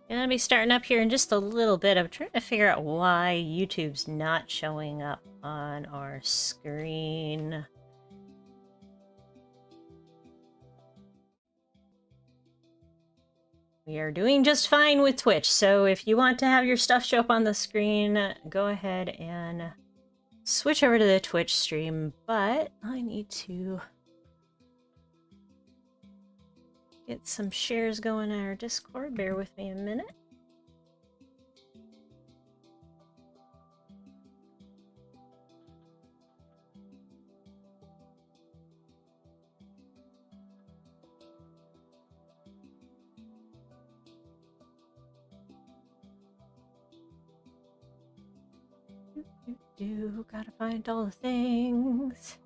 Gonna be starting up here in just a little bit. I'm trying to figure out why YouTube's not showing up on our screen. We are doing just fine with Twitch, so if you want to have your stuff show up on the screen, go ahead and switch over to the Twitch stream, but I need to get some shares going in our Discord. Bear with me a minute. Gotta find all the things.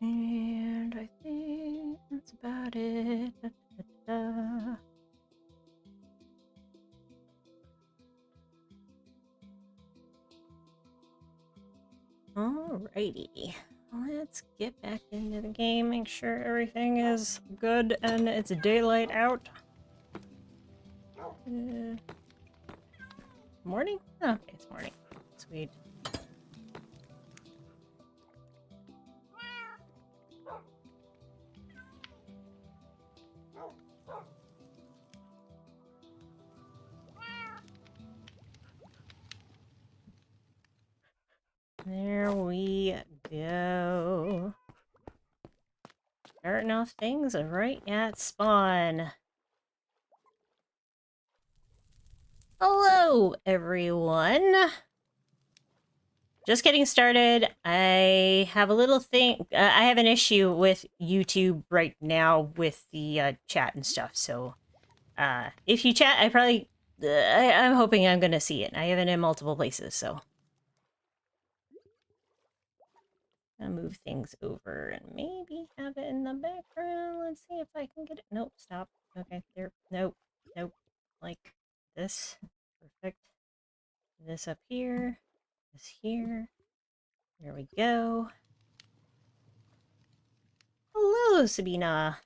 And I think that's about it. Da, da, da. Alrighty, let's get back into the game, make sure everything is good and it's daylight out. Morning? Oh, okay, it's morning. Sweet. There we go. Starting off things right at spawn. Hello, everyone. Just getting started. I have a little thing. I have an issue with YouTube right now with the chat and stuff. So if you chat, I'm hoping I'm going to see it. I have it in multiple places, so. I'll move things over and maybe have it in the background. Let's see if I can get it. Nope, stop. Okay, there. Nope, nope. Like this. Perfect. This up here. This here. There we go. Hello, Sabina.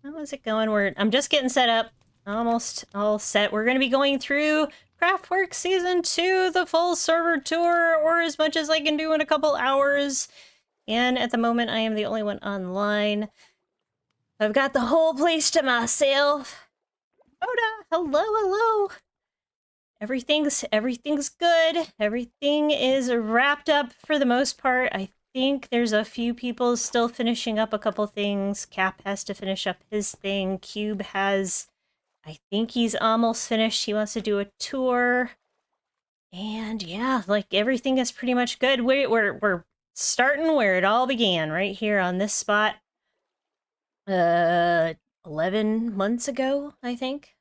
How's it going? I'm just getting set up. Almost all set. We're going to be going through CraftWorks Season 2, the full server tour, or as much as I can do in a couple hours. And at the moment, I am the only one online. I've got the whole place to myself. Oda, hello, hello. Everything's good. Everything is wrapped up for the most part. I think there's a few people still finishing up a couple things. Cap has to finish up his thing. Cube has... I think he's almost finished. He wants to do a tour. And yeah, like everything is pretty much good. We're starting where it all began, right here on this spot. 11 months ago, I think.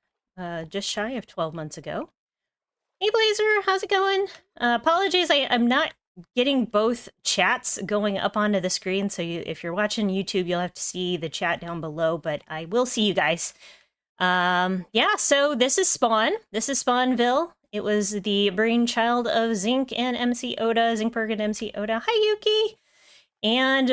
Just shy of 12 months ago. Hey Blazer, how's it going? Apologies, I'm not getting both chats going up onto the screen, so if you're watching YouTube, you'll have to see the chat down below, but I will see you guys. Yeah, so this is Spawn. This is Spawnville. It was the brainchild of Zinc and MC Oda, Zinkberg and MC Oda. Hi, Yuki! And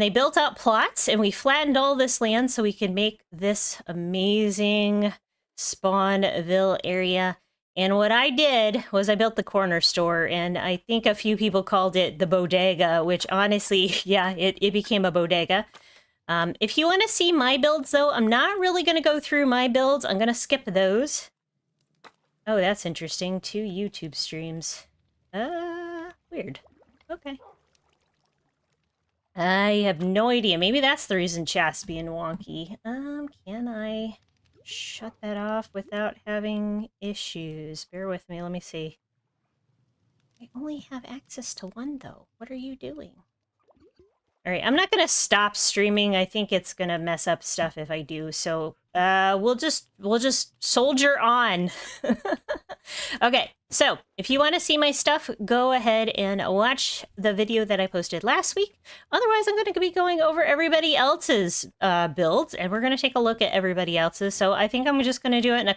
they built out plots, and we flattened all this land so we could make this amazing Spawnville area. And what I did was I built the corner store, and I think a few people called it the bodega, which honestly, yeah, it became a bodega. If you want to see my builds, though, I'm not really going to go through my builds. I'm going to skip those. Oh, that's interesting. 2 YouTube streams. Weird. Okay. I have no idea. Maybe that's the reason chat's being wonky. Can I shut that off without having issues? Bear with me. Let me see. I only have access to one, though. What are you doing? All right, I'm not going to stop streaming. I think it's going to mess up stuff if I do. So we'll just soldier on. Okay, So if you want to see my stuff, go ahead and watch the video that I posted last week. Otherwise, I'm going to be going over everybody else's builds, and we're going to take a look at everybody else's. So I think I'm just going to do it in a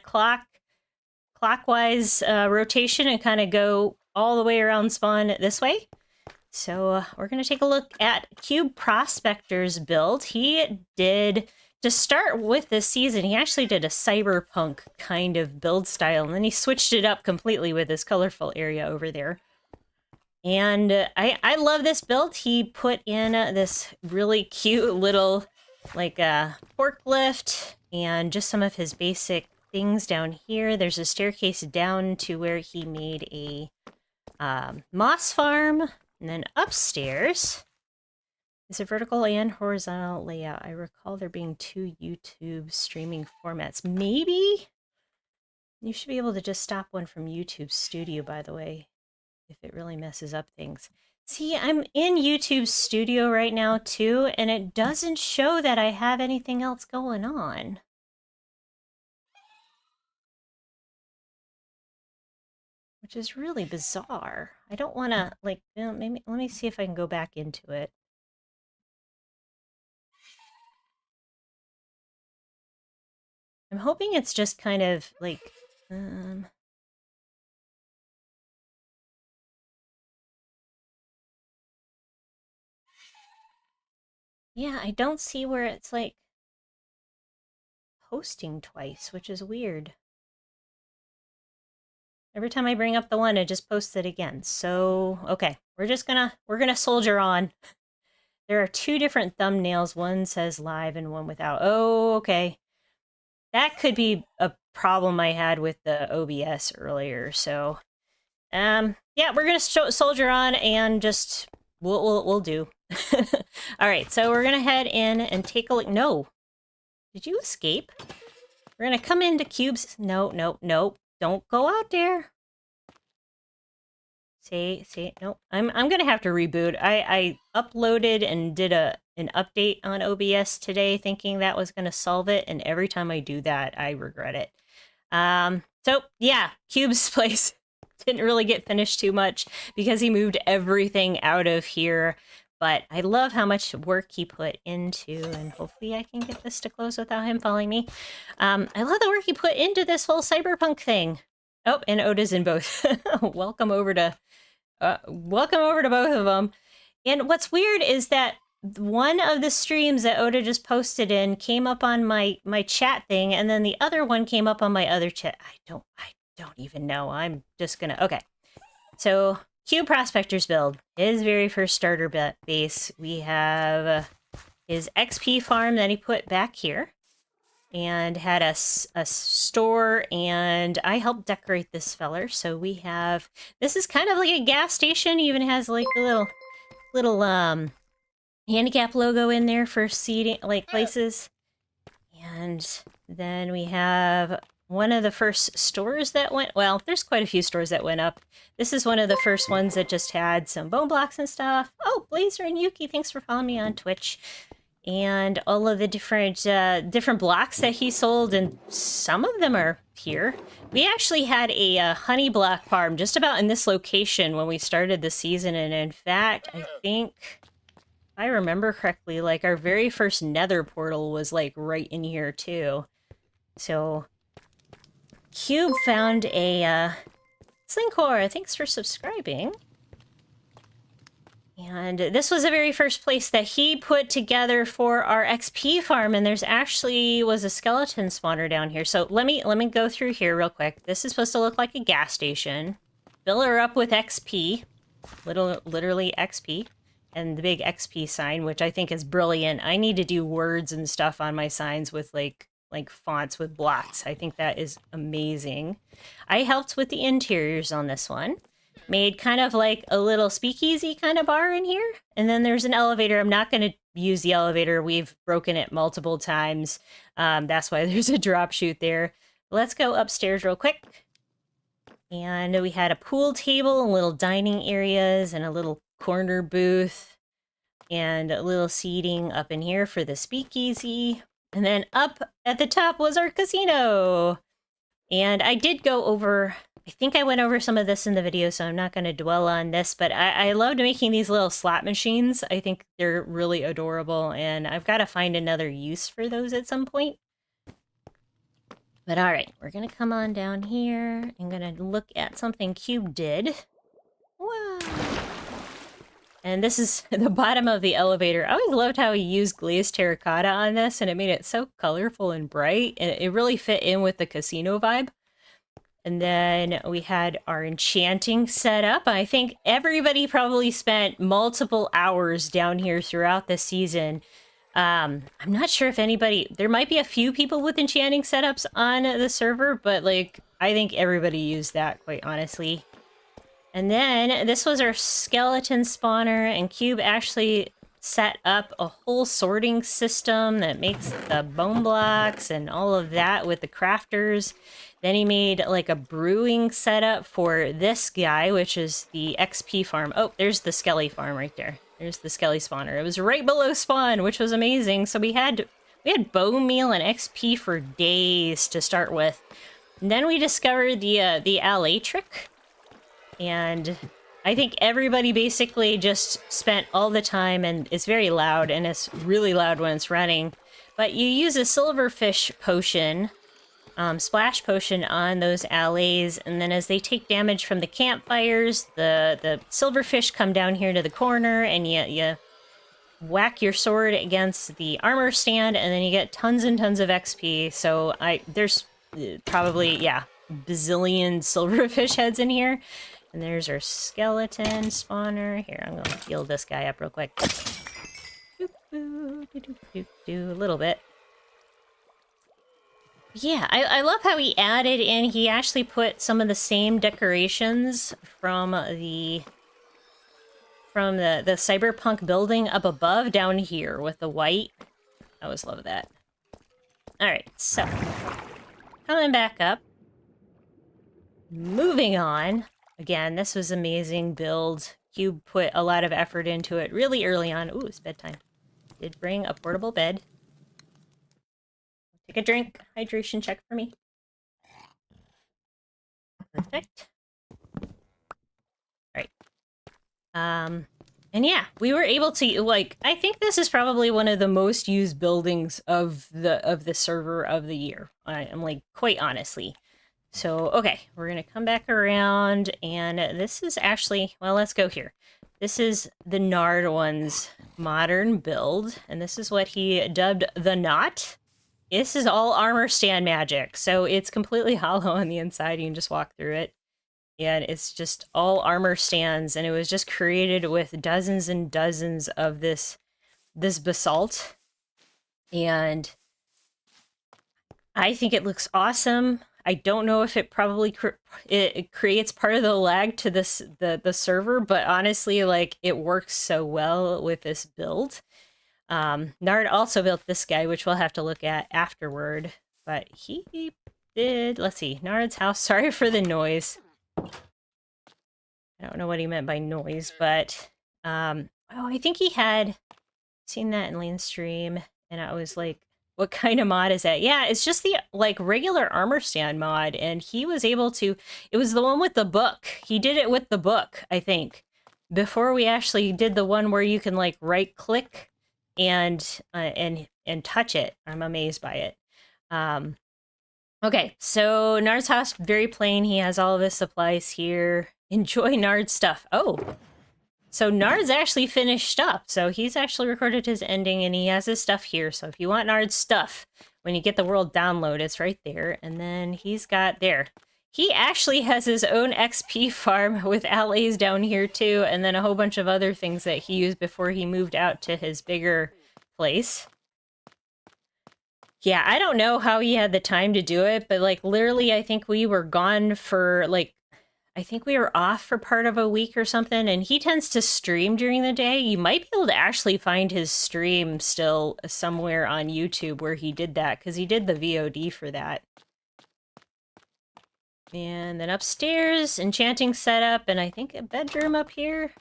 clockwise rotation and kind of go all the way around spawn this way. So we're going to take a look at Cube Prospector's build. He did, to start with this season, he actually did a cyberpunk kind of build style, and then he switched it up completely with this colorful area over there. And I love this build. He put in this really cute little, like, forklift and just some of his basic things down here. There's a staircase down to where he made a moss farm. And then upstairs is a vertical and horizontal layout. I recall there being 2 YouTube streaming formats. Maybe you should be able to just stop one from YouTube Studio, by the way, if it really messes up things. See, I'm in YouTube Studio right now, too, and it doesn't show that I have anything else going on. Which is really bizarre. I don't want to, like, maybe, let me see if I can go back into it. I'm hoping it's just kind of, like, yeah, I don't see where it's, like, posting twice, which is weird. Every time I bring up the one, it just posts it again. So, okay, we're gonna soldier on. There are 2 different thumbnails. One says live and one without. Oh, okay. That could be a problem I had with the OBS earlier. So, yeah, we're gonna soldier on and just we'll do. All right, so we're gonna head in and take a look. No, did you escape? We're gonna come into cubes. No, no, no. Don't go out there. Say, no. I'm gonna have to reboot. I uploaded and did an update on OBS today, thinking that was gonna solve it, and every time I do that, I regret it. So yeah, Cube's place didn't really get finished too much because he moved everything out of here. But I love how much work he put into, and hopefully I can get this to close without him following me. I love the work he put into this whole cyberpunk thing. Oh, and Oda's in both. Welcome over to both of them. And what's weird is that one of the streams that Oda just posted in came up on my chat thing, and then the other one came up on my other chat. I don't even know. I'm just gonna, okay. So Cube Prospector's build, his very first starter base. We have his XP farm that he put back here and had a store, and I helped decorate this feller. So we have, this is kind of like a gas station, even has like a little handicap logo in there for seating, like places. And then we have one of the first stores that went, well, there's quite a few stores that went up. This is one of the first ones that just had some bone blocks and stuff. Oh, Blazer and Yuki, thanks for following me on Twitch. And all of the different blocks that he sold, and some of them are here. We actually had a honey block farm just about in this location when we started the season, and in fact, I think, if I remember correctly, like our very first nether portal was like right in here too. So Cube found a Slinkor, thanks for subscribing. And this was the very first place that he put together for our XP farm, and there's actually was a skeleton spawner down here. So let me go through here real quick. This is supposed to look like a gas station. Fill her up with XP, literally XP, and the big XP sign, which I think is brilliant. I need to do words and stuff on my signs with like fonts with blocks. I think that is amazing. I helped with the interiors on this one. Made kind of like a little speakeasy kind of bar in here. And then there's an elevator. I'm not going to use the elevator. We've broken it multiple times. That's why there's a drop chute there. Let's go upstairs real quick. And we had a pool table, little dining areas, and a little corner booth. And a little seating up in here for the speakeasy. And then up at the top was our casino. And I did go over I think I went over some of this in the video, so I'm not going to dwell on this, but I loved making these little slot machines. I think they're really adorable, and I've got to find another use for those at some point. But all right, we're going to come on down here. I'm going to look at something Cube did. Wow. And this is the bottom of the elevator. I always loved how he used glazed terracotta on this, and it made it so colorful and bright, and it really fit in with the casino vibe. And then we had our enchanting setup. I think everybody probably spent multiple hours down here throughout the season. I'm not sure if anybody... There might be a few people with enchanting setups on the server, but like I think everybody used that, quite honestly. And then this was our skeleton spawner, and Cube actually set up a whole sorting system that makes the bone blocks and all of that with the crafters. Then he made like a brewing setup for this guy, which is the XP farm. Oh, there's the Skelly farm right there. There's the Skelly spawner. It was right below spawn, which was amazing. So we had bone meal and XP for days to start with. And then we discovered the LA trick. And I think everybody basically just spent all the time, and it's very loud, and it's really loud when it's running. But you use a silverfish potion, splash potion on those allays, and then as they take damage from the campfires, the silverfish come down here to the corner, and you whack your sword against the armor stand, and then you get tons and tons of XP. So there's probably, yeah, bazillion silverfish heads in here. And there's our skeleton spawner. Here, I'm gonna heal this guy up real quick. A little bit. Yeah, I love how he added in, he actually put some of the same decorations from the cyberpunk building up above down here with the white. I always love that. Alright, so coming back up. Moving on. Again, this was amazing build. Cube put a lot of effort into it really early on. Ooh, it's bedtime. Did bring a portable bed. Take a drink. Hydration check for me. Perfect. All right. And yeah, we were able to, like, I think this is probably one of the most used buildings of the server of the year. I'm like, quite honestly. So, okay, we're going to come back around, and this is actually, well, let's go here. This is the Nard one's modern build, and this is what he dubbed the Knot. This is all armor stand magic, so it's completely hollow on the inside. You can just walk through it, and it's just all armor stands, and it was just created with dozens and dozens of this basalt, and I think it looks awesome. I don't know if it probably it creates part of the lag to the server, but honestly, like, it works so well with this build. Nard also built this guy, which we'll have to look at afterward, but he did, let's see, Nard's house. Sorry for the noise. I don't know what he meant by noise, but oh, I think he had seen that in Lean Stream, and I was like, what kind of mod is that? Yeah, it's just the, like, regular armor stand mod, and he was able to, it was the one with the book. He did it with the book, I think, before we actually did the one where you can, like, right click and touch it. I'm amazed by it. Okay, so Nard's house, very plain. He has all of his supplies here. Enjoy Nard's stuff. Oh, so Nard's actually finished up. So he's actually recorded his ending, and he has his stuff here. So if you want Nard's stuff, when you get the world download, it's right there. And then he's got there. He actually has his own XP farm with allays down here too, and then a whole bunch of other things that he used before he moved out to his bigger place. Yeah, I don't know how he had the time to do it, but like literally I think we were gone for like, I think we were off for part of a week or something, and he tends to stream during the day. You might be able to actually find his stream still somewhere on YouTube where he did that, because he did the VOD for that. And then upstairs, enchanting setup, and I think a bedroom up here.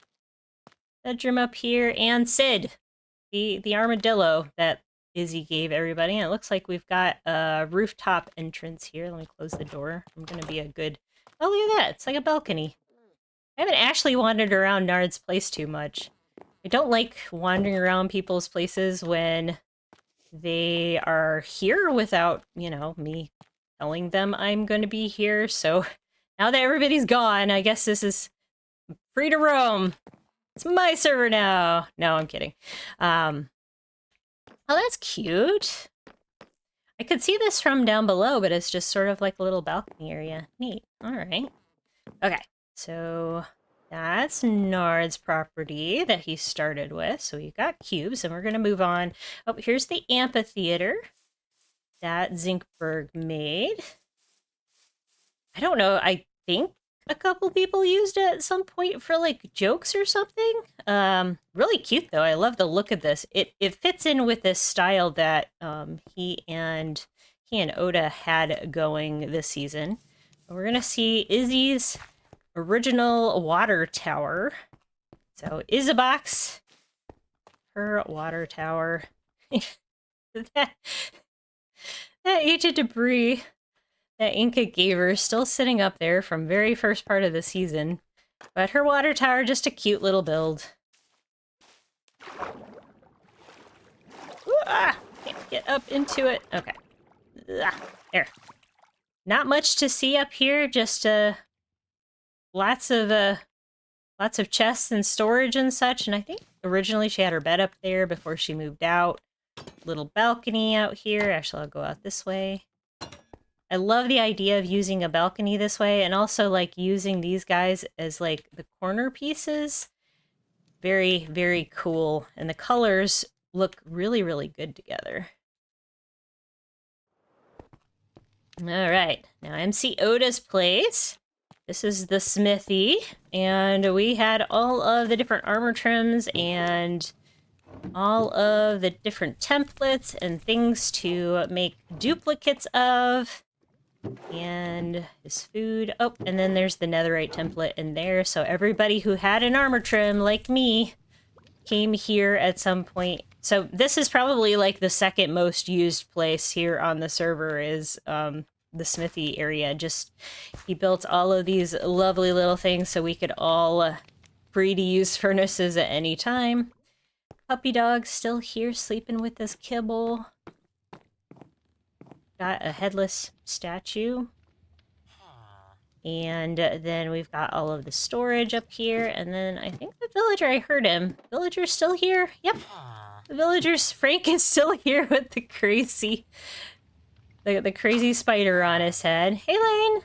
Bedroom up here, and Sid, the armadillo that Izzy gave everybody. And it looks like we've got a rooftop entrance here. Let me close the door. I'm going to be a good Oh, look at that. It's like a balcony. I haven't actually wandered around Nard's place too much. I don't like wandering around people's places when they are here without, you know, me telling them I'm going to be here. So now that everybody's gone, I guess this is free to roam. It's my server now. No, I'm kidding. Oh, that's cute. I could see this from down below, but it's just sort of like a little balcony area. Neat. All right. Okay, so that's Nard's property that he started with. So we've got cubes, and we're going to move on. Oh, here's the amphitheater that Zinkberg made. I don't know. I think a couple people used it at some point for like jokes or something. Really cute though. I love the look of this. It fits in with this style that he and Oda had going this season. We're gonna see Izzy's original water tower. So Isabox, her water tower. that ancient debris that Inca gave her is still sitting up there from very first part of the season. But her water tower, just a cute little build. Ooh, can't get up into it. Okay. There. Not much to see up here, just lots of chests and storage and such. And I think originally she had her bed up there before she moved out. Little balcony out here. Actually, I'll go out this way. I love the idea of using a balcony this way, and also like using these guys as like the corner pieces. Very, very cool. And the colors look really, really good together. All right, now MC Oda's place. This is the smithy, and we had all of the different armor trims and all of the different templates and things to make duplicates of. And his food. Oh, and then there's the netherite template in there. So everybody who had an armor trim, like me, came here at some point. So this is probably like the second most used place here on the server is the smithy area. Just, he built all of these lovely little things so we could all free to use furnaces at any time. Puppy dog still here sleeping with this kibble. Got a headless statue. And then we've got all of the storage up here. And then I think the villager, I heard him. Villager's still here? Yep. The villager's Frank is still here with the crazy spider on his head. Hey, Lane!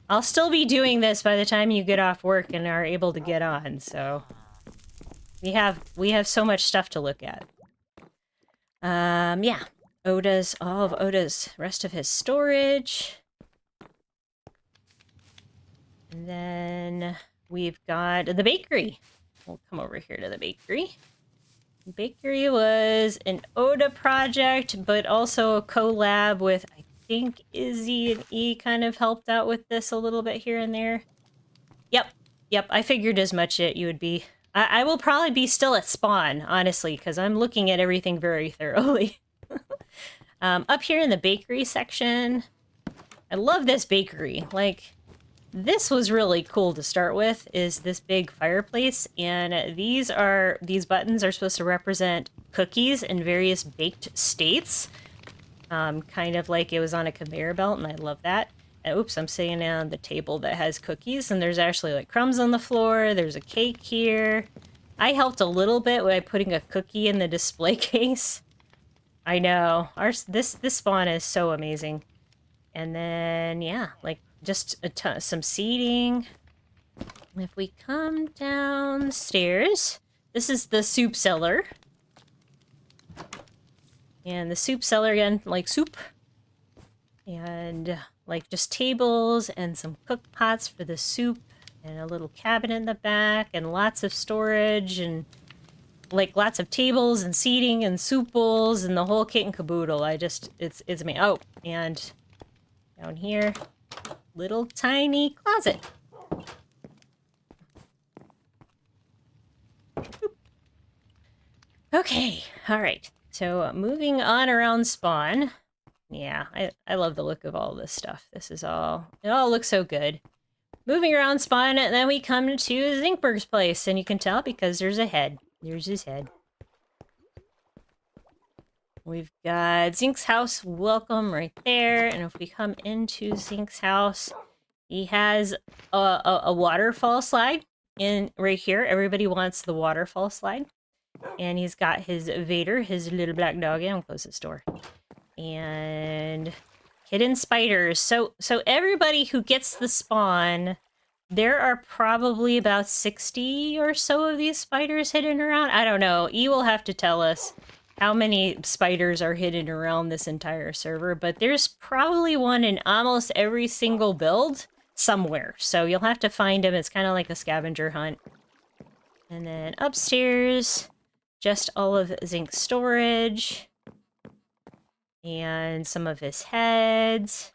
I'll still be doing this by the time you get off work and are able to get on, so we have so much stuff to look at. Yeah. All of Oda's rest of his storage. And then we've got the bakery. We'll come over here to the bakery. The bakery was an Oda project, but also a collab with, I think, Izzy and E kind of helped out with this a little bit here and there. Yep, I figured as much that you would be. I will probably be still at spawn, honestly, because I'm looking at everything very thoroughly. Up here in the bakery section, I love this bakery. Like, this was really cool to start with, is this big fireplace, and these buttons are supposed to represent cookies in various baked states. Kind of like it was on a conveyor belt, and I love that. And, oops, I'm sitting on the table that has cookies, and there's actually like crumbs on the floor. There's a cake here. I helped a little bit by putting a cookie in the display case. I know. This spawn is so amazing. And then, yeah, like just some seating. If we come downstairs, this is the soup cellar. And the soup cellar, again, like soup. And like just tables and some cook pots for the soup. And a little cabinet in the back. And lots of storage and like lots of tables and seating and soup bowls and the whole kit and caboodle. It's me. Oh, and down here, little tiny closet. Okay, all right. So moving on around spawn, Yeah, I love the look of all this stuff. This is all, it all looks so good. Moving around spawn, and then we come to Zinkberg's place, and you can tell because there's a head. There's his head. We've got Zink's house welcome right there, and if we come into Zink's house, he has a waterfall slide in right here. Everybody wants the waterfall slide. And he's got his Vader, his little black dog. I'm gonna close this door. And hidden spiders. So everybody who gets the spawn, there are probably about 60 or so of these spiders hidden around. I don't know. E will have to tell us how many spiders are hidden around this entire server, but there's probably one in almost every single build somewhere. So you'll have to find them. It's kind of like a scavenger hunt. And then upstairs, just all of Zink's storage. And some of his heads.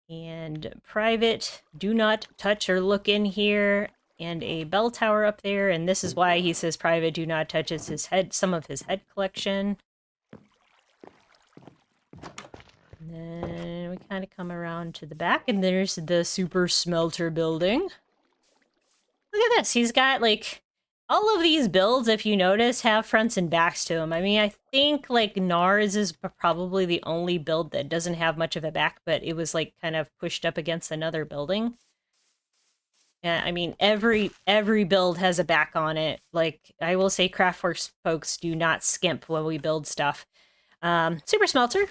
And private, do not touch or look in here. And a bell tower up there. And this is why he says private, do not touch. It's his head, some of his head collection. And then we kind of come around to the back. And there's the super smelter building. Look at this. He's got like... all of these builds, if you notice, have fronts and backs to them. I mean, I think, like, Nars is probably the only build that doesn't have much of a back, but it was, like, kind of pushed up against another building. Yeah, I mean, every build has a back on it. Like, I will say CraftWorks folks do not skimp when we build stuff. Super Smelter.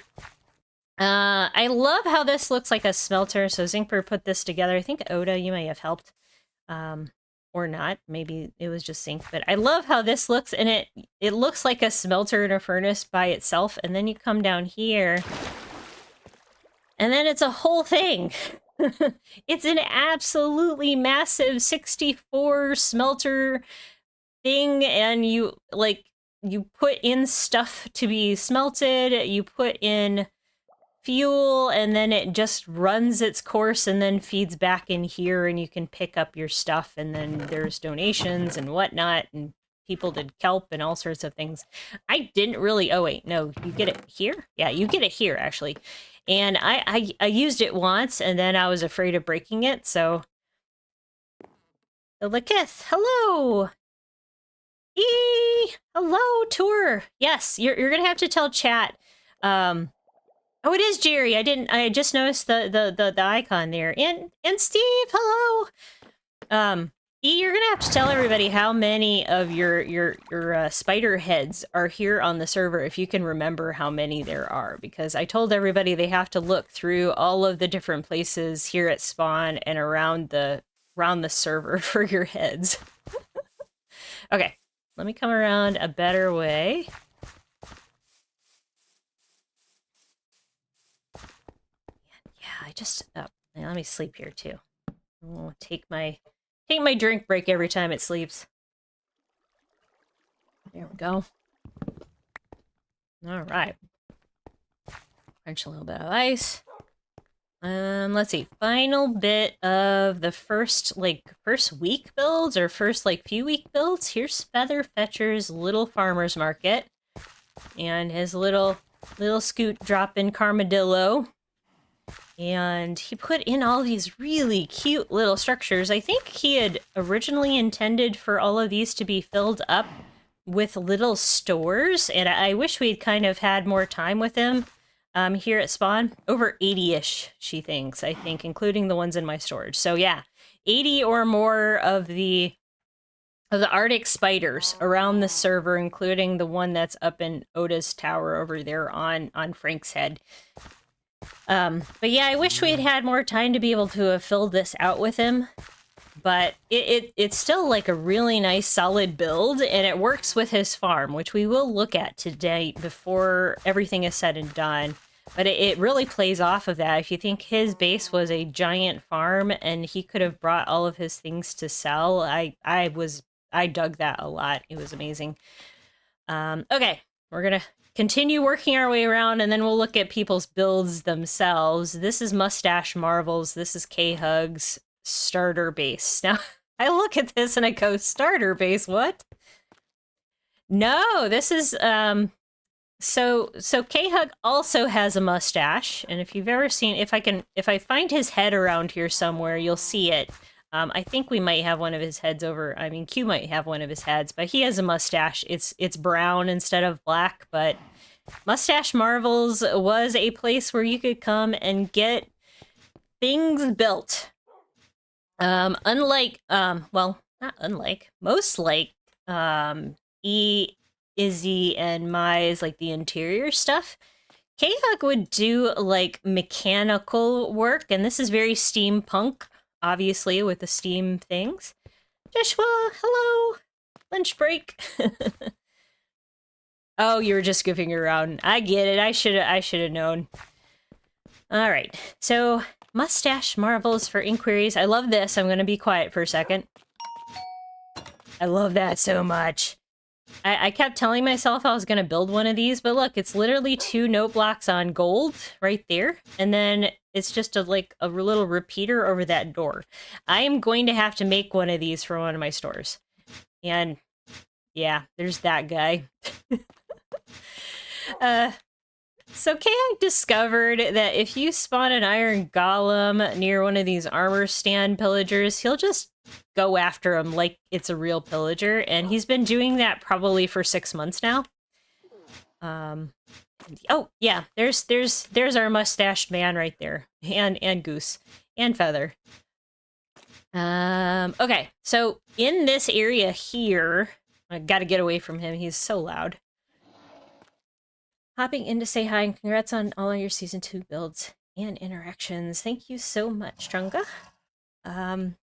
I love how this looks like a smelter, so Zinkberg put this together. I think, Oda, you may have helped. Or not. Maybe it was just Zink, but I love how this looks, and it looks like a smelter and a furnace by itself, and then you come down here, and then it's a whole thing. It's an absolutely massive 64 smelter thing, and you put in stuff to be smelted, you put in fuel, and then it just runs its course and then feeds back in here, and you can pick up your stuff, and then there's donations and whatnot, and people did kelp and all sorts of things. I didn't really... oh wait, no, you get it here? Yeah, you get it here, actually. And I used it once, and then I was afraid of breaking it, so... Lakith, hello! Hello, tour! Yes, you're gonna have to tell chat, oh, it is Jerry. I just noticed the icon there. And Steve, hello. E, you're gonna have to tell everybody how many of your spider heads are here on the server, if you can remember how many there are, because I told everybody they have to look through all of the different places here at spawn and around the server for your heads. Okay, let me come around a better way. Let me sleep here too. I'll take my drink break every time it sleeps. There we go. All right. Crunch a little bit of ice. Let's see. Final bit of the first week builds, or first few week builds. Here's Feather Fetcher's little farmer's market, and his little scoot drop-in Carmadillo. And he put in all these really cute little structures. I think he had originally intended for all of these to be filled up with little stores, and I wish we'd kind of had more time with him here at spawn. Over 80-ish, she thinks, I think, including the ones in my storage. So yeah, 80 or more of the Arctic spiders around the server, including the one that's up in Oda's tower over there on Frank's head. But yeah, I wish we had had more time to be able to have filled this out with him. But it's still like a really nice solid build, and it works with his farm, which we will look at today before everything is said and done. But it really plays off of that. If you think his base was a giant farm and he could have brought all of his things to sell, I dug that a lot. It was amazing. Okay, we're gonna continue working our way around, and then we'll look at people's builds themselves. This is Mustache Marvels. This is K-Hug's starter base. Now, I look at this and I go, starter base, what? No, this is So K-Hug also has a mustache, and if you've ever seen, if I find his head around here somewhere, you'll see it. I think we might have one of his heads over. I mean, Q might have one of his heads, but he has a mustache. It's brown instead of black, but Mustache Marvels was a place where you could come and get things built. Unlike, well, not unlike, most like, Izzy and Mai's, like the interior stuff, K-Hug would do like mechanical work, and this is very steampunk, obviously, with the steam things. Joshua, hello! Lunch break. Oh, you were just goofing around. I get it. I should have known. All right. So, Mustache Marvels for inquiries. I love this. I'm going to be quiet for a second. I love that so much. I kept telling myself I was going to build one of these, but look, it's literally 2 note blocks on gold right there. And then it's just a little repeater over that door. I am going to have to make one of these for one of my stores. And yeah, there's that guy. So K-Hug discovered that if you spawn an iron golem near one of these armor stand pillagers, he'll just go after him like it's a real pillager, and he's been doing that probably for 6 months now. Oh yeah, there's our mustached man right there, and Goose and Feather. Okay, so in this area here, I gotta get away from him. He's so loud. Hopping in to say hi and congrats on all of your season 2 builds and interactions. Thank you so much, Trunga.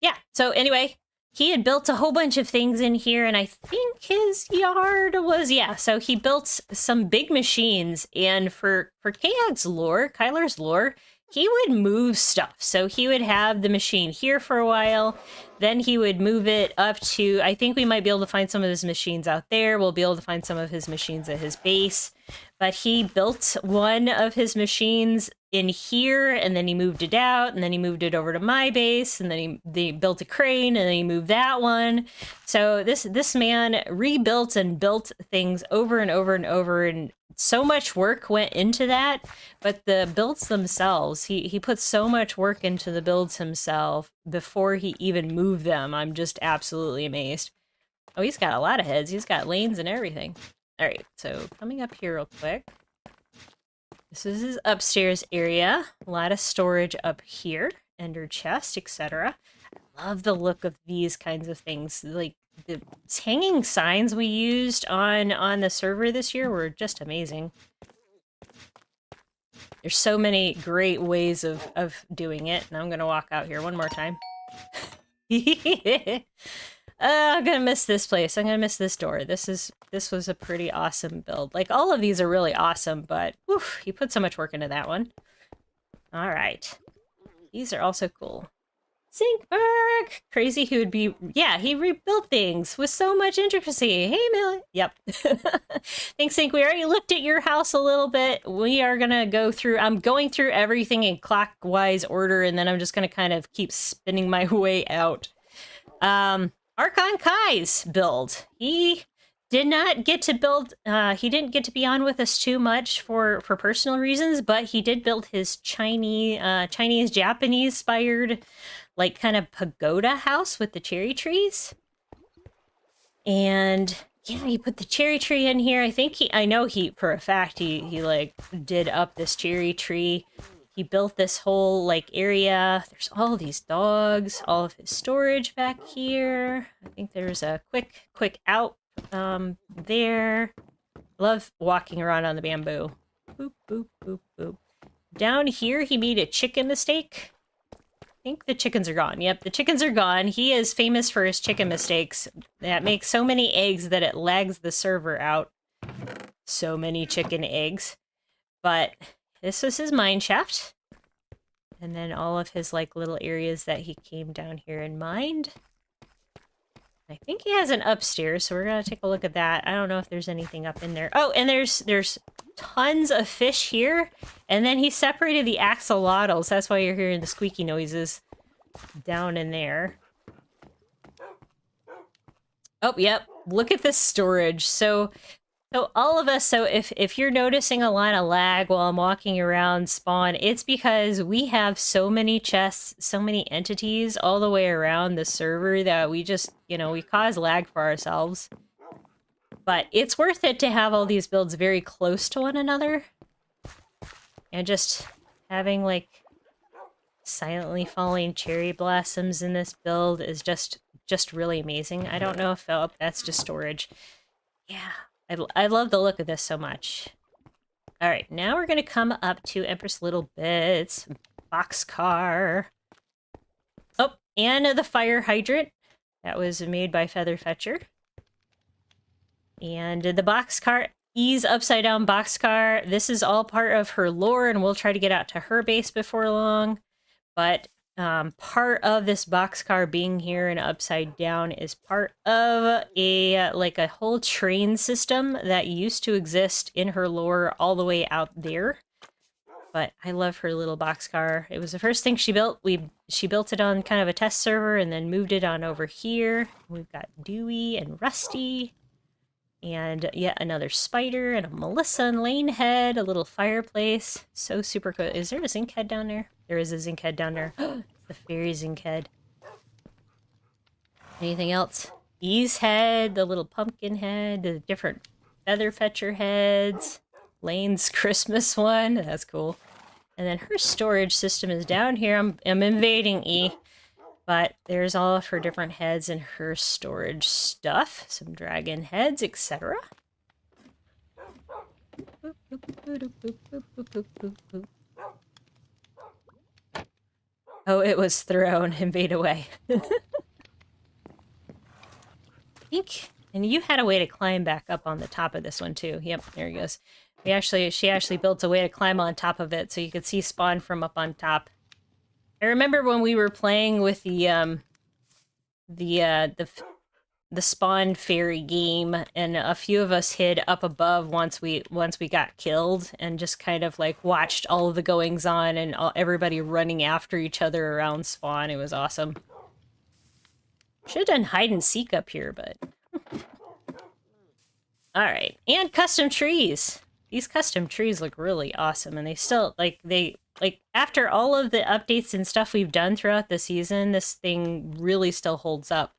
Yeah, so anyway, he had built a whole bunch of things in here, and I think his yard was, yeah, so he built some big machines, and for K-Hug's lore, Kyler's lore, he would move stuff. So he would have the machine here for a while, then he would move it up to, I think we might be able to find some of his machines out there. We'll be able to find some of his machines at his base. But he built one of his machines in here, and then he moved it out, and then he moved it over to my base, and then they built a crane, and then he moved that one. So this man rebuilt and built things over and over and over, and so much work went into that. But the builds themselves, he put so much work into the builds himself before he even moved them. I'm just absolutely amazed. Oh, he's got a lot of heads. He's got lanes and everything. All right, so coming up here real quick. This is his upstairs area. A lot of storage up here, ender chest, etc. I love the look of these kinds of things. Like the hanging signs we used on the server this year were just amazing. There's so many great ways of doing it, and I'm gonna walk out here one more time. I'm gonna miss this place. I'm gonna miss this door. This was a pretty awesome build. Like, all of these are really awesome, but oof, he put so much work into that one. All right. These are also cool. Zinkberg! Crazy he would be... Yeah, he rebuilt things with so much intricacy. Hey, Millie. Yep. Thanks, Zink. We already looked at your house a little bit. We are gonna go through... I'm going through everything in clockwise order, and then I'm just gonna kind of keep spinning my way out. Archon Kai's build. He did not get to build, he didn't get to be on with us too much for personal reasons, but he did build his Chinese-Japanese-inspired, like, kind of pagoda house with the cherry trees. And, yeah, he put the cherry tree in here. I know he, for a fact, he like, did up this cherry tree. He built this whole, like, area. There's all these dogs, all of his storage back here. I think there's a quick out there. Love walking around on the bamboo. Boop, boop, boop, boop. Down here, he made a chicken mistake. I think the chickens are gone. Yep, the chickens are gone. He is famous for his chicken mistakes. That makes so many eggs that it lags the server out. So many chicken eggs. But... this was his mine shaft. And then all of his, like, little areas that he came down here and mined. I think he has an upstairs, so we're gonna take a look at that. I don't know if there's anything up in there. Oh, and there's tons of fish here. And then he separated the axolotls. That's why you're hearing the squeaky noises down in there. Oh, yep. Look at this storage. So... So all of us, so if you're noticing a lot of lag while I'm walking around spawn, it's because we have so many chests, so many entities all the way around the server that we just, you know, we cause lag for ourselves. But it's worth it to have all these builds very close to one another. And just having, like, silently falling cherry blossoms in this build is just really amazing. I don't know if, oh, that's just storage. Yeah. I love the look of this so much. All right, now we're going to come up to Empress Little Bits. Boxcar. Oh, and the fire hydrant. That was made by Featherfetcher. And the boxcar, E's upside down boxcar. This is all part of her lore, and we'll try to get out to her base before long. But part of this boxcar being here and upside down is part of a whole train system that used to exist in her lore all the way out there. But I love her little boxcar. It was the first thing she built. She built it on kind of a test server and then moved it on over here. We've got Dewey and Rusty. And yet another spider and a Melissa and Lane head, a little fireplace. So super cool. Is there a zinc head down there? There is a zinc head down there. The fairy zinc head. Anything else? E's head, the little pumpkin head, the different feather fetcher heads. Lane's Christmas one. That's cool. And then her storage system is down here. I'm invading E. But there's all of her different heads and her storage stuff. Some dragon heads, etc. Oh, it was thrown. Invade away. I think, and you had a way to climb back up on the top of this one too. Yep, there he goes. She actually built a way to climb on top of it so you could see spawn from up on top. I remember when we were playing with the spawn fairy game, and a few of us hid up above once we got killed, and just kind of like watched all of the goings on and everybody running after each other around spawn. It was awesome. Should have done hide and seek up here, but all right. And custom trees. These custom trees look really awesome, and they still like after all of the updates and stuff we've done throughout the season, this thing really still holds up.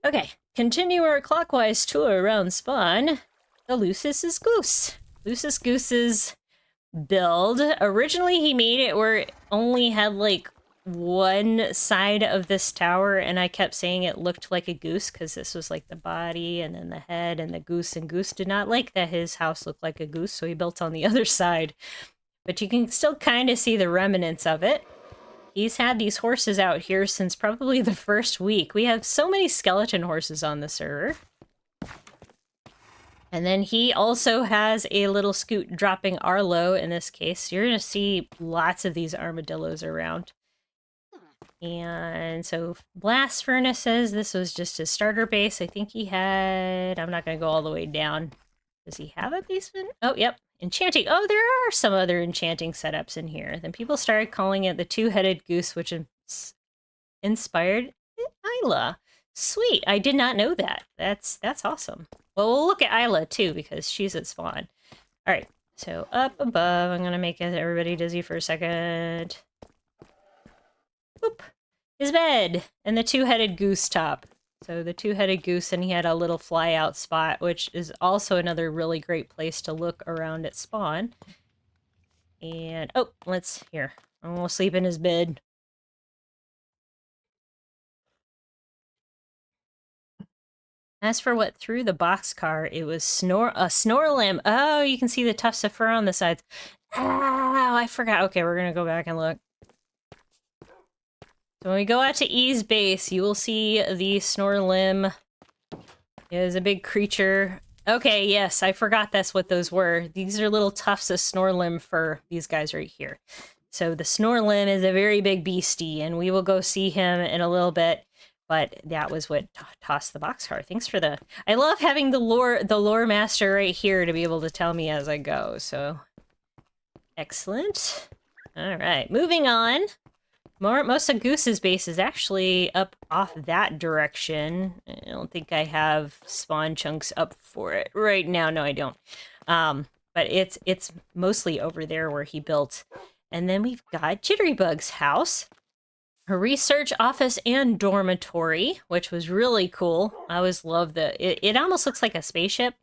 Okay, continue our clockwise tour around spawn. The Lucis's Goose. Lucis Goose's build. Originally, he made it where it only had like one side of this tower, and I kept saying it looked like a goose because this was like the body and then the head and the goose, and Goose did not like that his house looked like a goose, so he built on the other side. But you can still kind of see the remnants of it. He's had these horses out here since probably the first week. We have so many skeleton horses on the server. And then he also has a little scoot dropping Arlo in this case. You're going to see lots of these armadillos around. And so blast furnaces, this was just his starter base. I think he had, I'm not going to go all the way down. Does he have a basement? Oh, yep. Enchanting. Oh, there are some other enchanting setups in here. Then people started calling it the two-headed goose, which inspired Isla. Sweet. I did not know that. That's awesome. Well, we'll look at Isla too, because she's at spawn. All right. So up above, I'm going to make everybody dizzy for a second. Whoop. His bed and the two-headed goose top. So the two-headed goose, and he had a little fly-out spot, which is also another really great place to look around at spawn. And, oh, here. I'm gonna sleep in his bed. As for what threw the boxcar, it was a Snorlim. Oh, you can see the tufts of fur on the sides. Oh, I forgot. Okay, we're gonna go back and look. So when we go out to E's base, you will see the Snorlim. It is a big creature. Okay, yes, I forgot that's what those were. These are little tufts of Snorlim fur, these guys right here. So the Snorlim is a very big beastie, and we will go see him in a little bit. But that was what tossed the boxcar. Thanks for the... I love having the lore master right here to be able to tell me as I go, so... Excellent. All right, moving on. Most of Goose's base is actually up off that direction. I don't think I have spawn chunks up for it right now. No, I don't. But it's mostly over there where he built. And then we've got Jitterybug's house, her research office and dormitory, which was really cool. I always love it almost looks like a spaceship.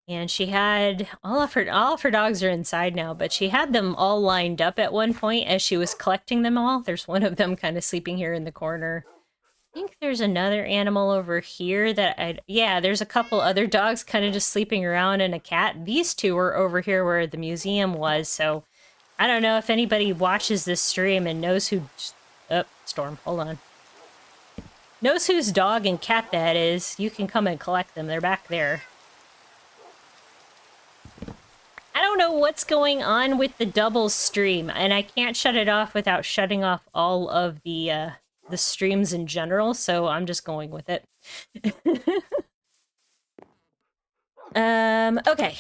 And she had all of her dogs are inside now, but she had them all lined up at one point as she was collecting them all. There's one of them kind of sleeping here in the corner. I think there's another animal over here yeah, there's a couple other dogs kind of just sleeping around and a cat. These two were over here where the museum was, so I don't know if anybody watches this stream and knows who... Oh, Storm, hold on. Knows whose dog and cat that is. You can come and collect them. They're back there. I don't know what's going on with the double stream, and I can't shut it off without shutting off all of the streams in general, so I'm just going with it. Okay.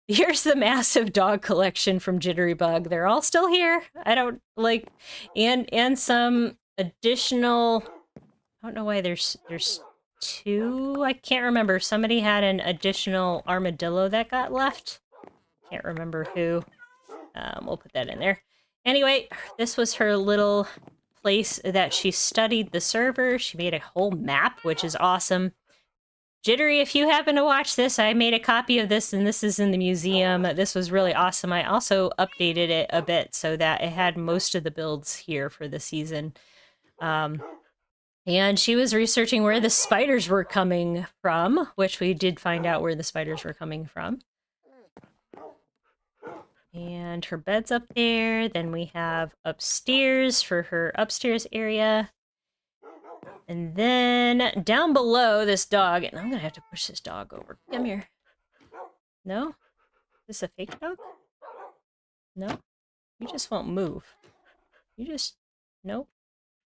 Here's the massive dog collection from Jitterybug. They're all still here. I don't like, and some additional. I don't know why there's two. I can't remember. Somebody had an additional armadillo that got left. Can't remember who. We'll put that in there. Anyway, this was her little place that she studied the server. She made a whole map, which is awesome. Jittery, if you happen to watch this, I made a copy of this, and this is in the museum. This was really awesome. I also updated it a bit so that it had most of the builds here for the season. And she was researching where the spiders were coming from, which we did find out where the spiders were coming from. And her bed's up there. Then we have upstairs for her upstairs area. And then down below this dog, and I'm going to have to push this dog over. Come here. No? Is this a fake dog? No? You just won't move. You just... Nope.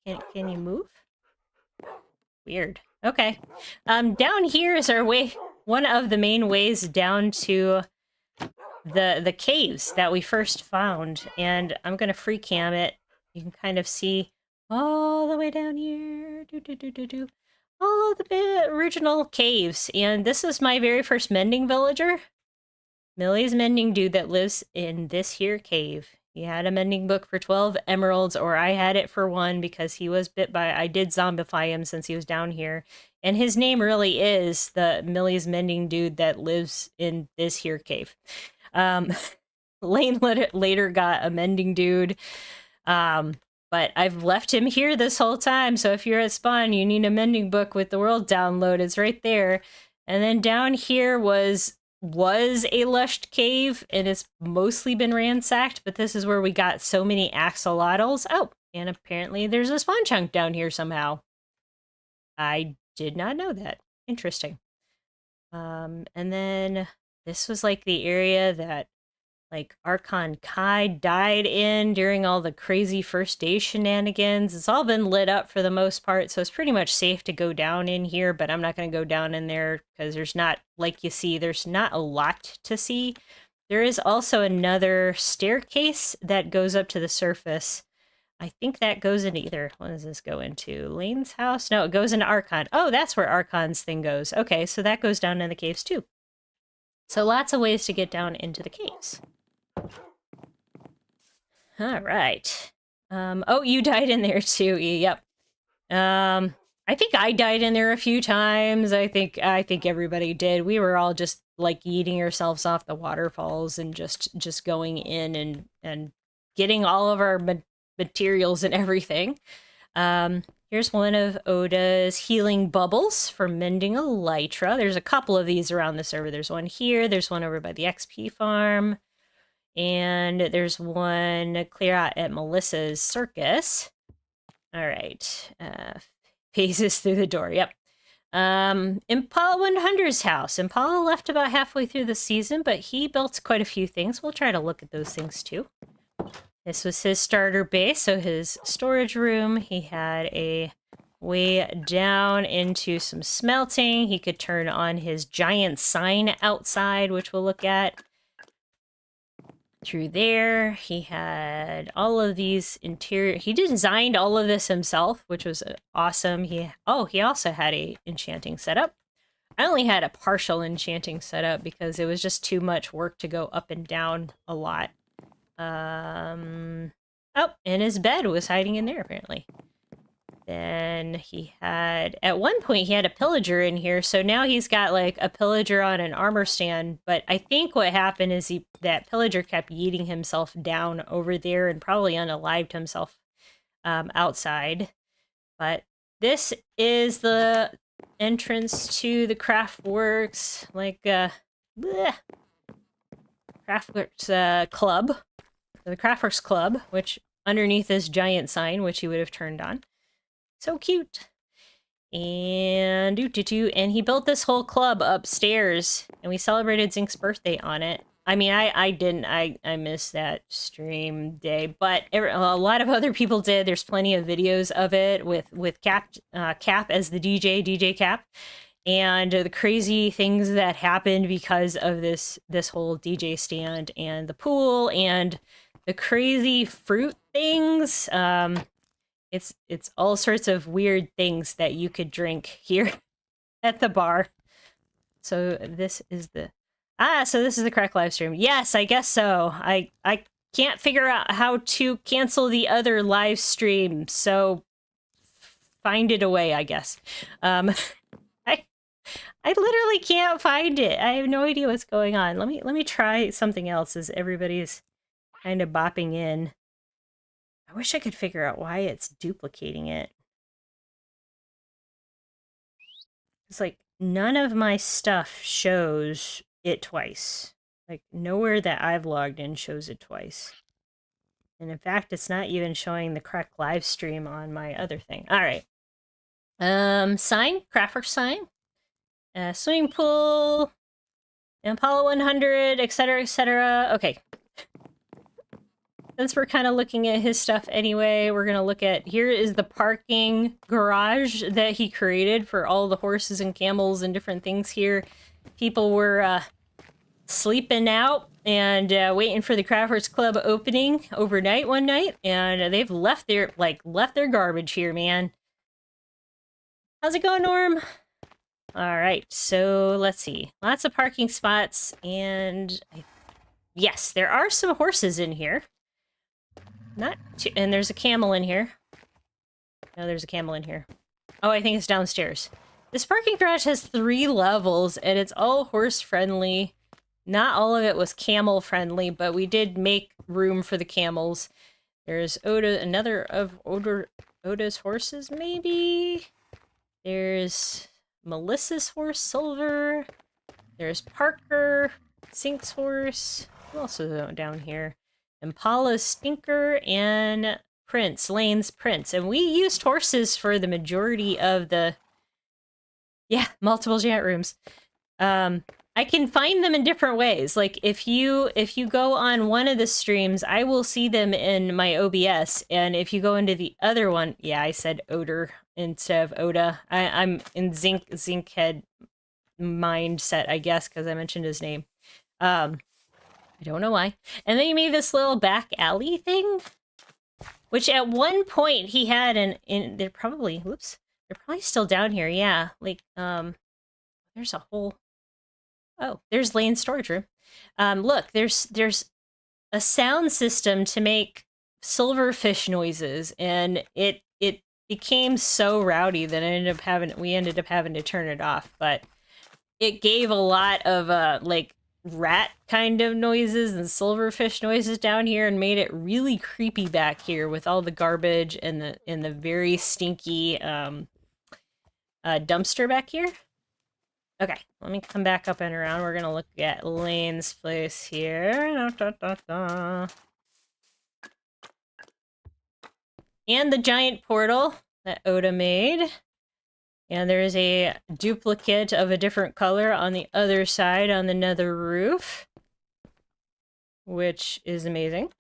Can you move? Weird. Okay. Down here is our way... One of the main ways down to... the caves that we first found, and I'm gonna free cam it. You can kind of see all the way down here, all of the original caves. And this is my very first mending villager, Millie's mending dude that lives in this here cave. He had a mending book for 12 emeralds, or I had it for 1 because he was bit by... I did zombify him since he was down here, and his name really is the Millie's mending dude that lives in this here cave. Lane later got a mending dude, but I've left him here this whole time, so if you're at spawn, you need a mending book with the world download, it's right there. And then down here was a lushed cave, and it's mostly been ransacked, but this is where we got so many axolotls. Oh, and apparently there's a spawn chunk down here somehow. I did not know that. Interesting. And then... This was like the area that like Archon Kai died in during all the crazy first day shenanigans. It's all been lit up for the most part, so it's pretty much safe to go down in here, but I'm not going to go down in there because there's not, like you see, there's not a lot to see. There is also another staircase that goes up to the surface. I think that goes into either, what does this go into? Lane's house? No, it goes into Archon. Oh, that's where Archon's thing goes. Okay, so that goes down in the caves too. So lots of ways to get down into the caves. All right. Oh, you died in there too. Yep. I think I died in there a few times. I think everybody did. We were all just like eating ourselves off the waterfalls and just going in and getting all of our materials and everything. Here's one of Oda's healing bubbles for mending elytra. There's a couple of these around the server. There's one here. There's one over by the XP farm. And there's one clear out at Melissa's circus. All right. Phases through the door. Yep. Impala 100's house. Impala left about halfway through the season, but he built quite a few things. We'll try to look at those things too. This was his starter base, so his storage room. He had a way down into some smelting. He could turn on his giant sign outside, which we'll look at. through there. He had all of these interior. He designed all of this himself, which was awesome. He also had a enchanting setup. I only had a partial enchanting setup because it was just too much work to go up and down a lot. Oh, and his bed was hiding in there apparently. Then he had, at one point, he had a pillager in here. So now he's got like a pillager on an armor stand. But I think what happened is that pillager kept yeeting himself down over there and probably unalived himself outside. But this is the entrance to the CraftWorks, like, CraftWorks Club. The CraftWorks Club, which underneath this giant sign, which he would have turned on. So cute. And and he built this whole club upstairs, and we celebrated Zink's birthday on it. I mean, I didn't. I missed that stream day, but a lot of other people did. There's plenty of videos of it with Cap as the DJ Cap, and the crazy things that happened because of this whole DJ stand and the pool and the crazy fruit things. It's all sorts of weird things that you could drink here at the bar. So this is the correct live stream. Yes, I guess so. I can't figure out how to cancel the other live stream, so find it away, I guess. I literally can't find it. I have no idea what's going on. Let me try something else as everybody's kind of bopping in. I wish I could figure out why it's duplicating it. It's like none of my stuff shows it twice. Like nowhere that I've logged in shows it twice. And in fact, it's not even showing the correct live stream on my other thing. All right. Sign, CraftWorks sign, swimming pool, Apollo 100, etc., etc. Okay. Since we're kind of looking at his stuff anyway, we're going to look at, here is the parking garage that he created for all the horses and camels and different things here. People were sleeping out and waiting for the CraftWorks Club opening overnight one night, and they've left their garbage here, man. How's it going, Norm? All right, so let's see. Lots of parking spots, and yes, there are some horses in here. Not too, and there's a camel in here. No, there's a camel in here. Oh, I think it's downstairs. This parking garage has 3 levels, and it's all horse-friendly. Not all of it was camel-friendly, but we did make room for the camels. There's Oda, another of Oda's horses, maybe? There's Melissa's horse, Silver. There's Parker, Zink's horse. Who else is down here? Impala's Stinker, and Prince, Lane's Prince. And we used horses for the majority of the... Yeah, multiple chat rooms. I can find them in different ways. Like, if you go on one of the streams, I will see them in my OBS. And if you go into the other one... Yeah, I said Oder instead of Oda. I'm in Zink head mindset, I guess, because I mentioned his name. I don't know why. And then he made this little back alley thing, which at one point he had they're probably, whoops, they're probably still down here. Yeah, like, there's a whole, oh, there's Lane's storage room. Look, there's a sound system to make silverfish noises, and it became so rowdy that we ended up having to turn it off, but it gave a lot of, like, rat kind of noises and silverfish noises down here, and made it really creepy back here with all the garbage and the very stinky dumpster back here. Okay, let me come back up and around. We're gonna look at Lane's place here. And the giant portal that Oda made. And there's a duplicate of a different color on the other side on the nether roof, which is amazing.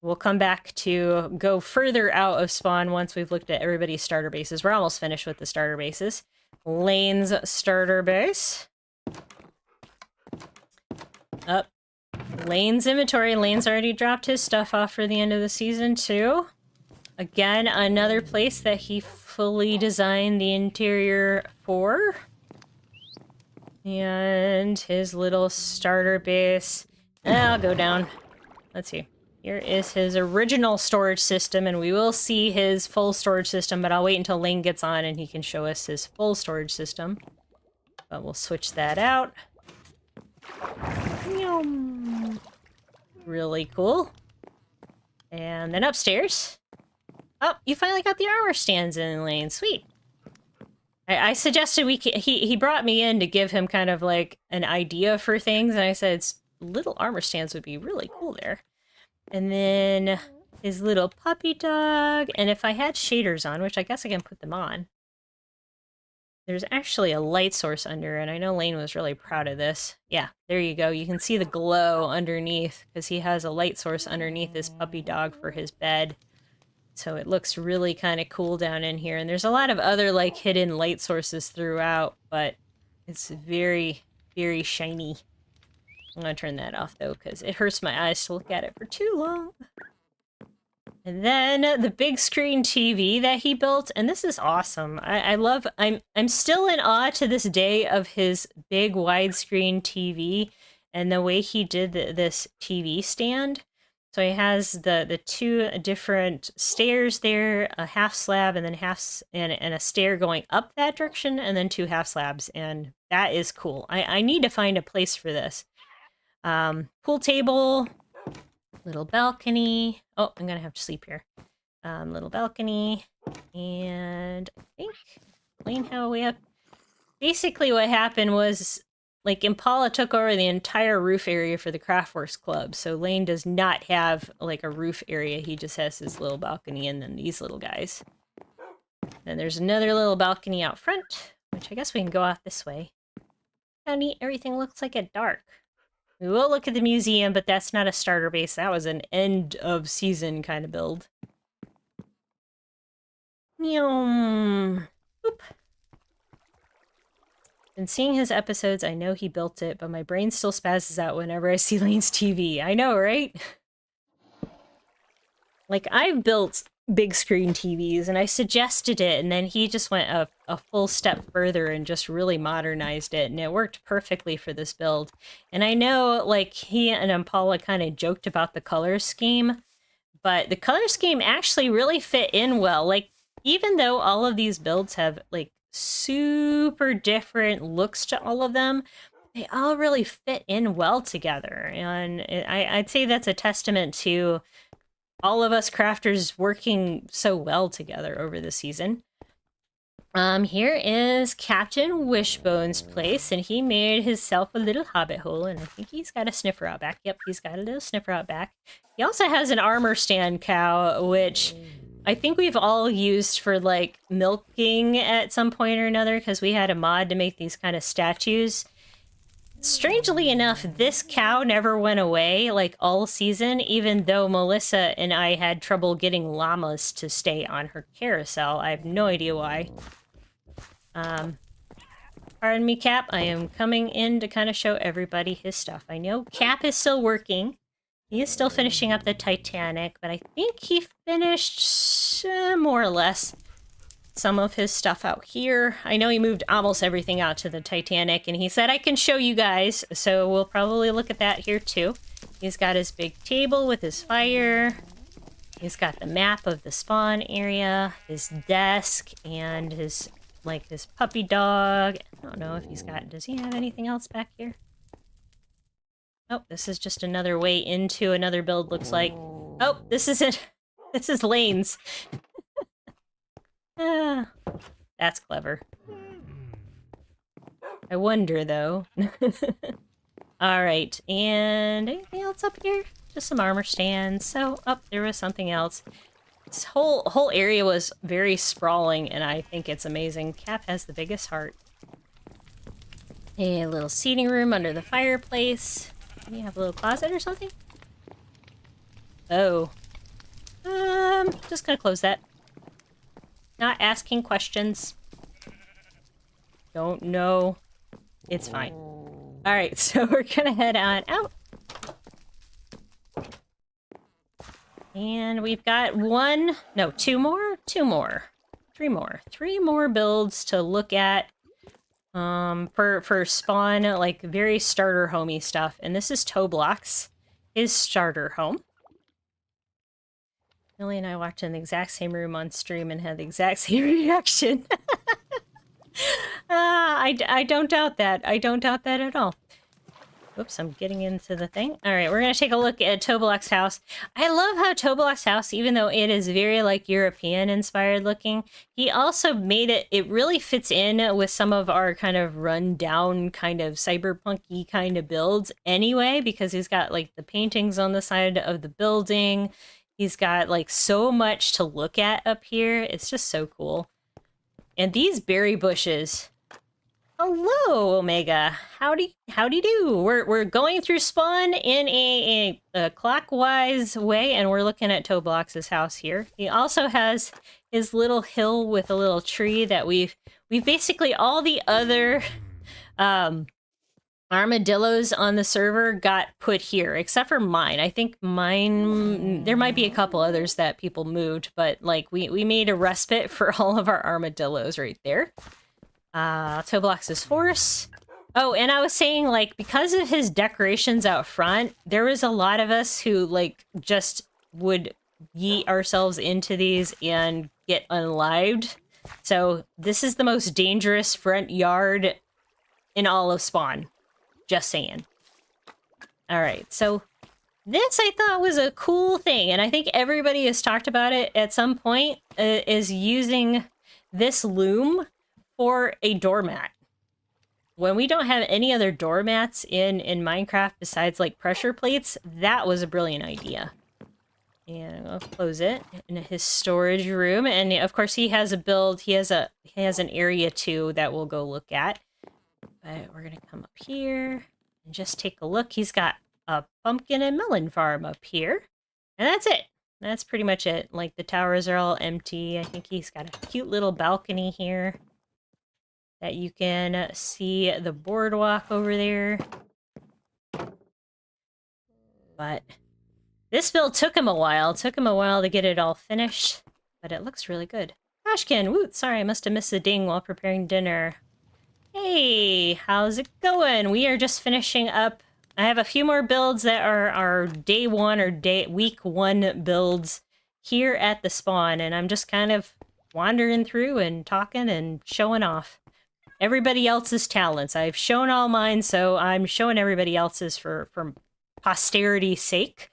We'll come back to go further out of spawn once we've looked at everybody's starter bases. We're almost finished with the starter bases. Lane's starter base. Up. Lane's inventory. Lane's already dropped his stuff off for the end of the season, too. Again, another place that he fully designed the interior for. And his little starter base. I'll go down. Let's see. Here is his original storage system, and we will see his full storage system, but I'll wait until Lane gets on and he can show us his full storage system. But we'll switch that out. Really cool. And then upstairs. Oh, you finally got the armor stands in, Lane. Sweet. I suggested he brought me in to give him kind of like an idea for things, and I said little armor stands would be really cool there. And then his little puppy dog, and if I had shaders on, which I guess I can put them on, there's actually a light source under, and I know Lane was really proud of this. Yeah, there you go. You can see the glow underneath, because he has a light source underneath his puppy dog for his bed. So it looks really kind of cool down in here. And there's a lot of other like hidden light sources throughout, but it's very, very shiny. I'm going to turn that off though, because it hurts my eyes to look at it for too long. And then the big screen TV that he built, and this is awesome. I'm still in awe to this day of his big widescreen TV and the way he did this TV stand. So he has the two different stairs there, a half slab and then and a stair going up that direction, and then two half slabs, and that is cool. I need to find a place for this. Pool table, little balcony. Oh, I'm gonna have to sleep here. Little balcony, and I think Lane, how we have. Basically, what happened was, like, Impala took over the entire roof area for the CraftWorks Club, so Lane does not have, like, a roof area. He just has his little balcony and then these little guys. Then there's another little balcony out front, which I guess we can go off this way. How neat everything looks like at dark. We will look at the museum, but that's not a starter base. That was an end-of-season kind of build. Boop. Been seeing his episodes, I know he built it, but my brain still spazzes out whenever I see Lane's TV. I know, right? Like, I've built big screen TVs, and I suggested it, and then he just went a full step further and just really modernized it, and it worked perfectly for this build. And I know, like, he and Impala kind of joked about the color scheme, but the color scheme actually really fit in well. Like, even though all of these builds have, like, super different looks to all of them, they all really fit in well together, and I'd say that's a testament to all of us crafters working so well together over the season. Here is Captain Wishbone's place, and he made himself a little hobbit hole, and I think he's got a sniffer out back. Yep, he's got a little sniffer out back. He also has an armor stand cow, which I think we've all used for, like, milking at some point or another, because we had a mod to make these kind of statues. Strangely enough, this cow never went away, like, all season, even though Melissa and I had trouble getting llamas to stay on her carousel. I have no idea why. Pardon me, Cap. I am coming in to kind of show everybody his stuff. I know Cap is still working. He is still finishing up the Titanic, but I think he finished more or less some of his stuff out here. I know he moved almost everything out to the Titanic, and he said I can show you guys, so we'll probably look at that here too. He's got his big table with his fire. He's got the map of the spawn area, his desk, and his, like, his puppy dog. I don't know if he's got, does he have anything else back here? Oh, this is just another way into another build, looks like. Oh, this isn't. This is Lane's. That's clever. I wonder, though. Alright, and anything else up here? Just some armor stands. So, there was something else. This whole area was very sprawling, and I think it's amazing. Cap has the biggest heart. A little seating room under the fireplace. You have a little closet or something? Oh. Just gonna close that. Not asking questions. Don't know. It's fine. Alright, so we're gonna head on out. And we've got two more, three more builds to look at for spawn, like very starter homey stuff. And this is Toblox, his starter home. Millie and I walked in the exact same room on stream and had the exact same reaction. I don't doubt that. I don't doubt that at all. Oops, I'm getting into the thing. All right, we're going to take a look at Tobalak's house. I love how Tobalak's house, even though it is very like European inspired looking, he also made it really fits in with some of our kind of run down kind of cyberpunky kind of builds anyway, because he's got like the paintings on the side of the building. He's got like so much to look at up here. It's just so cool. And these berry bushes. Hello, Omega. Howdy do. We're going through spawn in a clockwise way, and we're looking at Toblox's house here. He also has his little hill with a little tree that we've basically all the other armadillos on the server got put here, except for mine. I think mine, there might be a couple others that people moved, but like we made a respite for all of our armadillos right there. Toblox's force. Oh, and I was saying, like, because of his decorations out front, there was a lot of us who, like, just would yeet ourselves into these and get unlived. So this is the most dangerous front yard in all of Spawn. Just saying. All right, so this I thought was a cool thing, and I think everybody has talked about it at some point, is using this loom for a doormat. When we don't have any other doormats in Minecraft besides like pressure plates, that was a brilliant idea. And I'll close it in his storage room. And of course he has a build, he has an area too that we'll go look at. But we're gonna come up here and just take a look. He's got a pumpkin and melon farm up here. And that's it. That's pretty much it. Like the towers are all empty. I think he's got a cute little balcony here that you can see the boardwalk over there. But this build took him a while. It took him a while to get it all finished, but it looks really good. Ashkin, woot, sorry, I must have missed the ding while preparing dinner. Hey, how's it going? We are just finishing up. I have a few more builds that are day one or week one builds here at the spawn, and I'm just kind of wandering through and talking and showing off everybody else's talents. I've shown all mine, so I'm showing everybody else's for posterity's sake.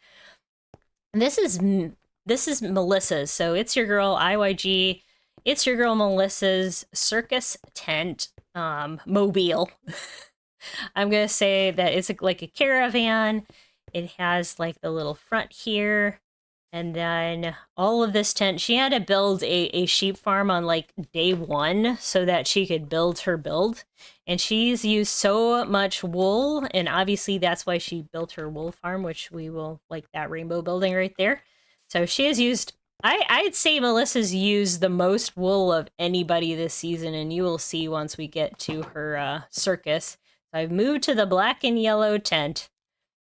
And this is Melissa's, so it's your girl IYG. It's your girl Melissa's circus tent mobile. I'm gonna say that it's like a caravan. It has like the little front here. And then all of this tent, she had to build a sheep farm on like day one so that she could build her build. And she's used so much wool, and obviously that's why she built her wool farm, which we will like that rainbow building right there. So she has used, I'd say Melissa's used the most wool of anybody this season, and you will see once we get to her circus. So I've moved to the black and yellow tent,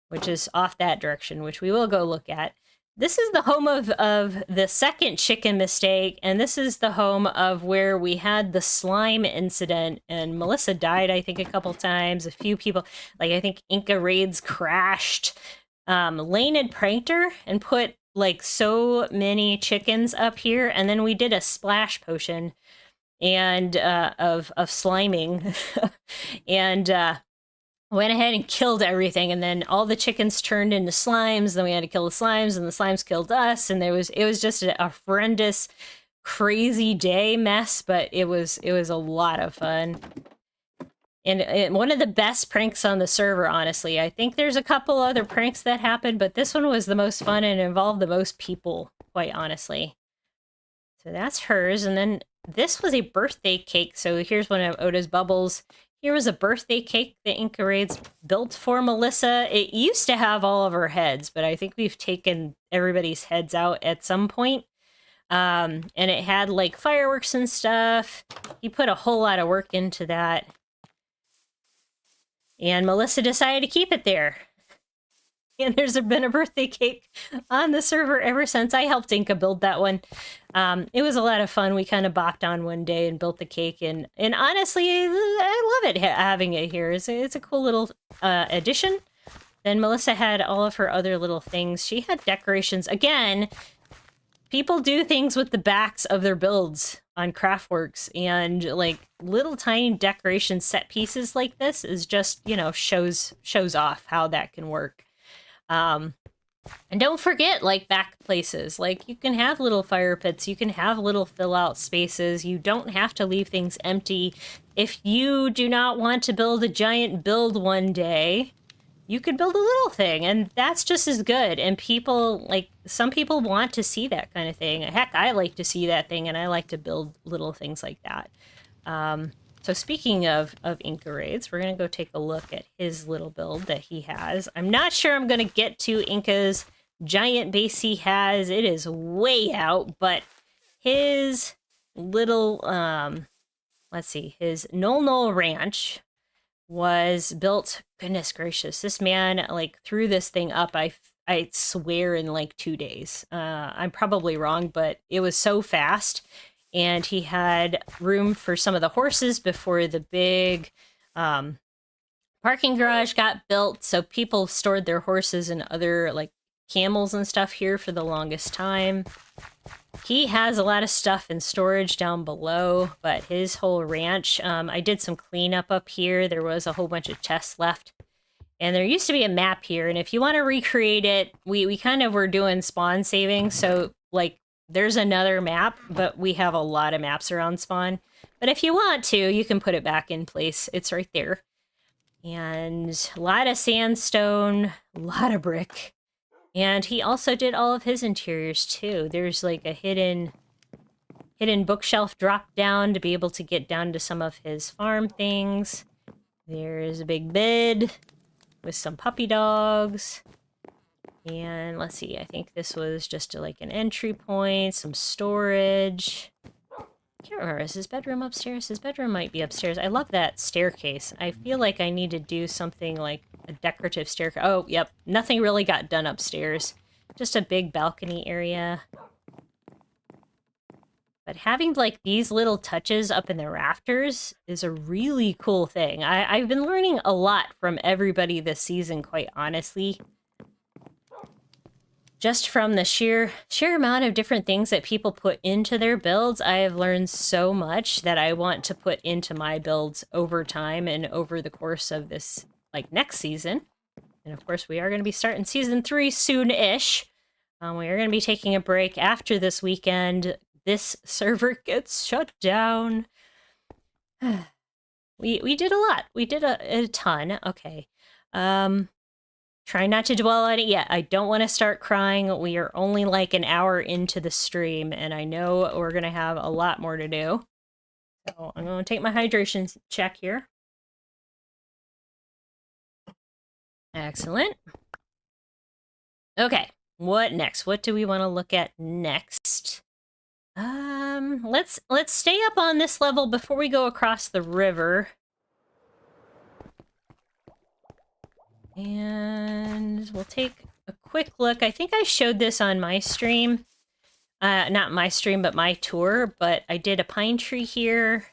which is off that direction, which we will go look at. This is the home of the second chicken mistake, and this is the home of where we had the slime incident, and Melissa died, I think, a couple times. A few people, like I think Inca Raids crashed. Lane had pranked her and put like so many chickens up here, and then we did a splash potion and of sliming, and went ahead and killed everything, and then all the chickens turned into slimes. Then we had to kill the slimes, and the slimes killed us, and it was just a horrendous, crazy day mess. But it was a lot of fun, and one of the best pranks on the server. Honestly, I think there's a couple other pranks that happened, but this one was the most fun and involved the most people. Quite honestly, so that's hers, and then this was a birthday cake. So here's one of Oda's bubbles. Here was a birthday cake that Inca Raids built for Melissa. It used to have all of her heads, but I think we've taken everybody's heads out at some point. And it had like fireworks and stuff. He put a whole lot of work into that. And Melissa decided to keep it there. And there's been a birthday cake on the server ever since. I helped Inka build that one. It was a lot of fun. We kind of bopped on one day and built the cake, and honestly, I love it having it here. It's a cool little addition. Then Melissa had all of her other little things. She had decorations. Again, people do things with the backs of their builds on CraftWorks, and like little tiny decoration set pieces like this is just, you know, shows off how that can work. And don't forget, like, back places. Like, you can have little fire pits. You can have little fill-out spaces. You don't have to leave things empty. If you do not want to build a giant build one day, you could build a little thing, and that's just as good. And people, like, some people want to see that kind of thing. Heck, I like to see that thing, and I like to build little things like that. So speaking of Inca raids, we're going to go take a look at his little build that he has. I'm not sure I'm going to get to Inca's giant base he has. It is way out, but his little, let's see, his Null Ranch was built, goodness gracious, this man, like, threw this thing up, I swear, in like 2 days. I'm probably wrong, but it was so fast. And he had room for some of the horses before the big parking garage got built. So people stored their horses and other, like, camels and stuff here for the longest time. He has a lot of stuff in storage down below, but his whole ranch, I did some cleanup up here. There was a whole bunch of chests left. And there used to be a map here, and if you want to recreate it, we kind of were doing spawn saving, so, like, there's another map, but we have a lot of maps around spawn. But if you want to, you can put it back in place. It's right there. And a lot of sandstone, a lot of brick. And he also did all of his interiors too. There's like a hidden bookshelf drop down to be able to get down to some of his farm things. There's a big bed with some puppy dogs. And let's see, I think this was just like an entry point, some storage. Can't remember, is his bedroom upstairs? His bedroom might be upstairs. I love that staircase. I feel like I need to do something like a decorative staircase. Oh, yep, nothing really got done upstairs. Just a big balcony area. But having, like, these little touches up in the rafters is a really cool thing. I've been learning a lot from everybody this season, quite honestly. Just from the sheer amount of different things that people put into their builds, I have learned so much that I want to put into my builds over time and over the course of this, like, next season. And of course, we are going to be starting season 3 soon-ish. We are going to be taking a break after this weekend. This server gets shut down. We did a lot. We did a ton. Okay. Try not to dwell on it yet. I don't want to start crying. We are only like an hour into the stream, and I know we're going to have a lot more to do. So I'm going to take my hydration check here. Excellent. Okay, what next? What do we want to look at next? Let's stay up on this level before we go across the river. And we'll take a quick look. I think I showed this on my stream. Not my stream, but my tour. But I did a pine tree here.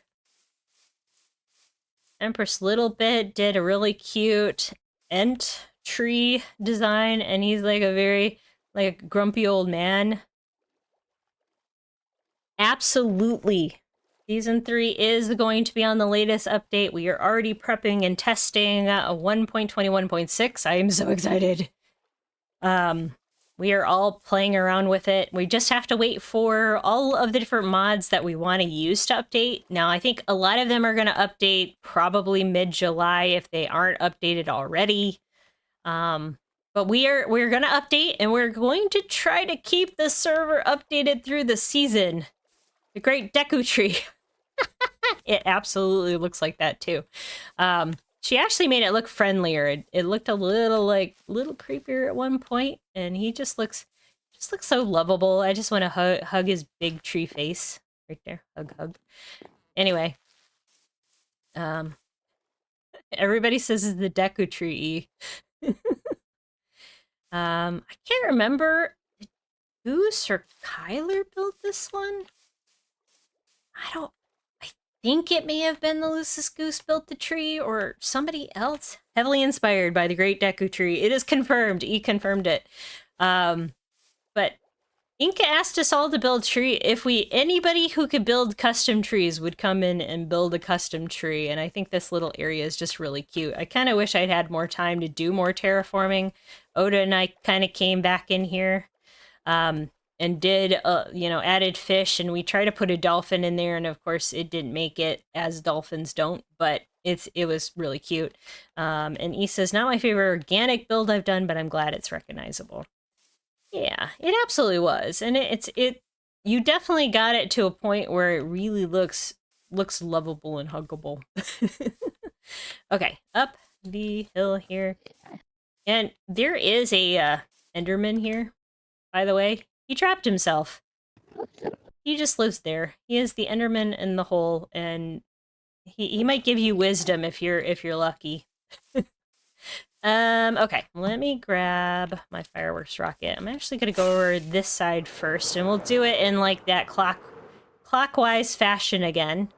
Empress Littlebit did a really cute Ent tree design. And he's like a very, like, a grumpy old man. Absolutely. Season 3 is going to be on the latest update. We are already prepping and testing 1.21.6. I am so excited. We are all playing around with it. We just have to wait for all of the different mods that we want to use to update. Now, I think a lot of them are going to update probably mid-July if they aren't updated already. But we're going to update, and we're going to try to keep the server updated through the season. The Great Deku Tree. It absolutely looks like that too. She actually made it look friendlier. It looked a little creepier at one point, and he just looks so lovable. I just want to hug his big tree face right there. Hug. Anyway, everybody says it's the Deku Tree. I can't remember. Did Goose or Kyler build this one? I think it may have been the Lucis Goose built the tree or somebody else. Heavily inspired by the Great Deku Tree. It is confirmed. E confirmed it. But Inca asked us all to build tree. If anybody who could build custom trees would come in and build a custom tree. And I think this little area is just really cute. I kind of wish I'd had more time to do more terraforming. Oda and I kind of came back in here and did, added fish. And we tried to put a dolphin in there. And of course, it didn't make it, as dolphins don't. But it was really cute. And E says, not my favorite organic build I've done, but I'm glad it's recognizable. Yeah, it absolutely was. And you definitely got it to a point where it really looks lovable and huggable. Okay, up the hill here. And there is a Enderman here, by the way. He trapped himself. He just lives there. He is the Enderman in the hole, and he might give you wisdom if you're lucky. Okay, let me grab my fireworks rocket. I'm actually gonna go over this side first, and we'll do it in like that clockwise fashion again.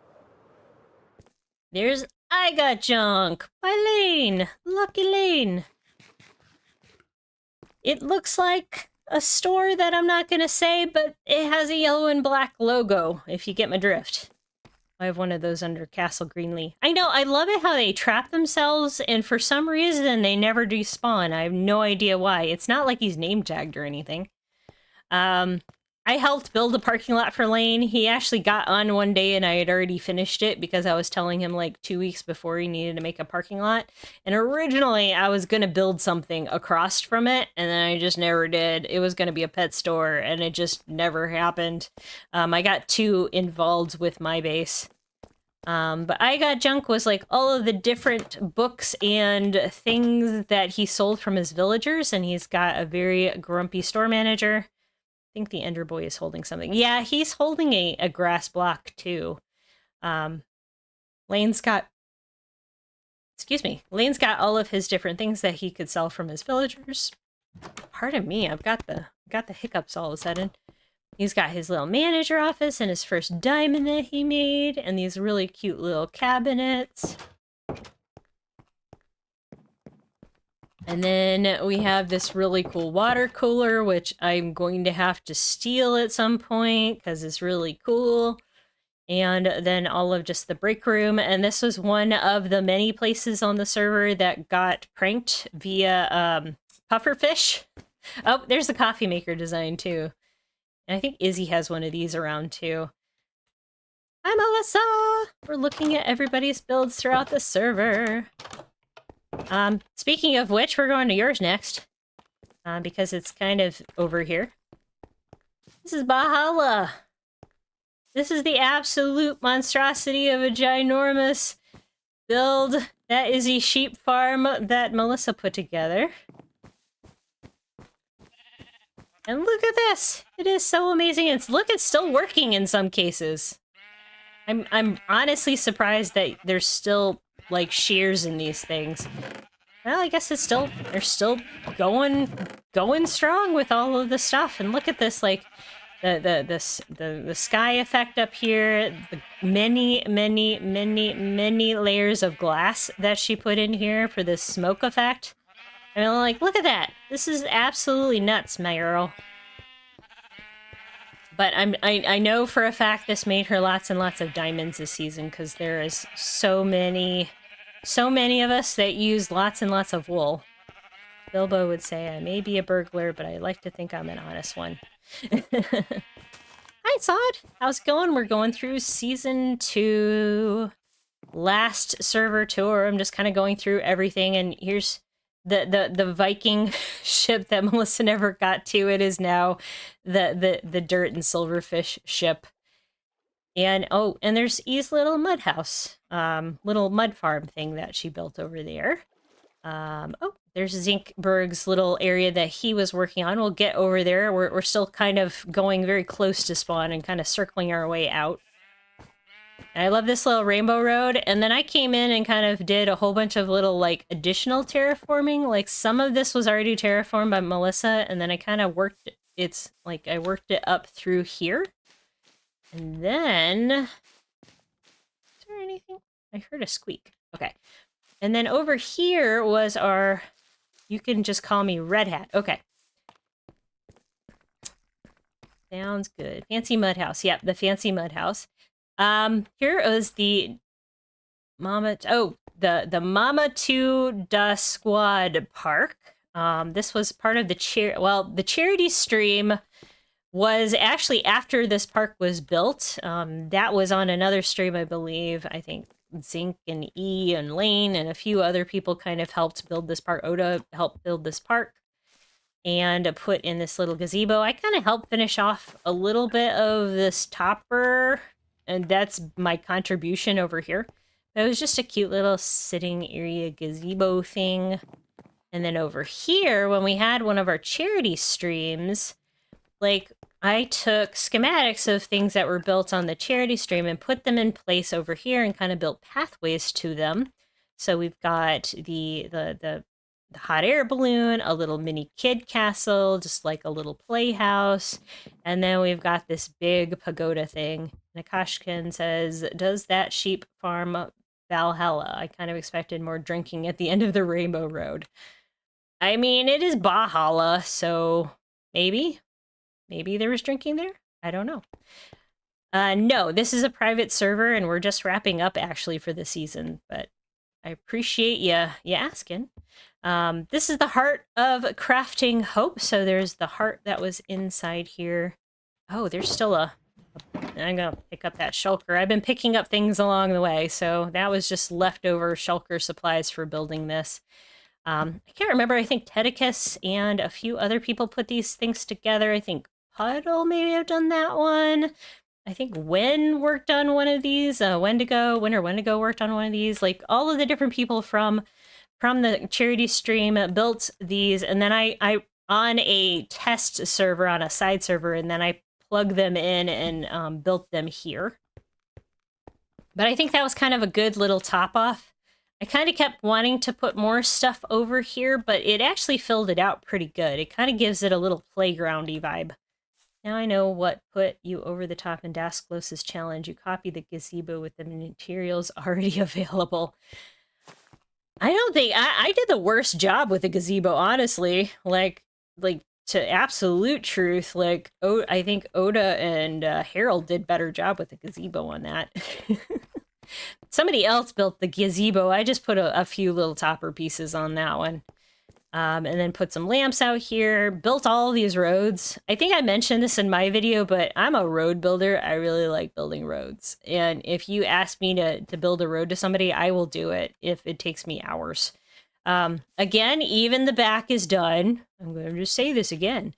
There's I Got Junk by Lane. Lucky Lane. It looks like a store that I'm not gonna say, but it has a yellow and black logo, if you get my drift. I have one of those under Castle Greenlee. I know, I love it how they trap themselves, and for some reason they never despawn. I have no idea why. It's not like he's name tagged or anything. I helped build a parking lot for Lane. He actually got on one day and I had already finished it because I was telling him like 2 weeks before he needed to make a parking lot. And originally I was going to build something across from it, and then I just never did. It was going to be a pet store and it just never happened. I got too involved with my base. But I Got Junk was like all of the different books and things that he sold from his villagers, and he's got a very grumpy store manager. I think the Ender Boy is holding something. Yeah, he's holding a grass block too. Lane's got all of his different things that he could sell from his villagers. Pardon me, I've got the hiccups all of a sudden. He's got his little manager office and his first diamond that he made, and these really cute little cabinets. And then we have this really cool water cooler, which I'm going to have to steal at some point because it's really cool. And then all of just the break room. And this was one of the many places on the server that got pranked via pufferfish. Oh, there's the coffee maker design too. And I think Izzy has one of these around too. Hi, Melissa! We're looking at everybody's builds throughout the server. Speaking of which, we're going to yours next. Because it's kind of over here. This is Bahala. This is the absolute monstrosity of a ginormous build. That is a sheep farm that Melissa put together. And look at this! It is so amazing. It's still working in some cases. I'm honestly surprised that there's still like shears in these things. Well, I guess they're still going strong with all of the stuff. And look at this, like the sky effect up here, the many layers of glass that she put in here for this smoke effect. I mean, like, look at that. This is absolutely nuts, my girl. But I know for a fact this made her lots and lots of diamonds this season, because there is so many of us that use lots and lots of wool. Bilbo would say, I may be a burglar, but I like to think I'm an honest one. Hi, Sod. How's it going? We're going through Season 2. Last server tour. I'm just kind of going through everything, and here's the Viking ship that Melissa never got to. It is now the dirt and silverfish ship. And oh, and there's E's little mud house, little mud farm thing that she built over there. Oh, there's Zinkberg's little area that he was working on. We'll get over there. We're still kind of going very close to spawn and kind of circling our way out. I love this little rainbow road. And then I came in and kind of did a whole bunch of little like additional terraforming. Like some of this was already terraformed by Melissa, and then I kind of worked I worked it up through here. And then is there anything? I heard a squeak. Okay. And then over here was our, you can just call me Red Hat. Okay. Sounds good. Fancy mud house. Yep, the fancy mud house. Here is the Mama. Oh, the Mama to Da Squad Park. This was part of the the charity stream was actually after this park was built. That was on another stream, I believe. I think Zinc and E and Lane and a few other people kind of helped build this park. Oda helped build this park and put in this little gazebo. I kind of helped finish off a little bit of this topper, and that's my contribution over here. That was just a cute little sitting area gazebo thing. And then over here, when we had one of our charity streams, like I took schematics of things that were built on the charity stream and put them in place over here and kind of built pathways to them. So we've got the hot air balloon, a little mini kid castle, just like a little playhouse. And then we've got this big pagoda thing. Nakashkin says, does that sheep farm Valhalla? I kind of expected more drinking at the end of the Rainbow Road. I mean, it is Bahala, so maybe there was drinking there. I don't know. No, this is a private server, and we're just wrapping up actually for the season. But I appreciate you asking. This is the heart of crafting hope. So there's the heart that was inside here. Oh, there's still I'm gonna pick up that shulker. I've been picking up things along the way, so that was just leftover shulker supplies for building this. I can't remember. I think Tedicus and a few other people put these things together. I think Puddle maybe have done that one. I think Wen worked on one of these. Wendigo worked on one of these. Like all of the different people from the charity stream built these, and then I on a test server, on a side server, and then I plugged them in and built them here. But I think that was kind of a good little top off. I kind of kept wanting to put more stuff over here, but it actually filled it out pretty good. It kind of gives it a little playgroundy vibe. Now I know what put you over the top in Dasklos's challenge. You copied the gazebo with the materials already available. I don't think I did the worst job with the gazebo, honestly. Like to absolute truth, like I think Oda and Harold did better job with the gazebo on that. Somebody else built the gazebo. I just put a few little topper pieces on that one. And then put some lamps out here. Built all these roads. I think I mentioned this in my video, but I'm a road builder. I really like building roads. And if you ask me to build a road to somebody, I will do it if it takes me hours. Again, even the back is done. I'm going to just say this again.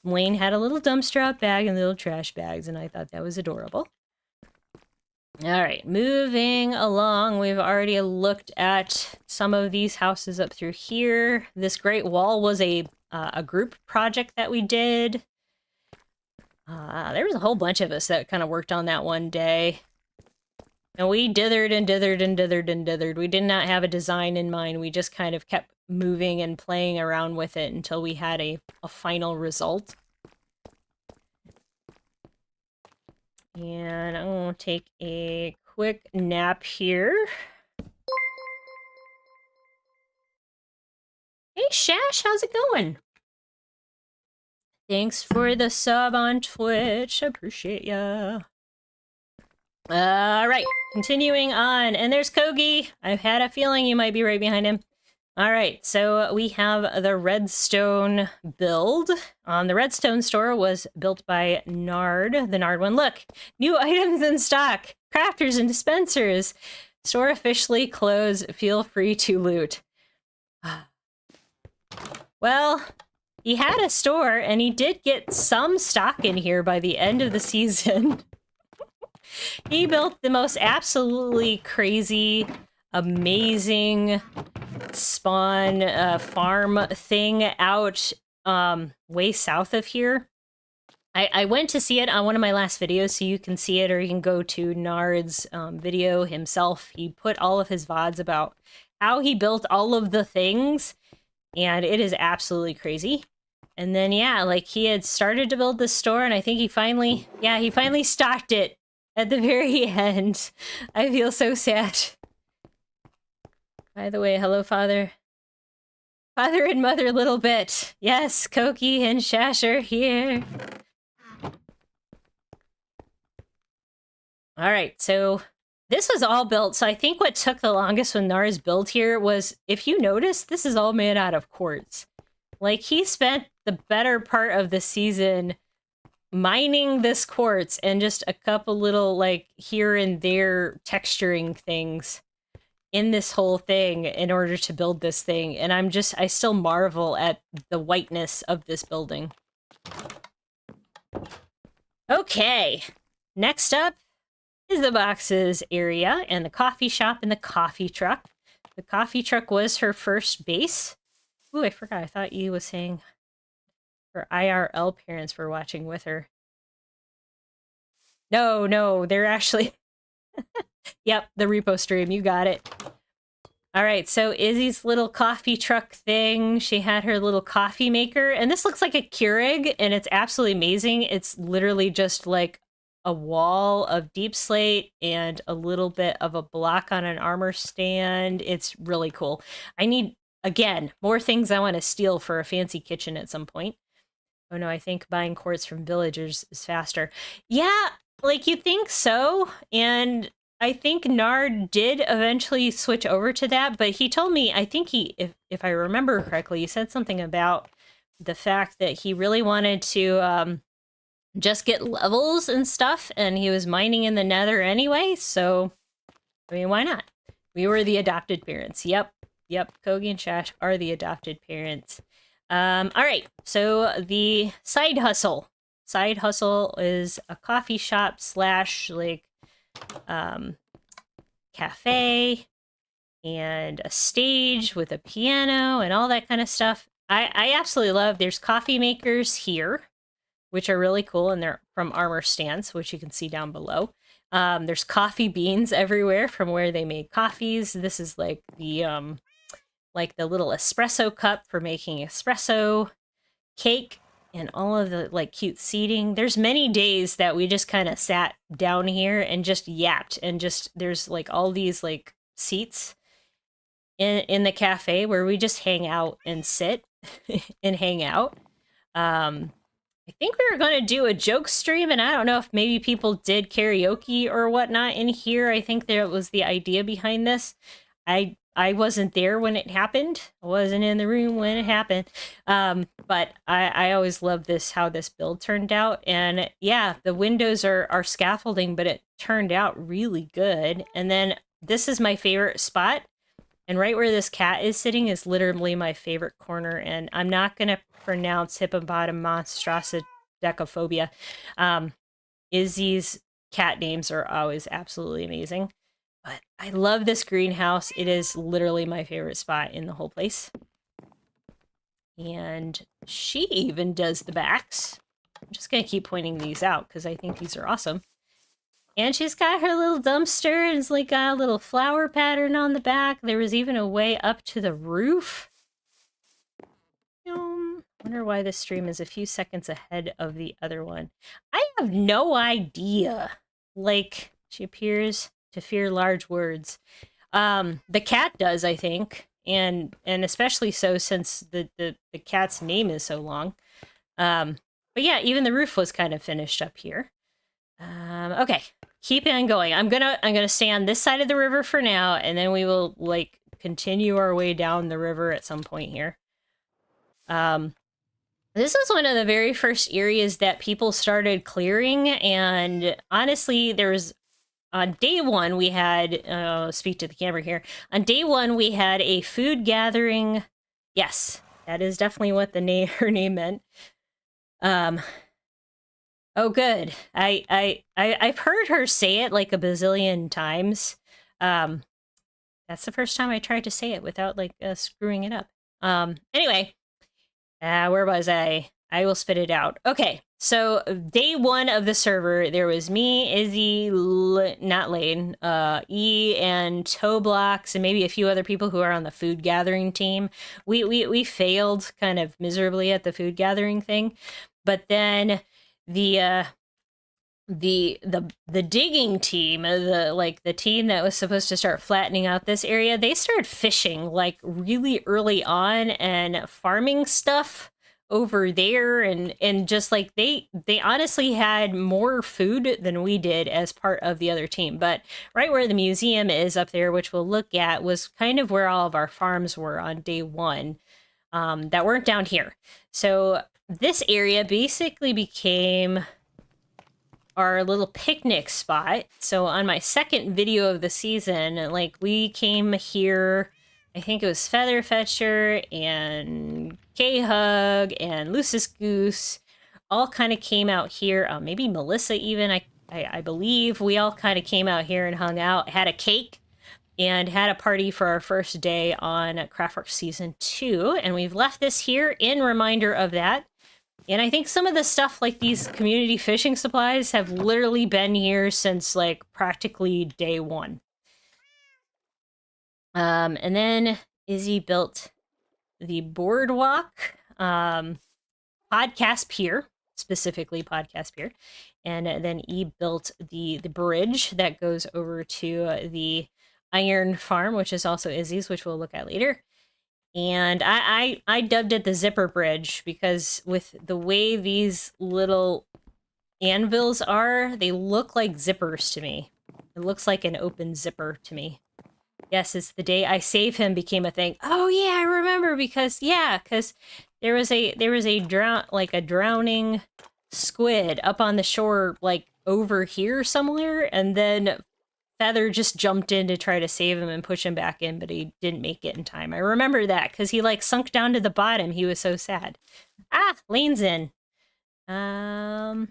Lane had a little dumpster out bag and little trash bags, and I thought that was adorable. All right, moving along, we've already looked at some of these houses up through here. This Great Wall was a group project that we did. There was a whole bunch of us that kind of worked on that one day. And we dithered and dithered and dithered and dithered. We did not have a design in mind. We just kind of kept moving and playing around with it until we had a final result. And I'm going to take a quick nap here. Hey, Shash, how's it going? Thanks for the sub on Twitch. Appreciate ya. All right, continuing on. And there's Kogi. I've had a feeling you might be right behind him. All right, so we have the Redstone build. The Redstone store was built by Nard, the Nard one. Look, new items in stock, crafters and dispensers. Store officially closed. Feel free to loot. Well, he had a store, and he did get some stock in here by the end of the season. He built the most absolutely crazy, amazing spawn farm thing out way south of here. I went to see it on one of my last videos, so you can see it, or you can go to Nard's video himself. He put all of his VODs about how he built all of the things, and it is absolutely crazy. And then, yeah, like he had started to build this store, and I think he finally stocked it at the very end. I feel so sad. By the way, hello, Father. Father and Mother Little Bit. Yes, Koki and Shash are here. All right, so this was all built. So I think what took the longest when Nars built here was, if you notice, this is all made out of quartz. Like, he spent the better part of the season mining this quartz and just a couple little, like, here and there texturing things in this whole thing in order to build this thing. And I still marvel at the whiteness of this building. Okay, next up is the boxes area and the coffee shop and the coffee truck. The coffee truck was her first base. Ooh, I forgot. I thought you was saying her IRL parents were watching with her. No, they're actually... Yep, the repo stream. You got it. All right, so Izzy's little coffee truck thing. She had her little coffee maker, and this looks like a Keurig, and it's absolutely amazing. It's literally just like a wall of deep slate and a little bit of a block on an armor stand. It's really cool. I need, again, more things I want to steal for a fancy kitchen at some point. Oh no, I think buying quartz from villagers is faster. Yeah, like you think so, and I think Nard did eventually switch over to that, but he told me, I think if I remember correctly, he said something about the fact that he really wanted to just get levels and stuff, and he was mining in the nether anyway, so, I mean, why not? We were the adopted parents. Yep, Kogi and Shash are the adopted parents. All right, so the side hustle. Side hustle is a coffee shop slash, like, cafe and a stage with a piano and all that kind of stuff. I absolutely love, there's coffee makers here, which are really cool, and they're from Armor Stance, which you can see down below. There's coffee beans everywhere from where they made coffees. This is like the little espresso cup for making espresso, cake, and all of the like cute seating. There's many days that we just kind of sat down here and just yapped, and just there's like all these like seats in the cafe where we just hang out and sit and hang out. I think we were going to do a joke stream, and I don't know if maybe people did karaoke or whatnot in here. I think that was the idea behind this. I wasn't there when it happened. I wasn't in the room when it happened. But I always love this, how this build turned out. And yeah, the windows are scaffolding, but it turned out really good. And then this is my favorite spot. And right where this cat is sitting is literally my favorite corner. And I'm not going to pronounce hippopotam monstrosidecophobia. Izzy's cat names are always absolutely amazing. But I love this greenhouse. It is literally my favorite spot in the whole place. And she even does the backs. I'm just going to keep pointing these out because I think these are awesome. And she's got her little dumpster, and it's like got a little flower pattern on the back. There was even a way up to the roof. Wonder why this stream is a few seconds ahead of the other one. I have no idea. Like, she appears to fear large words. The cat does, I think, and especially so since the cat's name is so long. But yeah, even the roof was kind of finished up here. Okay, keep on going. I'm gonna stay on this side of the river for now, and then we will like continue our way down the river at some point here. This was one of the very first areas that people started clearing, and honestly, there was on day one we had speak to the camera here. On day one we had a food gathering. Yes, that is definitely what the her name meant. Oh, good. I've heard her say it like a bazillion times. That's the first time I tried to say it without like screwing it up. Anyway, where was I? I will spit it out. Okay, so day 1 of the server, there was me, Izzy, not Lane, E, and Toblocks, and maybe a few other people who are on the food gathering team. We failed kind of miserably at the food gathering thing, but then the digging team, the team that was supposed to start flattening out this area, they started fishing like really early on and farming stuff over there, and just like they honestly had more food than we did as part of the other team. But right where the museum is up there, which we'll look at, was kind of where all of our farms were on day 1, that weren't down here. So this area basically became our little picnic spot. So on my second video of the season, like, we came here, I think it was Featherfetcher and K-Hug and Lucis Goose all kind of came out here. Maybe Melissa even, I believe. We all kind of came out here and hung out, had a cake, and had a party for our first day on CraftWorks Season 2. And we've left this here in reminder of that. And I think some of the stuff, like these community fishing supplies, have literally been here since, like, practically day 1. And then Izzy built the boardwalk, podcast pier, specifically podcast pier. And then E built the bridge that goes over to the iron farm, which is also Izzy's, which we'll look at later. And I dubbed it the zipper bridge because with the way these little anvils are, they look like zippers to me. It looks like an open zipper to me. Yes, it's the day I save him became a thing. Oh yeah, I remember, because there was a drowning squid up on the shore, like over here somewhere, and then Feather just jumped in to try to save him and push him back in, but he didn't make it in time. I remember that because he like sunk down to the bottom. He was so sad. Lane's in. Well,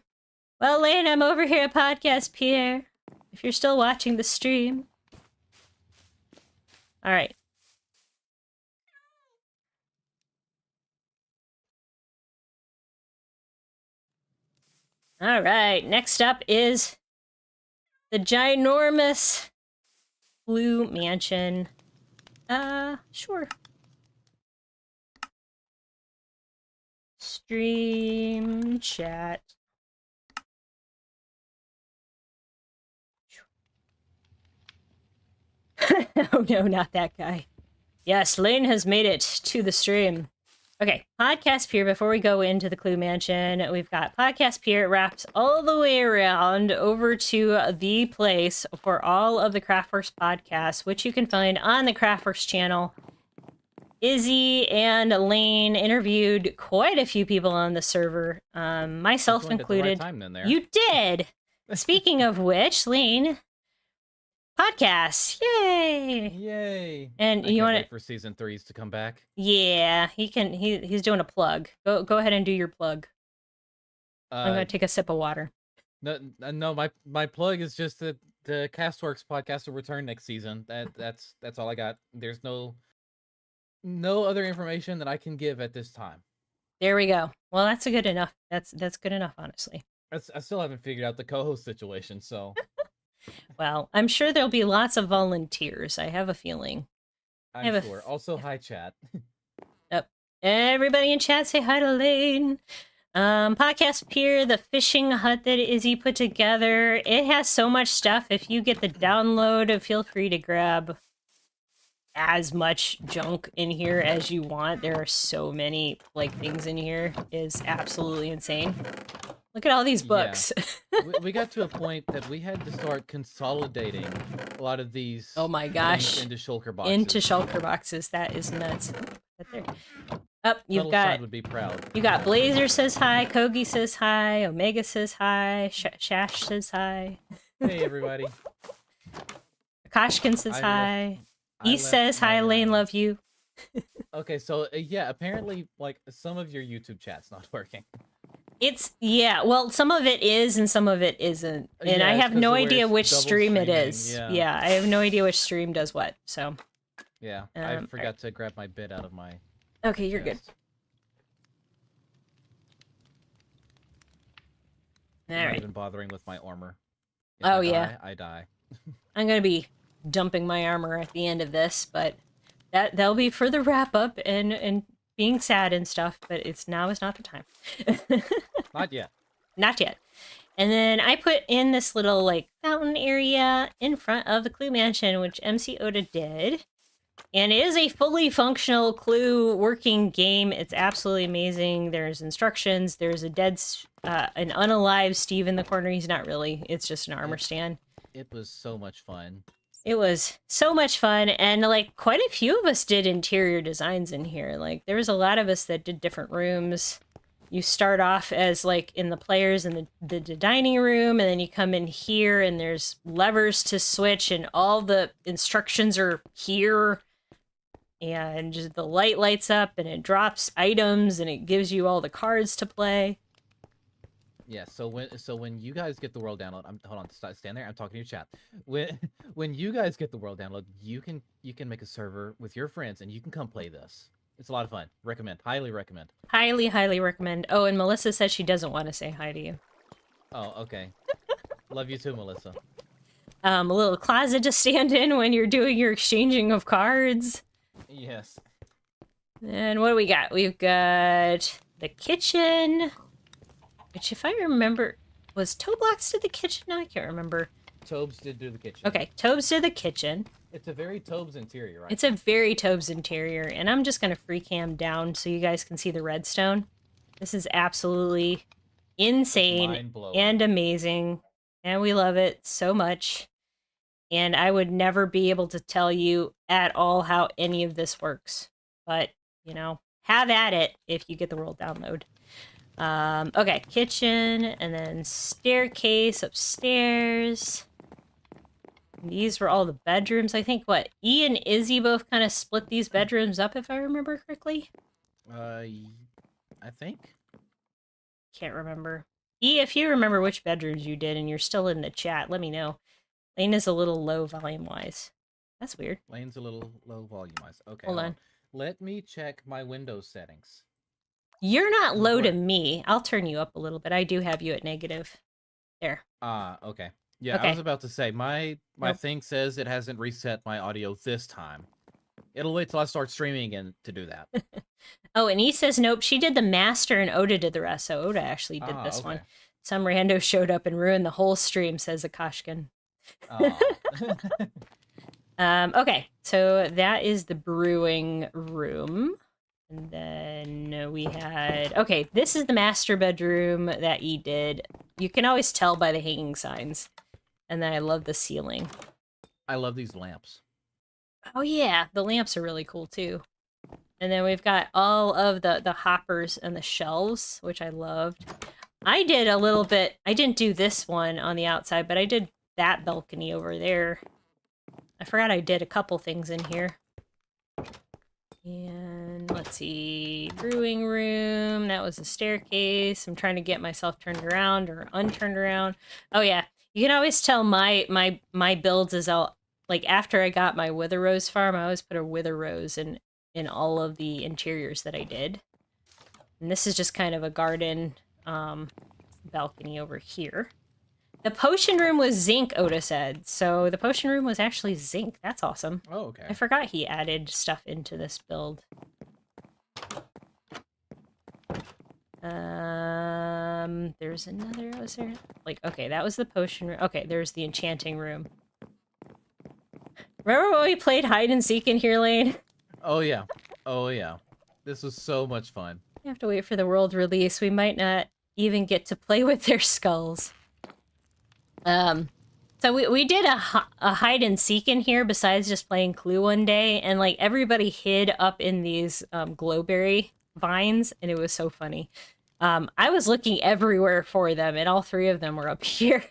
Lane, I'm over here at Podcast Pier. If you're still watching the stream. All right. All right. Next up is the ginormous blue mansion. Sure. Stream chat. Oh no, not that guy. Yes, Lane has made it to the stream. Okay, Podcast Pier, before we go into the Clue Mansion, we've got Podcast Pier. It wraps all the way around over to the place for all of the CraftWorks podcasts, which you can find on the CraftWorks channel. Izzy and Lane interviewed quite a few people on the server, myself included. You did! Speaking of which, Lane... Podcasts, yay! Yay! And you want wait for season 3s to come back? Yeah, he can. He's doing a plug. Go ahead and do your plug. I'm gonna take a sip of water. No, my plug is just that the CastWorks podcast will return next season. That's all I got. There's no other information that I can give at this time. There we go. Well, that's good enough. That's good enough, honestly. I still haven't figured out the co-host situation, so. Well, I'm sure there'll be lots of volunteers. I have a feeling. I'm sure. Also, hi, chat. Yep. Everybody in chat, say hi to Lane. Podcast Pier, the fishing hut that Izzy put together. It has so much stuff. If you get the download, feel free to grab as much junk in here as you want. There are so many things in here. It's absolutely insane. Look at all these books. Yeah. we got to a point that we had to start consolidating a lot of these. Oh my gosh! Into shulker boxes. Into shulker boxes. That is nuts. Right there. Up, you've got. Would be proud. You got Blazer says hi. Kogi says hi. Omega says hi. Shash says hi. Hey everybody. Koshkin says hi. East says hi. Lane, love you. Okay, so yeah, apparently some of your YouTube chat's not working. Well, some of it is and some of it isn't. And I have no idea which stream it is. Yeah, I have no idea which stream does what, so. Yeah, I forgot to grab my bit out of my Okay, you're good. All I'm not right. even bothering with my armor. If Oh I yeah, die, I die. I'm gonna be dumping my armor at the end of this, but that'll be for the wrap up and being sad and stuff. But it's now is not the time. Not yet. Not yet. And then I put in this little like fountain area in front of the Clue Mansion, which MC Oda did. And it is a fully functional Clue working game. It's absolutely amazing. There's instructions. There's a an unalive Steve in the corner. He's not really. It's just an armor stand. It was so much fun. It was so much fun, and like quite a few of us did interior designs in here. Like there was a lot of us that did different rooms. You start off as like in the players in the dining room, and then you come in here, and there's levers to switch, and all the instructions are here. And just the light lights up, and it drops items, and it gives you all the cards to play. Yeah, so when you guys get the world download, hold on, stand there. I'm talking to your chat. When when you guys get the world download, you can make a server with your friends and you can come play this. It's a lot of fun. Recommend, highly recommend. Highly, highly recommend. Oh, and Melissa says she doesn't want to say hi to you. Oh, okay. Love you too, Melissa. A little closet to stand in when you're doing your exchanging of cards. Yes. And what do we got? We've got the kitchen, which if I remember, was Toblox to the kitchen? No, I can't remember. Tobes did do the kitchen. Okay, Tobes to the kitchen. It's a very Tobes interior, right? It's a very Tobes interior, and I'm just going to free cam down so you guys can see the redstone. This is absolutely insane and amazing, and we love it so much. And I would never be able to tell you at all how any of this works. But, you know, have at it if you get the world download. Okay, kitchen, and then staircase upstairs. These were all the bedrooms. I think, what, E and Izzy both kind of split these bedrooms up, if I remember correctly? I think. Can't remember. E, if you remember which bedrooms you did and you're still in the chat, let me know. Lane is a little low volume-wise. That's weird. Lane's a little low volume-wise. Okay, hold on. Let me check my Windows settings. You're not low to me. I'll turn you up a little bit. I do have you at negative. There. Okay. Yeah, okay. I was about to say, my thing says it hasn't reset my audio this time. It'll wait till I start streaming again to do that. Oh, and he says, nope, she did the master and Oda did the rest. So Oda actually did this one. Some rando showed up and ruined the whole stream, says Akashkin. Okay, so that is the brewing room. And then we had... Okay, this is the master bedroom that E did. You can always tell by the hanging signs. And then I love the ceiling. I love these lamps. Oh yeah, the lamps are really cool too. And then we've got all of the hoppers and the shelves, which I loved. I did a little bit... I didn't do this one on the outside, but I did that balcony over there. I forgot I did a couple things in here. And let's see, brewing room, that was a staircase. I'm trying to get myself turned around or unturned around. Oh yeah, you can always tell my builds is all, like after I got my Wither Rose farm, I always put a Wither Rose in all of the interiors that I did. And this is just kind of a garden balcony over here. The potion room was zinc, Oda said. So the potion room was actually zinc. That's awesome. Oh, okay. I forgot he added stuff into this build. There's another, was there? Like, okay, that was the potion room. Okay, there's the enchanting room. Remember when we played hide and seek in here, Lane? Oh, yeah. Oh, yeah. This was so much fun. You have to wait for the world release. We might not even get to play with their skulls. So we did a hide and seek in here besides just playing Clue one day, and like everybody hid up in these glowberry vines, and it was so funny. I was looking everywhere for them, and all three of them were up here.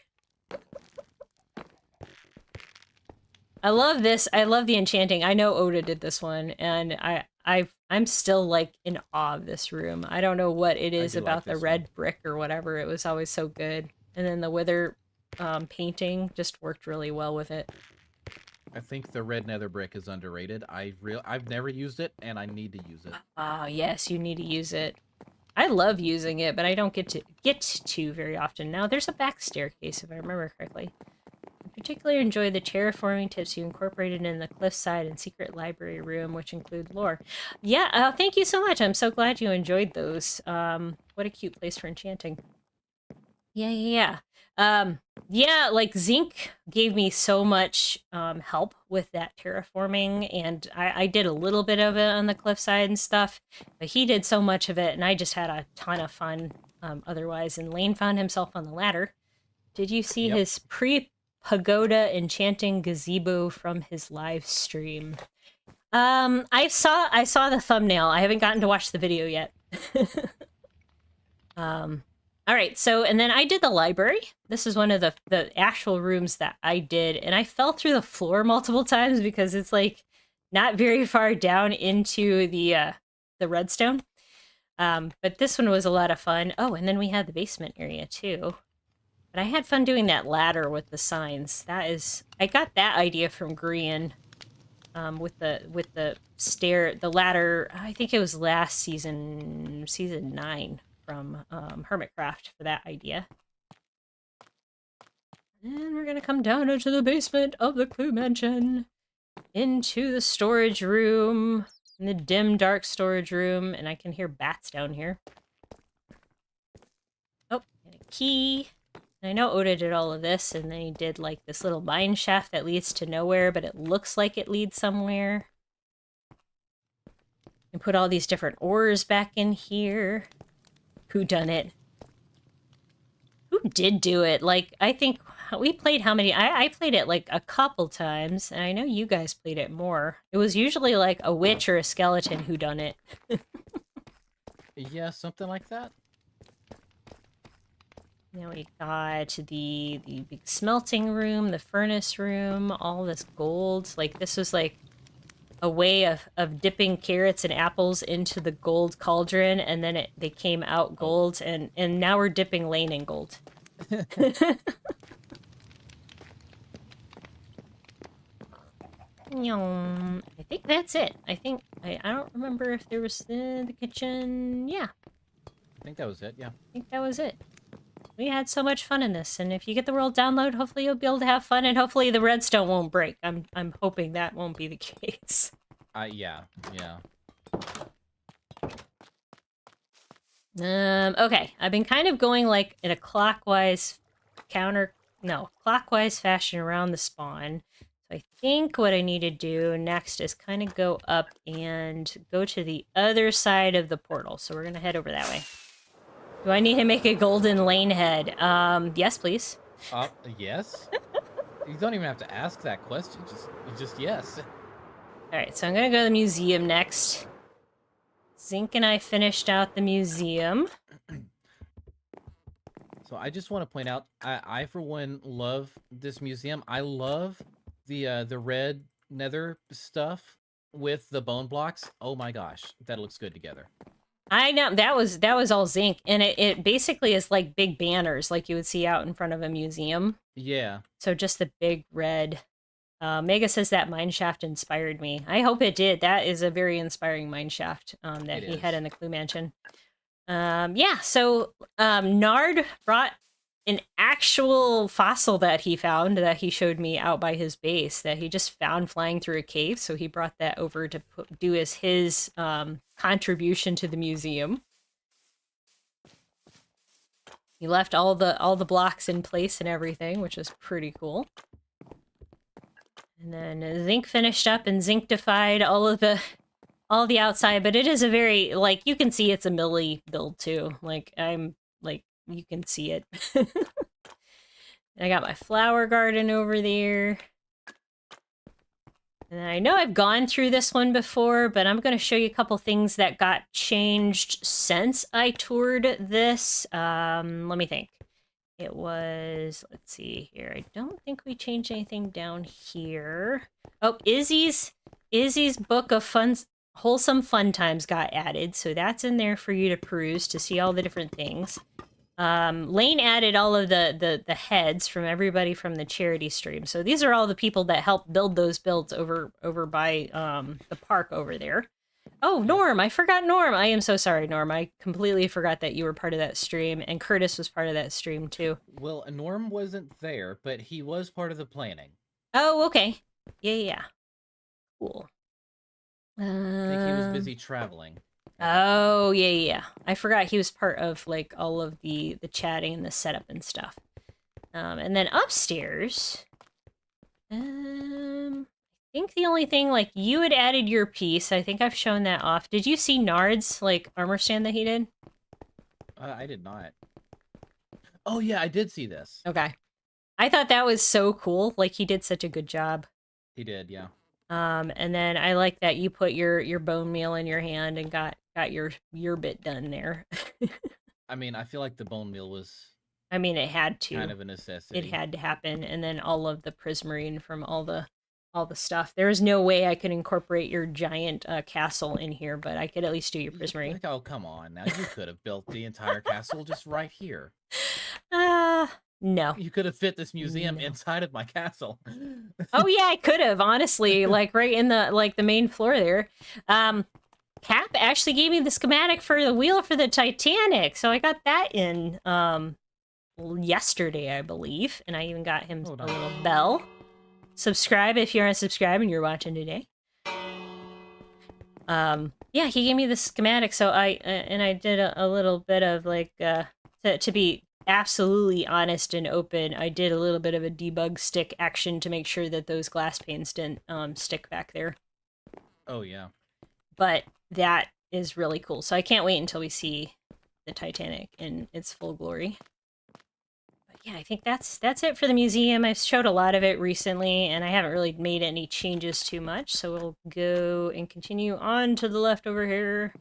I love this. I love the enchanting. I know Oda did this one, and I'm still like in awe of this room. I don't know what it is about the red brick or whatever. It was always so good. And then the wither painting just worked really well with it. I think the red nether brick is underrated. I've never used it, and I need to use it. Oh yes, you need to use it. I love using it, but I don't get to very often. Now there's a back staircase, if I remember correctly. I particularly enjoy the terraforming tips you incorporated in the cliffside and secret library room, which include lore. Yeah, thank you so much. I'm so glad you enjoyed those. What a cute place for enchanting. Yeah. Yeah, like Zinc gave me so much help with that terraforming, and I did a little bit of it on the cliffside and stuff, but he did so much of it, and I just had a ton of fun otherwise. And Lane found himself on the ladder. Did you see Yep. his pre-pagoda enchanting gazebo from his live stream? I saw the thumbnail. I haven't gotten to watch the video yet. All right, so, and then I did the library. This is one of the actual rooms that I did, and I fell through the floor multiple times because it's like not very far down into the redstone. But this one was a lot of fun. Oh, and then we had the basement area too. But I had fun doing that ladder with the signs. I got that idea from Grian. With the ladder. I think it was last season 9 from Hermitcraft for that idea. And we're gonna come down into the basement of the Clue Mansion, into the storage room, in the dim, dark storage room, and I can hear bats down here. Oh, and a key. And I know Oda did all of this, and then he did like this little mine shaft that leads to nowhere, but it looks like it leads somewhere. And put all these different ores back in here. Who done it? Who did do it? Like, I think we played how many? I played it like a couple times, and I know you guys played it more. It was usually like a witch or a skeleton who done it. Yeah, something like that. Now we got the big smelting room, the furnace room, all this gold. Like, this was like a way of dipping carrots and apples into the gold cauldron, and then they came out gold, and now we're dipping Lane in gold. I think that's it. I don't remember if there was the kitchen. Yeah, I think that was it. Yeah. I think that was it. We had so much fun in this, and if you get the world download, hopefully you'll be able to have fun, and hopefully the redstone won't break. I'm hoping that won't be the case. Yeah. Okay. I've been kind of going like in a clockwise fashion around the spawn. So I think what I need to do next is kind of go up and go to the other side of the portal. So we're gonna head over that way. Do I need to make a golden lane head? Yes, please. Yes. You don't even have to ask that question. Just yes. All right, so I'm gonna go to the museum next. Zinc and I finished out the museum. So I just want to point out, I for one love this museum. I love the red nether stuff with the bone blocks. Oh my gosh, that looks good together. I know that was all zinc, and it basically is like big banners like you would see out in front of a museum. Yeah. So just the big red. Mega says that mineshaft inspired me. I hope it did. That is a very inspiring mineshaft that he had in the Clue Mansion. Yeah, so Nard brought an actual fossil that he found that he showed me out by his base that he just found flying through a cave. So he brought that over to do as his contribution to the museum. He left all the blocks in place and everything, which is pretty cool. And then Zinc finished up and Zinctified all the outside, but it is a very, like, you can see it's a Millie build too. Like, you can see it. I got my flower garden over there. And I know I've gone through this one before, but I'm going to show you a couple things that got changed since I toured this. Let me think. It was, let's see here. I don't think we changed anything down here. Oh, Izzy's book of wholesome fun times got added, so that's in there for you to peruse to see all the different things. Lane added all of the heads from everybody from the charity stream. So these are all the people that helped build those builds over by the park over there. Oh, Yep. Norm, I forgot Norm. I am so sorry, Norm. I completely forgot that you were part of that stream, and Curtis was part of that stream too. Well, Norm wasn't there, but he was part of the planning. Oh, okay. Yeah, yeah. Cool. I think he was busy traveling at that time. Oh, yeah, yeah. I forgot he was part of like all of the chatting and the setup and stuff. And then upstairs, I think the only thing, like, you had added your piece. I think I've shown that off. Did you see Nard's like armor stand that he did? I did not. Oh yeah, I did see this. Okay. I thought that was so cool. Like, he did such a good job. He did, yeah. And then I like that you put your bone meal in your hand and got your bit done there. I mean, I feel like the bone meal was I mean, it had to. kind of a necessity. It had to happen, and then all of the prismarine from all the stuff. There is no way I could incorporate your giant castle in here, but I could at least do your prismarine. Like, oh, come on now. You could have built the entire castle just right here. No. You could have fit this museum No. inside of my castle. Oh yeah, I could have, honestly, like right in the main floor there. Cap actually gave me the schematic for the wheel for the Titanic, so I got that in yesterday, I believe, and I even got him a little bell. Subscribe if you're unsubscribed and you're watching today. Yeah, he gave me the schematic, so I did a little bit of like to be absolutely honest and open, I did a little bit of a debug stick action to make sure that those glass panes didn't stick back there. Oh yeah. But that is really cool. So I can't wait until we see the Titanic in its full glory. But yeah, I think that's it for the museum. I've showed a lot of it recently, and I haven't really made any changes too much. So we'll go and continue on to the left over here.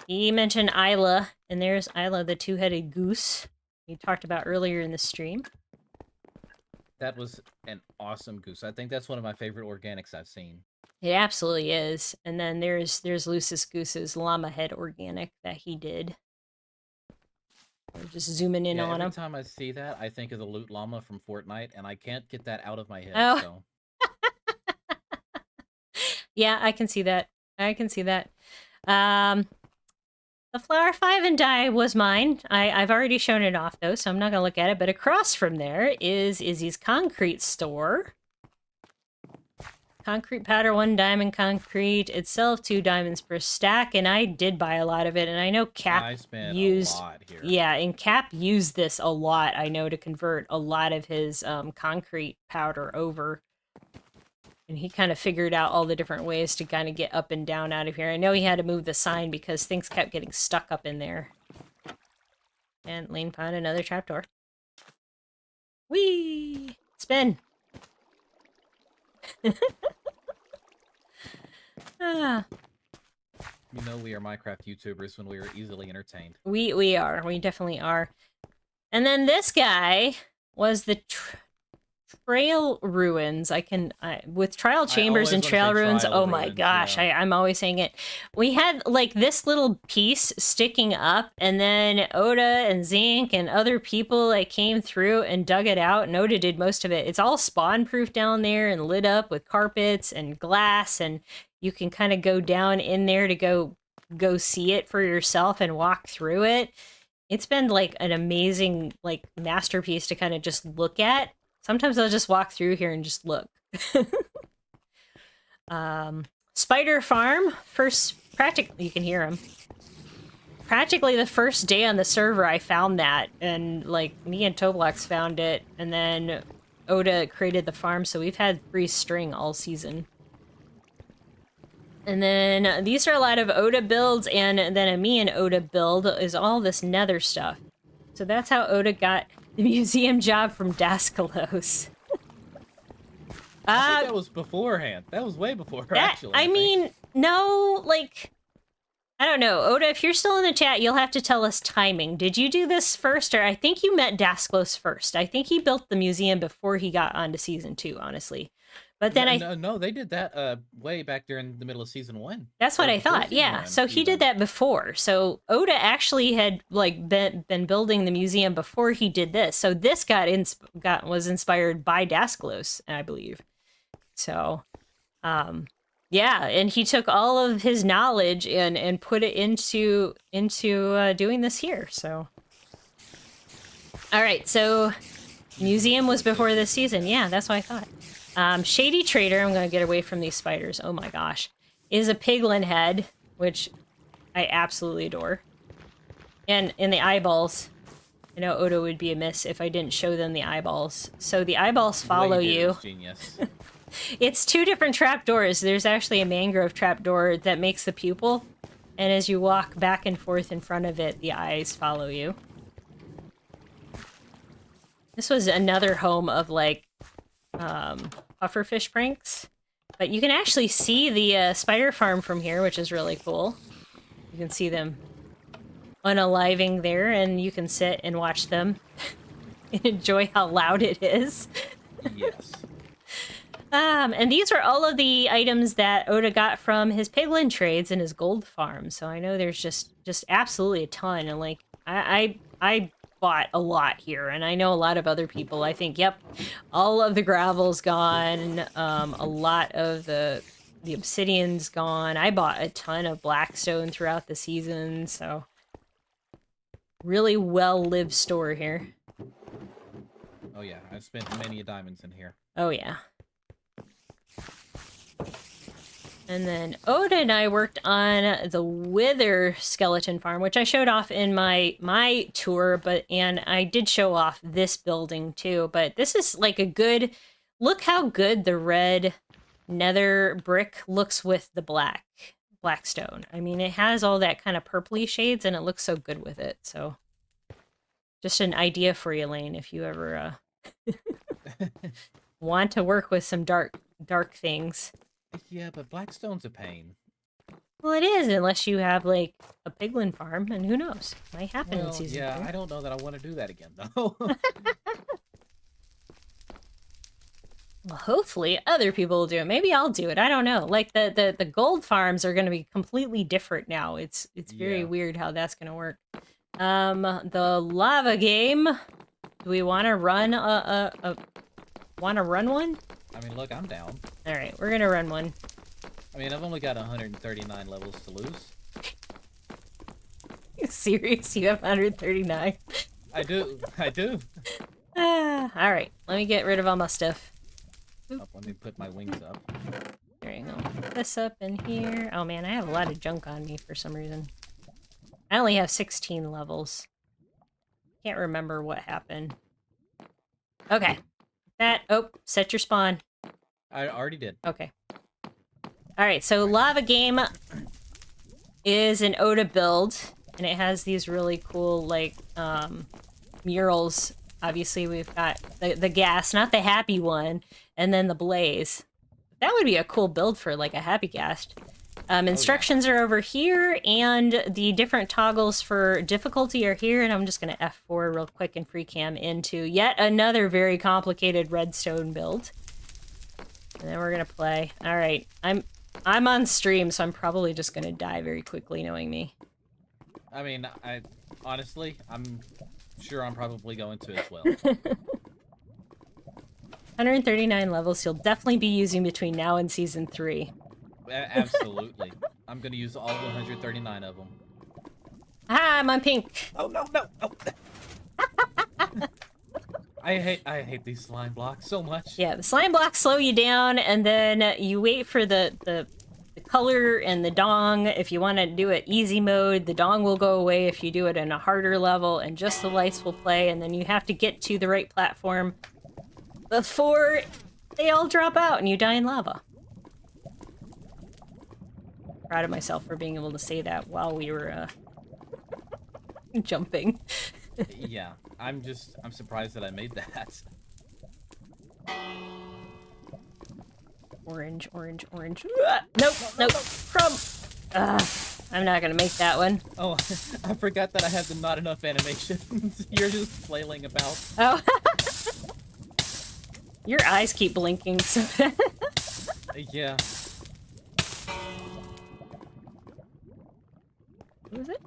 He mentioned Isla, and there's Isla, the two-headed goose we talked about earlier in the stream. That was an awesome goose. I think that's one of my favorite organics I've seen. It absolutely is. And then there's Lucis Goose's llama head organic that he did. We're just zooming in on him. Every time I see that, I think of the loot llama from Fortnite, and I can't get that out of my head. Oh. So. Yeah, I can see that. I can see that. The Flower 5 and die was mine. I've already shown it off, though, so I'm not going to look at it. But across from there is Izzy's concrete store. Concrete powder, 1 diamond concrete. Itself, 2 diamonds per stack. And I did buy a lot of it. And I know Cap used... a lot here. Yeah, and Cap used this a lot, I know, to convert a lot of his concrete powder over. And he kind of figured out all the different ways to kind of get up and down out of here. I know he had to move the sign because things kept getting stuck up in there. And Lane found another trapdoor. Whee! Spin! Ah. You know we are Minecraft YouTubers when we are easily entertained. We are. We definitely are. And then this guy was the... Trail ruins. With trial chambers and trail ruins. Oh my gosh, yeah. I'm always saying it. We had like this little piece sticking up, and then Oda and Zinc and other people like came through and dug it out, and Oda did most of it. It's all spawn proof down there and lit up with carpets and glass, and you can kind of go down in there to go see it for yourself and walk through it. It's been like an amazing like masterpiece to kind of just look at. Sometimes I'll just walk through here and just look. Spider Farm, you can hear him. Practically the first day on the server I found that, and like me and Toblox found it, and then Oda created the farm, so we've had free string all season. And then these are a lot of Oda builds, and then a me and Oda build is all this nether stuff. So that's how Oda got the museum job from Daskalos. I think that was beforehand. That was way before, actually. I mean, no, like, I don't know. Oda, if you're still in the chat, you'll have to tell us timing. Did you do this first, or I think you met Daskalos first. I think he built the museum before he got onto Season 2, honestly. But then No, they did that way back during the middle of Season 1. That's what I thought, yeah. So he did that before. So Oda actually had like been building the museum before he did this. So this was inspired by Daskalos, I believe. So, Yeah, and he took all of his knowledge and put it into doing this here. So, all right. So, museum was before this season. Yeah, that's what I thought. Shady Trader. I'm gonna get away from these spiders. Oh my gosh, is a piglin head, which I absolutely adore. And in the eyeballs, I know Odo would be amiss if I didn't show them the eyeballs. So the eyeballs follow you. Genius. It's 2 different trapdoors. There's actually a mangrove trapdoor that makes the pupil, and as you walk back and forth in front of it, the eyes follow you. This was another home of, like, pufferfish pranks, but you can actually see the spider farm from here, which is really cool. You can see them unaliving there, and you can sit and watch them and enjoy how loud it is. Yes. And these are all of the items that Oda got from his piglin trades and his gold farm. So I know there's just absolutely a ton. And like I bought a lot here, and I know a lot of other people. I think, yep, all of the gravel's gone. A lot of the obsidian's gone. I bought a ton of blackstone throughout the season. So really well-lived store here. Oh yeah, I've spent many diamonds in here. Oh yeah. And then Oda and I worked on the Wither skeleton farm, which I showed off in my tour, and I did show off this building too. But this is like a good look how good the red nether brick looks with the blackstone. I mean, it has all that kind of purpley shades, and it looks so good with it. So, just an idea for you, Lane, if you ever want to work with some dark things. Yeah, but blackstone's a pain. Well, it is, unless you have, like, a piglin farm, and who knows? Might happen in Well, season yeah, 3. I don't know that I want to do that again, though. Well, hopefully other people will do it. Maybe I'll do it. I don't know. Like, the gold farms are going to be completely different now. It's very weird how that's going to work. The lava game. Do we want to run one? I mean, look, I'm down. All right, we're going to run one. I mean, I've only got 139 levels to lose. You serious? You have 139? I do. All right, let me get rid of all my stuff. Oh, let me put my wings up. There you go. Put this up in here. Oh man, I have a lot of junk on me for some reason. I only have 16 levels. Can't remember what happened. Okay. Set your spawn. I already did. Okay. Alright, so Lava Game is an Oda build, and it has these really cool, like, murals. Obviously, we've got the gas, not the happy one, and then the blaze. That would be a cool build for, like, a happy gas. Instructions are over here, and the different toggles for difficulty are here, and I'm just going to F4 real quick and free cam into yet another very complicated redstone build. And then we're going to play. All right, I'm on stream, so I'm probably just going to die very quickly, knowing me. I mean, honestly, I'm sure I'm probably going to as well. 139 levels you'll definitely be using between now and Season 3. Absolutely. I'm gonna use all 139 of them. Ah, I'm on pink. Oh no! Oh. I hate these slime blocks so much. Yeah, the slime blocks slow you down, and then you wait for the color and the dong. If you want to do it easy mode, the dong will go away if you do it in a harder level, and just the lights will play, and then you have to get to the right platform before they all drop out and you die in lava. Proud of myself for being able to say that while we were jumping. Yeah, I'm surprised that I made that. Orange. Nope. Crumb. I'm not gonna make that one. Oh, I forgot that I had the not enough animations. You're just flailing about. Oh. Your eyes keep blinking, so... Yeah. What was it?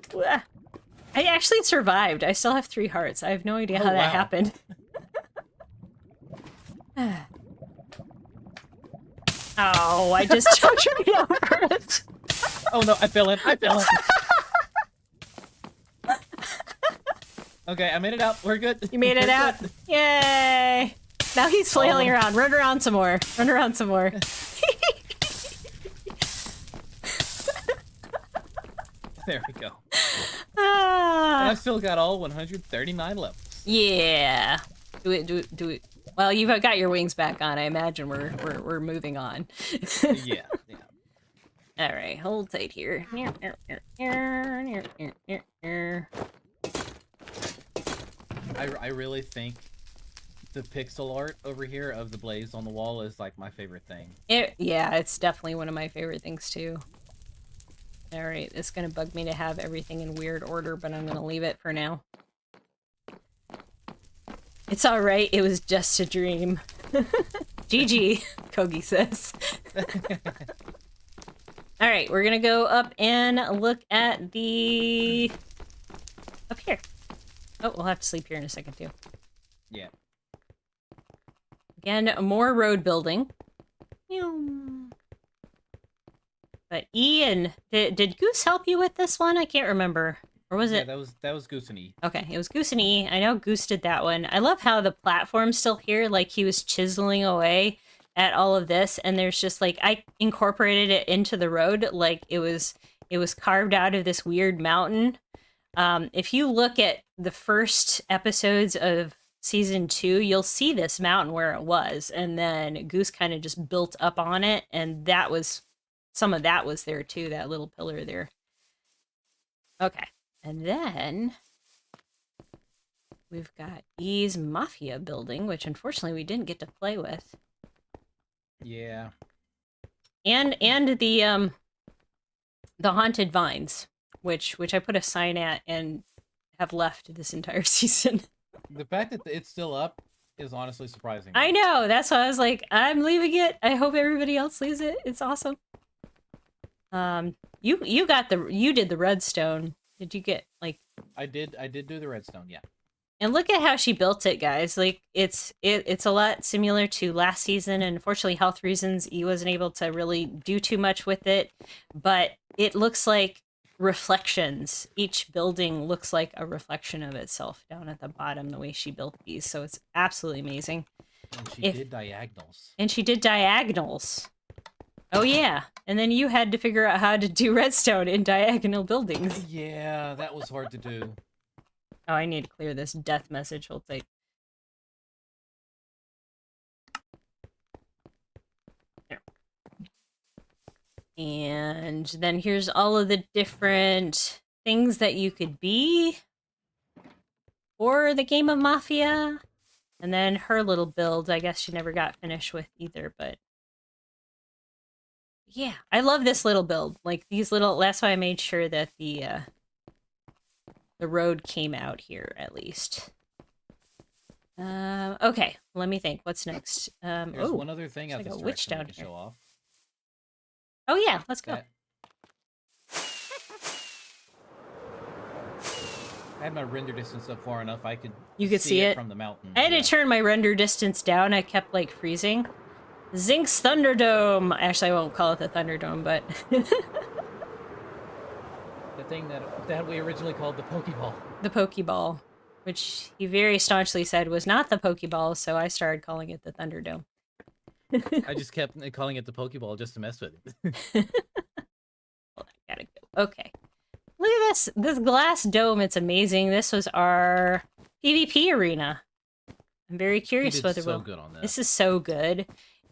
I actually survived. I still have 3 hearts. I have no idea how that happened. Oh, I just jumped right over it. Oh no, I fell in. I fell in. Okay, I made it out. We're good. You made it We're out. good. Yay! Now he's flailing around. Run around some more. Run around some more. There we go. And Ah, I've still got all 139 levels. yeah. Do it. Well, you've got your wings back on. I imagine we're moving on. Yeah. All right, hold tight here. I really think the pixel art over here of the blaze on the wall is like my favorite thing. Yeah, it's definitely one of my favorite things too. All right, it's gonna bug me to have everything in weird order, but I'm gonna leave it for now. It's all right. It was just a dream. GG, Kogi says. All right, we're gonna go up and look at the up here. Oh, we'll have to sleep here in a second too. Yeah. Again, more road building. But Ian, did Goose help you with this one? I can't remember. Or was it? Yeah, that was Goose and E. Okay, it was Goose and E. I know Goose did that one. I love how the platform's still here, like he was chiseling away at all of this, and there's just like I incorporated it into the road, like it was carved out of this weird mountain. If you look at the first episodes of season 2, you'll see this mountain where it was, and then Goose kind of just built up on it, and that was some of that was there too, that little pillar there. Okay, and then we've got E's Mafia building, which unfortunately we didn't get to play with. Yeah. And the Haunted Vines, which I put a sign at and have left this entire season. The fact that it's still up is honestly surprising. I know, that's why I was like, I'm leaving it. I hope everybody else leaves it. It's awesome. You did the redstone. Did you get like? I did do the redstone, yeah. And look at how she built it, guys. Like it's a lot similar to last season, and unfortunately, health reasons, E wasn't able to really do too much with it. But it looks like reflections. Each building looks like a reflection of itself down at the bottom. The way she built these, so it's absolutely amazing. And she did diagonals. And she did diagonals. Oh yeah, and then you had to figure out how to do redstone in diagonal buildings. Yeah, that was hard to do. Oh, I need to clear this death message. Hold tight. There. And then here's all of the different things that you could be for the game of Mafia. And then her little build, I guess she never got finished with either, but yeah, I love this little build. Like these little, that's why I made sure that the road came out here at least. Okay, let me think. What's next? There's one other thing at like this a witch direction down we can here. show off. Oh yeah, let's go. I had my render distance up far enough I could You could see it from the mountain. I had to turn my render distance down. I kept like freezing. Zink's Thunderdome. Actually, I won't call it the Thunderdome, but The thing that we originally called the Pokeball. the Pokeball, which he very staunchly said was not the Pokeball, so I started calling it the Thunderdome. I just kept calling it the Pokeball just to mess with it. Hold on, gotta go. Okay. Look at this glass dome. It's amazing. This was our PvP arena. I'm very curious whether so good on this is so good.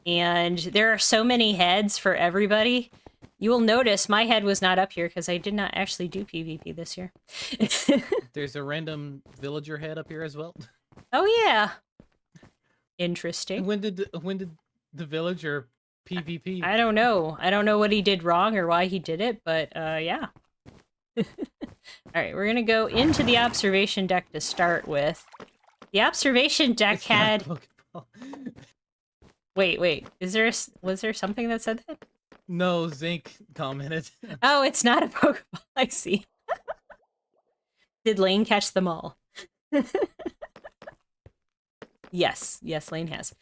And there are so many heads for everybody. You will notice my head was not up here because I did not actually do PvP this year. There's a random villager head up here as well. Oh yeah. Interesting. When did the villager PvP? I don't know. I don't know what he did wrong or why he did it, but yeah. All right, we're gonna go into the observation deck to start with. The observation deck had. Wait. Was there something that said that? No, Zink commented. Oh, it's not a Pokeball. I see. Did Lane catch them all? Yes, Lane has.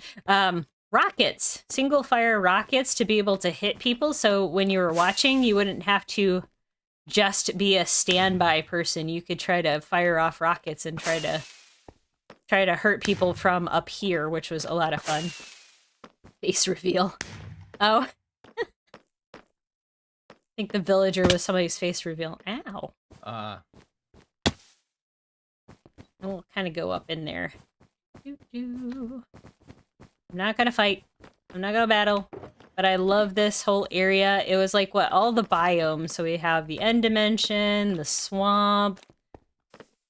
rockets, single fire rockets to be able to hit people. So when you were watching, you wouldn't have to just be a standby person. You could try to fire off rockets and try to hurt people from up here, which was a lot of fun. Face reveal. Oh. I think the villager was somebody's face reveal. Ow. And we'll kind of go up in there. I'm not gonna fight. I'm not gonna battle. But I love this whole area. It was like, what, all the biomes. So we have the end dimension, the swamp,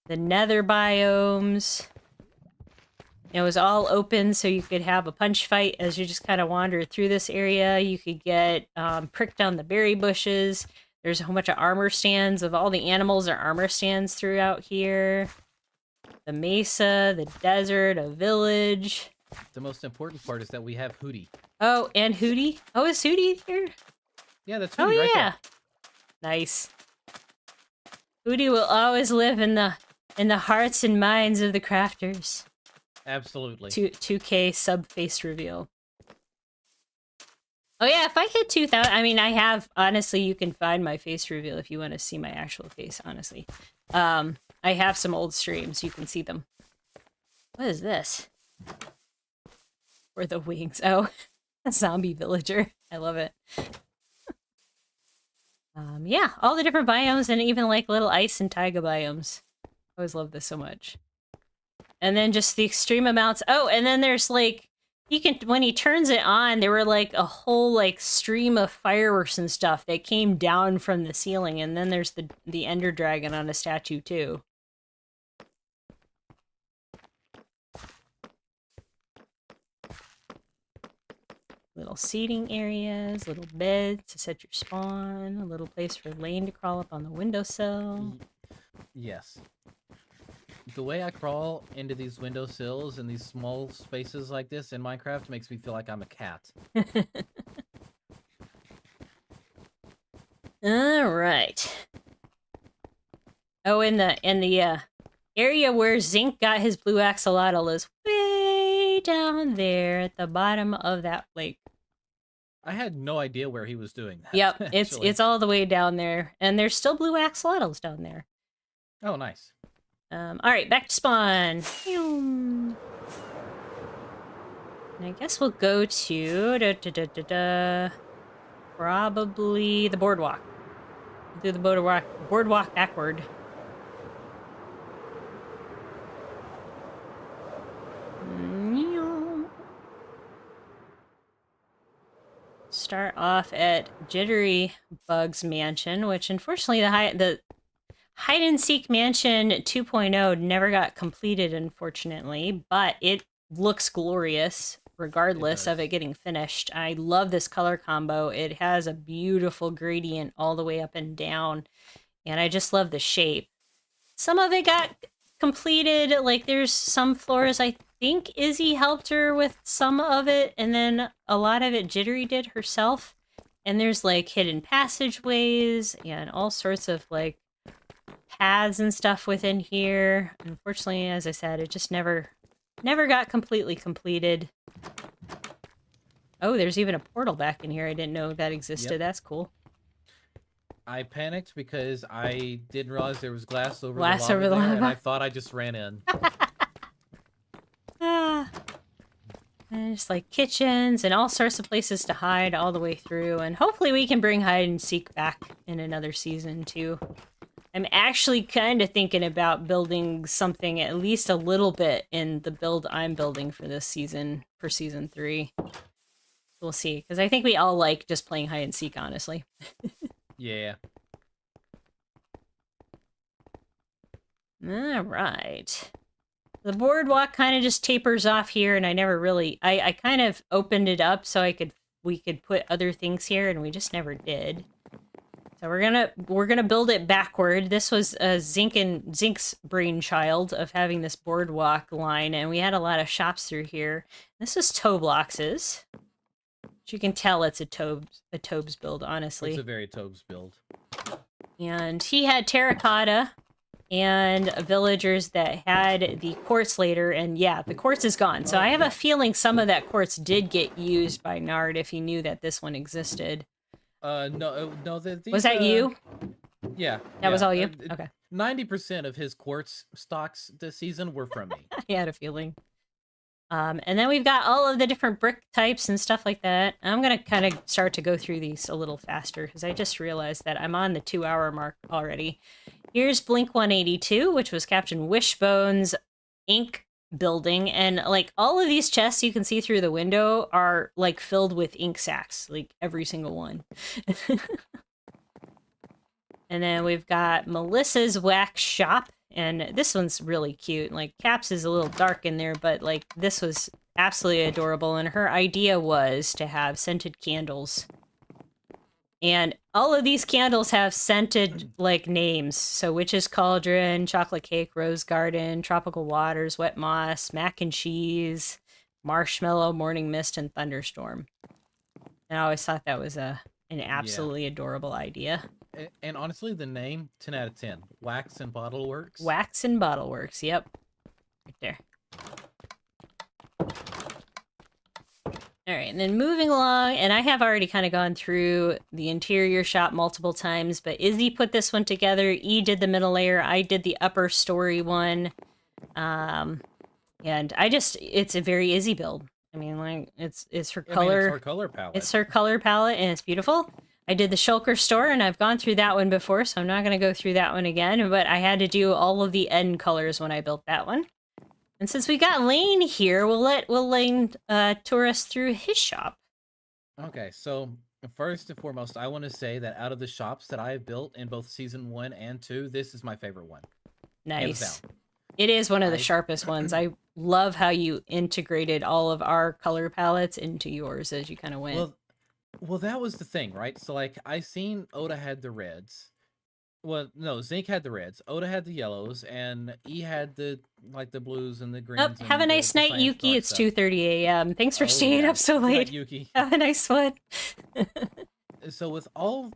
the nether biomes. It was all open, so you could have a punch fight as you just kind of wandered through this area. You could get pricked on the berry bushes. There's a whole bunch of armor stands of all the animals are armor stands throughout here. The mesa, the desert, a village. The most important part is that we have Hootie. Oh, and Hootie? Oh, is Hootie here? Yeah, that's Hootie right there. Nice. Hootie will always live in the hearts and minds of the crafters. Absolutely. 2K sub face reveal. Oh yeah, if I hit 2,000, I mean, I have, honestly, you can find my face reveal if you want to see my actual face, honestly. I have some old streams, you can see them. What is this? Or the wings. Oh, a zombie villager. I love it. Yeah, all the different biomes and even like little ice and taiga biomes. I always love this so much. And then just the extreme amounts. Oh, and then there's like, you can, when he turns it on, there were like a whole like stream of fireworks and stuff that came down from the ceiling. And then there's the ender dragon on a statue too. Little seating areas, little beds to set your spawn, a little place for Lane to crawl up on the windowsill. Yes. The way I crawl into these windowsills and these small spaces like this in Minecraft makes me feel like I'm a cat. All right. Oh, in the area where Zinc got his blue axolotl is way down there at the bottom of that lake. I had no idea where he was doing that. Yep, it's all the way down there, and there's still blue axolotls down there. Oh, nice. All right, back to spawn. And I guess we'll go to probably the boardwalk. Do the boardwalk backward. Start off at Jittery Bug's mansion, which unfortunately the Hide and Seek Mansion 2.0 never got completed, unfortunately, but it looks glorious regardless of it getting finished. I love this color combo. It has a beautiful gradient all the way up and down, and I just love the shape. Some of it got completed, like there's some floors I think Izzy helped her with some of it, and then a lot of it Jittery did herself. And there's like hidden passageways and all sorts of like paths and stuff within here. Unfortunately, as I said, it just never got completely completed. Oh, there's even a portal back in here. I didn't know that existed. Yep. That's cool. I panicked because I didn't realize there was glass over the lava, and I thought I just ran in. And just like kitchens and all sorts of places to hide all the way through. And hopefully we can bring Hide and Seek back in another season too. I'm actually kind of thinking about building something at least a little bit in the build I'm building for this season, for season 3. We'll see, because I think we all like just playing Hide and Seek, honestly. Yeah. All right. The boardwalk kind of just tapers off here, and I never really... I kind of opened it up so we could put other things here, and we just never did. So we're gonna build it backward. This was Zinc's brainchild of having this boardwalk line, and we had a lot of shops through here. This is Toblox's. You can tell it's a Tobes build, honestly. It's a very Tobes build. And he had terracotta and villagers that had the quartz later, and yeah, the quartz is gone. So I have a feeling some of that quartz did get used by Nard if he knew that this one existed. No. Was These that you? Yeah. That was all you? Yeah. Okay. 90% of his quartz stocks this season were from me. I had a feeling. And then we've got all of the different brick types and stuff like that. I'm going to kind of start to go through these a little faster because I just realized that I'm on the 2-hour mark already. Here's Blink 182, which was Captain Wishbone's ink building. And like all of these chests you can see through the window are like filled with ink sacks, like every single one. And then we've got Melissa's wax shop. And this one's really cute. Like, Caps is a little dark in there, but, like, this was absolutely adorable. And her idea was to have scented candles. And all of these candles have scented, like, names. So, Witch's Cauldron, Chocolate Cake, Rose Garden, Tropical Waters, Wet Moss, Mac and Cheese, Marshmallow, Morning Mist, and Thunderstorm. And I always thought that was an absolutely adorable idea. And honestly, the name, 10 out of 10. Wax and Bottle Works. Wax and Bottle Works, yep. Right there. Alright, and then moving along, and I have already kind of gone through the interior shop multiple times, but Izzy put this one together. E did the middle layer, I did the upper story one. And it's a very Izzy build. I mean, like, it's her color. It's her color palette. It's her color palette, and it's beautiful. I did the Shulker store, and I've gone through that one before, so I'm not going to go through that one again, but I had to do all of the end colors when I built that one. And since we got Lane here, we'll let Lane tour us through his shop. Okay, so first and foremost, I want to say that out of the shops that I have built in both Season 1 and 2, this is my favorite one. Nice. It is one of the sharpest ones. I love how you integrated all of our color palettes into yours as you kind of went. Well, that was the thing, right? So, like, I seen Oda had the reds. Well, no, Zinc had the reds. Oda had the yellows, and E had the blues and the greens. Have a nice night, Yuki. It's 2:30 a.m. Thanks for staying up so late. Night, Yuki. Have a nice one. So, with all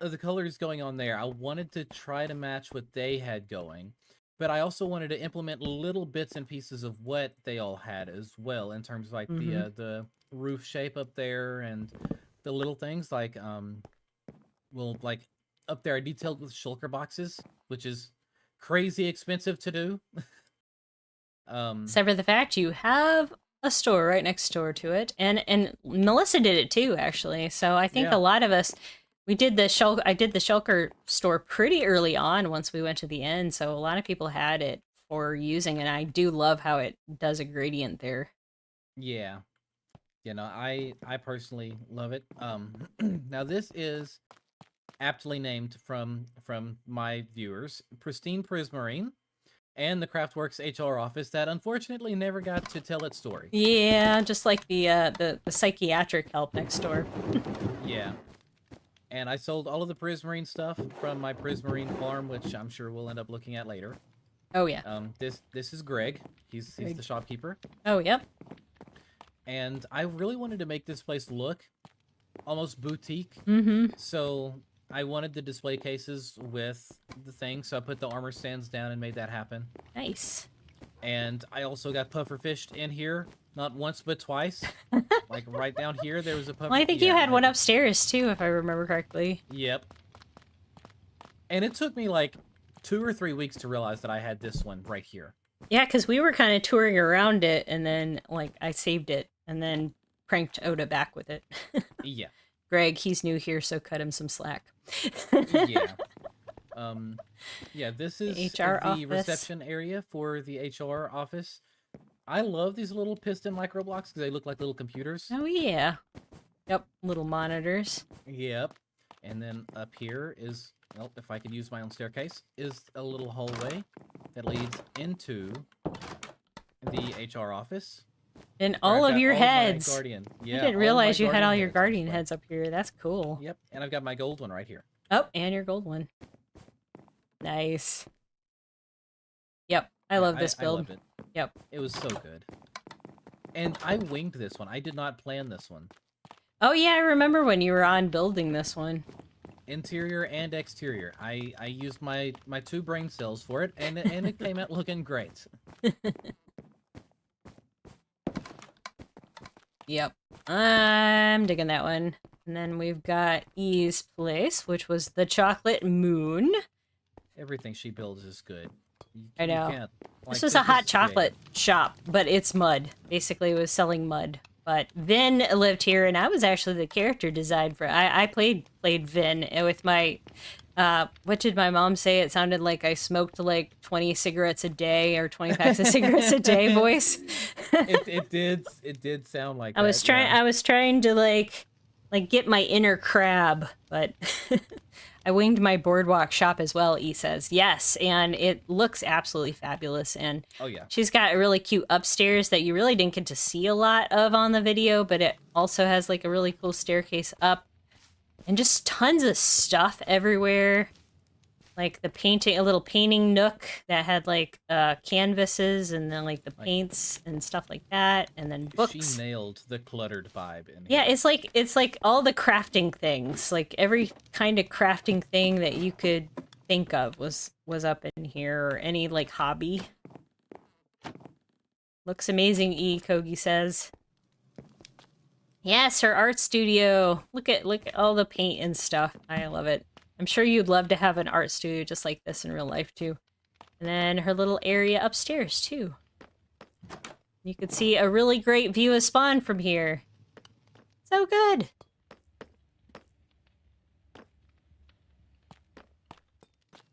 of the colors going on there, I wanted to try to match what they had going. But I also wanted to implement little bits and pieces of what they all had as well, in terms of, like, the roof shape up there and the little things like like up there I detailed with shulker boxes, which is crazy expensive to do. Except for the fact you have a store right next door to it, and Melissa did it too, actually. So I think a lot of us, I did the shulker store pretty early on once we went to the end, so a lot of people had it for using, and I do love how it does a gradient there. Yeah. You know, I personally love it. Now this is aptly named from my viewers, Pristine Prismarine, and the CraftWorks HR office that unfortunately never got to tell its story. Yeah, just like the psychiatric help next door. Yeah. And I sold all of the Prismarine stuff from my Prismarine farm, which I'm sure we'll end up looking at later. Oh yeah. This is Greg. He's the shopkeeper. Oh yep. And I really wanted to make this place look almost boutique. So I wanted the display cases with the thing, so I put the armor stands down and made that happen. Nice. And I also got pufferfished in here, not once but twice. Like right down here, there was a puffer. Well, I think you had one upstairs too, if I remember correctly. Yep. And it took me like 2 or 3 weeks to realize that I had this one right here. Yeah, because we were kind of touring around it, and then like I saved it, and then pranked Oda back with it. Yeah. Greg, he's new here, so cut him some slack. Yeah. Yeah, this is HR the office. reception area for the HR office. I love these little piston microblocks because they look like little computers. Oh yeah. Yep, little monitors. Yep. And then up here is, well, if I could use my own staircase, is a little hallway that leads into the HR office. And all of your heads. Yeah, I didn't realize you had all your guardian heads up here. That's cool. Yep, and I've got my gold one right here. Oh, and your gold one. Nice. Yep, I love this build. I loved it. Yep. It was so good. And I winged this one. I did not plan this one. Oh yeah, I remember when you were on building this one. interior and exterior. I used my 2 brain cells for it, and it came out looking great. Yep. I'm digging that one. And then we've got E's place, which was the chocolate moon. Everything she builds is good. I know. You can't, This was a hot chocolate shop, but it's mud. Basically, it was selling mud. But Vin lived here, and I was actually the character design for. I played Vin with my. What did my mom say? It sounded like I smoked like 20 cigarettes a day or 20 packs of cigarettes a day. Voice. It did sound like. I was trying. Yeah. I was trying to like get my inner crab, but. I winged my boardwalk shop as well, E says. Yes, and it looks absolutely fabulous. And Oh yeah. she's got a really cute upstairs that you really didn't get to see a lot of on the video, but it also has like a really cool staircase up. And just tons of stuff everywhere. Like the painting, a little painting nook that had like canvases and then like the paints and stuff like that, and then books. She nailed the cluttered vibe in here. Yeah, it's like all the crafting things, like every kind of crafting thing that you could think of was up in here, or any like hobby. Looks amazing, E. Kogi says. Yes, her art studio. Look at all the paint and stuff. I love it. I'm sure you'd love to have an art studio just like this in real life, too. And then her little area upstairs, too. You could see a really great view of Spawn from here. So good!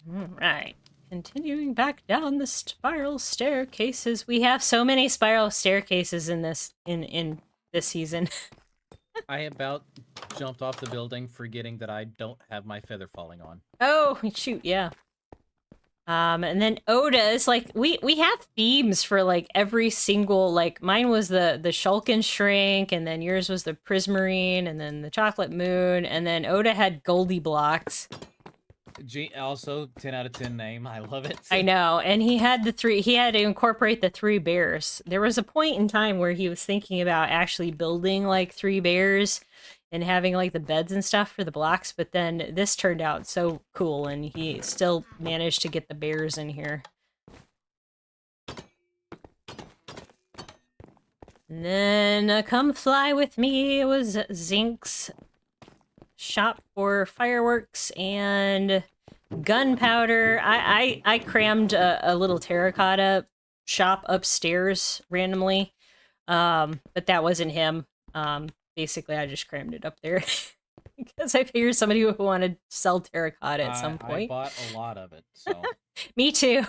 Alright. Continuing back down the spiral staircases. We have so many spiral staircases in this season. I about jumped off the building forgetting that I don't have my feather falling on. Oh, shoot, yeah. And then Oda is like, we have themes for like every single, like mine was the Shulkin Shrink, and then yours was the Prismarine, and then the Chocolate Moon, and then Oda had Goldie Blocks. Also 10 out of 10 name. I love it. I know. And he had to incorporate the 3 bears. There was a point in time where he was thinking about actually building like 3 bears and having like the beds and stuff for the blocks, but then this turned out so cool and he still managed to get the bears in here. And then Come Fly With Me was Zink's shop for fireworks and gunpowder. I crammed a little terracotta shop upstairs randomly, but that wasn't him. Basically, I just crammed it up there because I figured somebody would want to sell terracotta at some point. I bought a lot of it, so. Me too.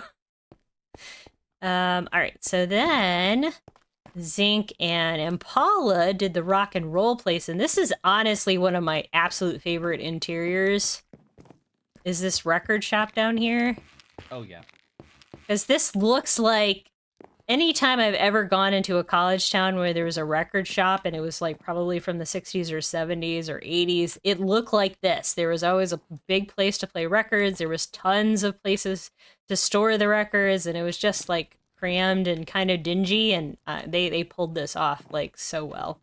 All right, so then Zink and Impala did the rock and roll place, and this is honestly one of my absolute favorite interiors. Is this record shop down here? Oh yeah. Because this looks like anytime I've ever gone into a college town where there was a record shop and it was like probably from the 60s or 70s or 80s, it looked like this. There was always a big place to play records. There was tons of places to store the records, and it was just like crammed and kind of dingy, and they pulled this off like so well.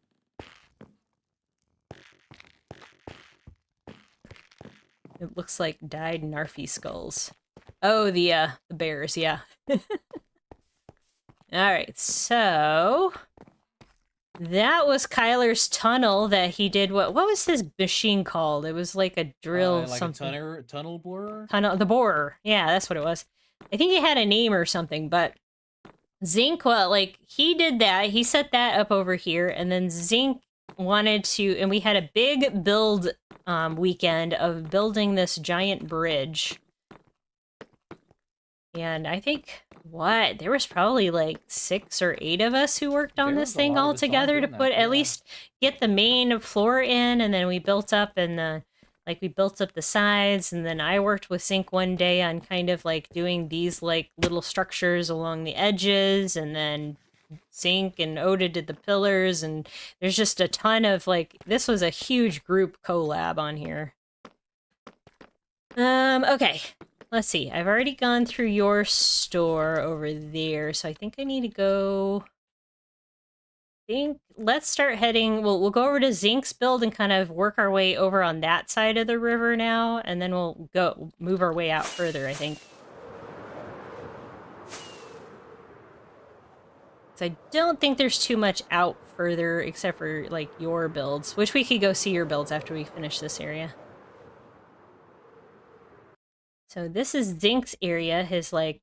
It looks like dyed Narfi skulls. Oh, the bears, yeah. Alright, so that was Kyler's tunnel that he did. What was his machine called? It was like a drill like something. a tunnel borer? The borer. Yeah, that's what it was. I think it had a name or something, but Zink, well, like, he did that. He set that up over here, and then Zink wanted to, and we had a big build weekend of building this giant bridge. And I think, there was probably like 6 or 8 of us who worked on this thing all together to put at least get the main floor in, and then we built up we built up the sides, and then I worked with Zink one day on kind of like doing these like little structures along the edges, and then Zink and Oda did the pillars, and there's just a ton of like, this was a huge group collab on here. Okay. Let's see, I've already gone through your store over there, so I think I need to go think let's start heading. We'll go over to Zinc's build and kind of work our way over on that side of the river now, and then we'll move our way out further, I think. So I don't think there's too much out further except for like your builds, which we could go see your builds after we finish this area. So this is Zinc's area, his like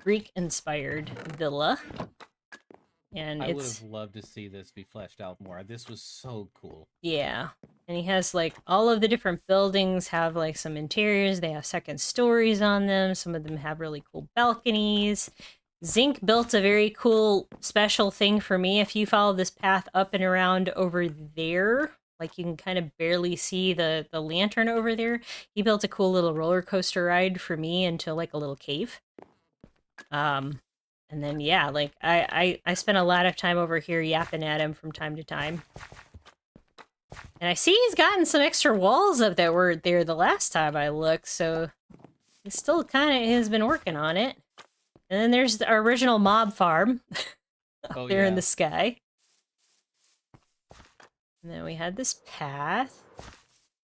Greek-inspired villa. And I would have loved to see this be fleshed out more. This was so cool. Yeah. And he has like all of the different buildings have like some interiors. They have second stories on them. Some of them have really cool balconies. Zinc built a very cool special thing for me. If you follow this path up and around over there, like you can kind of barely see the lantern over there. He built a cool little roller coaster ride for me into like a little cave. And then yeah, like I spent a lot of time over here yapping at him from time to time. And I see he's gotten some extra walls up that were there the last time I looked, so he still kind of has been working on it. And then there's our original mob farm up there in the sky. And then we had this path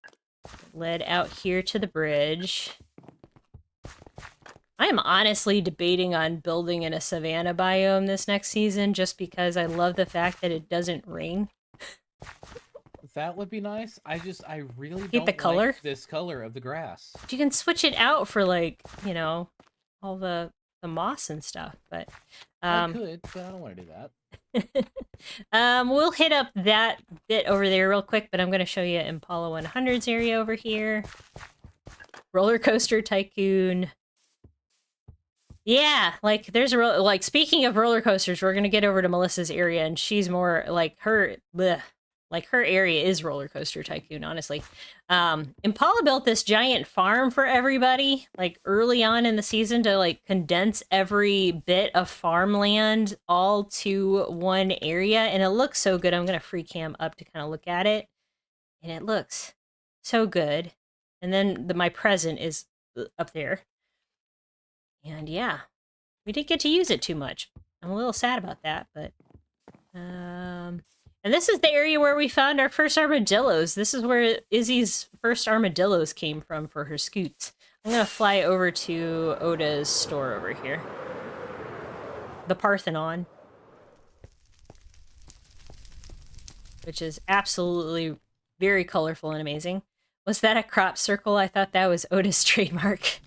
that led out here to the bridge. I am honestly debating on building in a savanna biome this next season just because I love the fact that it doesn't rain. That would be nice. I really Hate don't the color. like this color of the grass. You can switch it out for like, you know, all the moss and stuff, but I could, but I don't want to do that. We'll hit up that bit over there real quick, but I'm going to show you Impala 100's area over here. Roller Coaster Tycoon. Yeah, like there's a speaking of roller coasters, we're going to get over to Melissa's area, and she's more like her area is Roller Coaster Tycoon, honestly. Impala built this giant farm for everybody, like early on in the season to like condense every bit of farmland all to one area. And it looks so good. I'm going to free cam up to kind of look at it. And it looks so good. And then my present is up there. And yeah, we didn't get to use it too much. I'm a little sad about that, but and this is the area where we found our first armadillos. This is where Izzy's first armadillos came from for her scoots. I'm going to fly over to Oda's store over here. The Parthenon. Which is absolutely very colorful and amazing. Was that a crop circle? I thought that was Oda's trademark.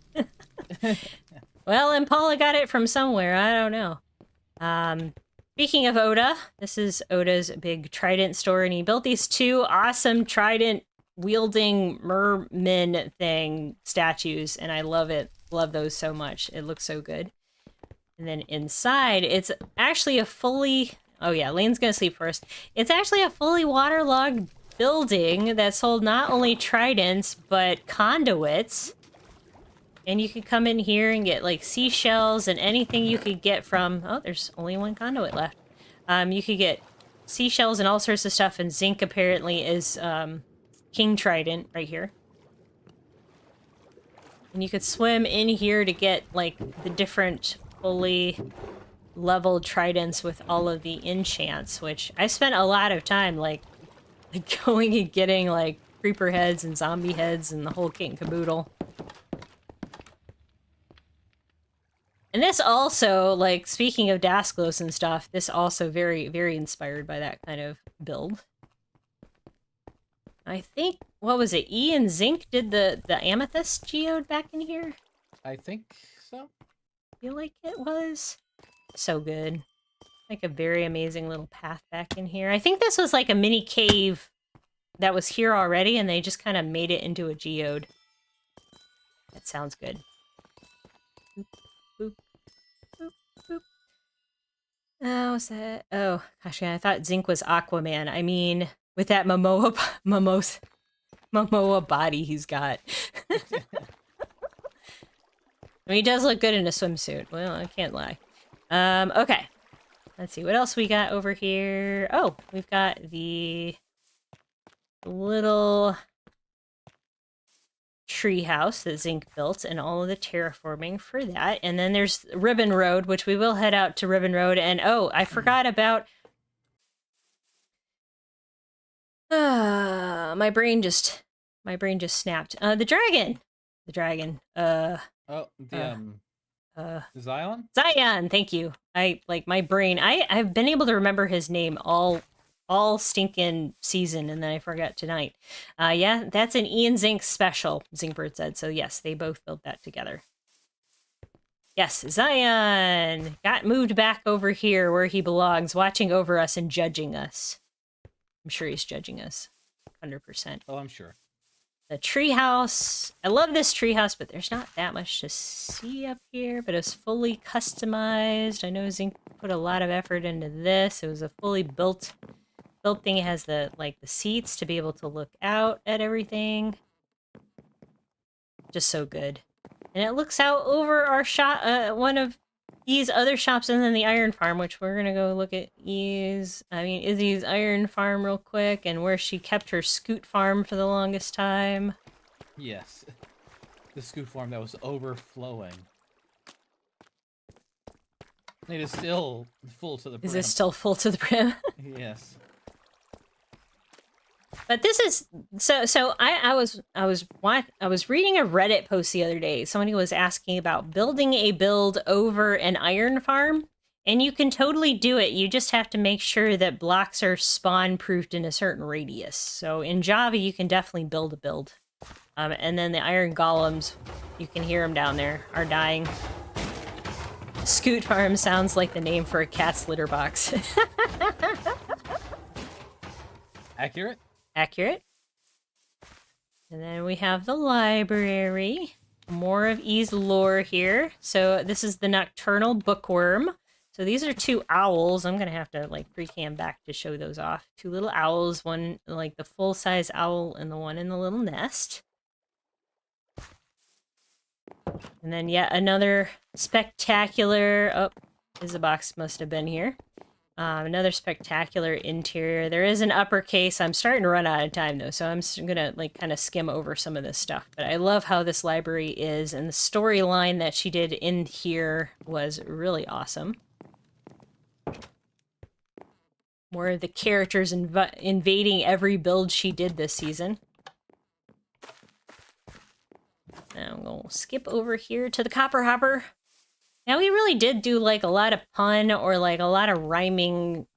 Well, Impala got it from somewhere. I don't know. Speaking of Oda, this is Oda's big trident store, and he built these two awesome trident-wielding mermen thing statues, and I love it. Love those so much. It looks so good. And then inside, it's actually a fully... Oh yeah, Lane's gonna sleep first. It's actually a fully waterlogged building that sold not only tridents, but conduits. And you could come in here and get, like, seashells and anything you could get from... Oh, there's only one conduit left. You could get seashells and all sorts of stuff, and zinc apparently is king trident right here. And you could swim in here to get, like, the different fully leveled tridents with all of the enchants, which I spent a lot of time, like going and getting, like, creeper heads and zombie heads and the whole kit and caboodle. And this also, like, speaking of Dasklos and stuff, this also very, very inspired by that kind of build. I think, what was it, E and Zinc did the Amethyst geode back in here? I think so. I feel like it was. So good. Like a very amazing little path back in here. I think this was like a mini cave that was here already, and they just kind of made it into a geode. That sounds good. Boop, boop, boop, boop. Oh, what's that? Oh, gosh, I thought Zinc was Aquaman. I mean, with that Momoa body he's got. I mean, he does look good in a swimsuit. Well, I can't lie. Okay. Let's see, what else we got over here? Oh, we've got the little tree house that Zinc built and all of the terraforming for that. And then there's Ribbon Road, which we will head out to Ribbon Road. And oh, I forgot about My brain just snapped. The dragon. Oh, the Uh, uh, Zion? Zion. Thank you. I like my brain. I've been able to remember his name all stinking season, and then I forgot tonight. Yeah, that's an Ian Zink special. Zinkbird said so. Yes, they both built that together. Yes, Zion got moved back over here where he belongs, watching over us and judging us. I'm sure he's judging us, 100%. Oh, I'm sure. The treehouse. I love this treehouse, but there's not that much to see up here. But it's fully customized. I know Zink put a lot of effort into this. It was a fully built thing. It has the seats to be able to look out at everything. Just so good. And it looks out over our shop, one of these other shops, and then the iron farm, which we're gonna go look at Izzy's iron farm real quick, and where she kept her scoot farm for the longest time. Yes. The scoot farm that was overflowing. It is still full to the brim. Is it still full to the brim? Yes. But this is so. I was reading a Reddit post the other day. Somebody was asking about building a build over an iron farm, and you can totally do it. You just have to make sure that blocks are spawn proofed in a certain radius. So in Java, you can definitely build a build, and then the iron golems, you can hear them down there, are dying. Scoot farm sounds like the name for a cat's litter box. Accurate? Accurate. And then we have the library. More of E's lore here. So this is the nocturnal bookworm. So these are two owls. I'm going to have to pre-cam back to show those off. Two little owls, one the full-size owl and the one in the little nest. And then yet another spectacular... Oh, Isabox must have been here. Another spectacular interior. There is an uppercase. I'm starting to run out of time, though, so I'm gonna kind of skim over some of this stuff. But I love how this library is, and the storyline that she did in here was really awesome. More of the characters invading every build she did this season. Now I'm gonna skip over here to the Copper Hopper. Now, we really did do, a lot of pun or, a lot of rhyming,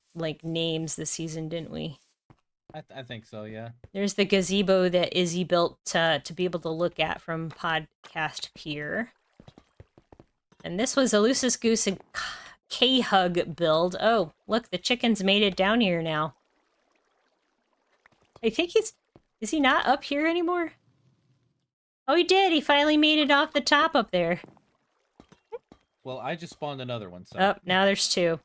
names this season, didn't we? I think so, yeah. There's the gazebo that Izzy built to be able to look at from Podcast Pier. And this was a Lucis Goose and K-Hug build. Oh, look, the chickens made it down here now. I think is he not up here anymore? Oh, he did! He finally made it off the top up there. Well, I just spawned another one, so... Oh, now there's two.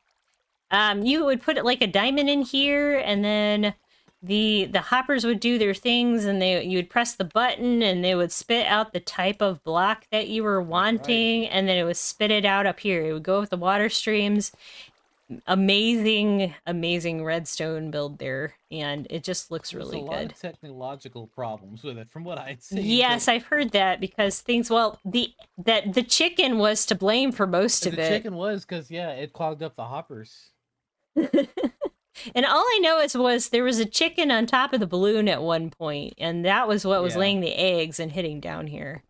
You would put a diamond in here, and then the hoppers would do their things, and you would press the button, and they would spit out the type of block that you were wanting, right. And then it would spit it out up here. It would go with the water streams. Amazing redstone build there, and it just looks really good. There's a lot of technological problems with it, from what I'd seen. Yes, I've heard that because things. Well, the chicken was to blame for most of it. The chicken was because it clogged up the hoppers. And all I know was there was a chicken on top of the balloon at one point, and that was what was laying the eggs and hitting down here.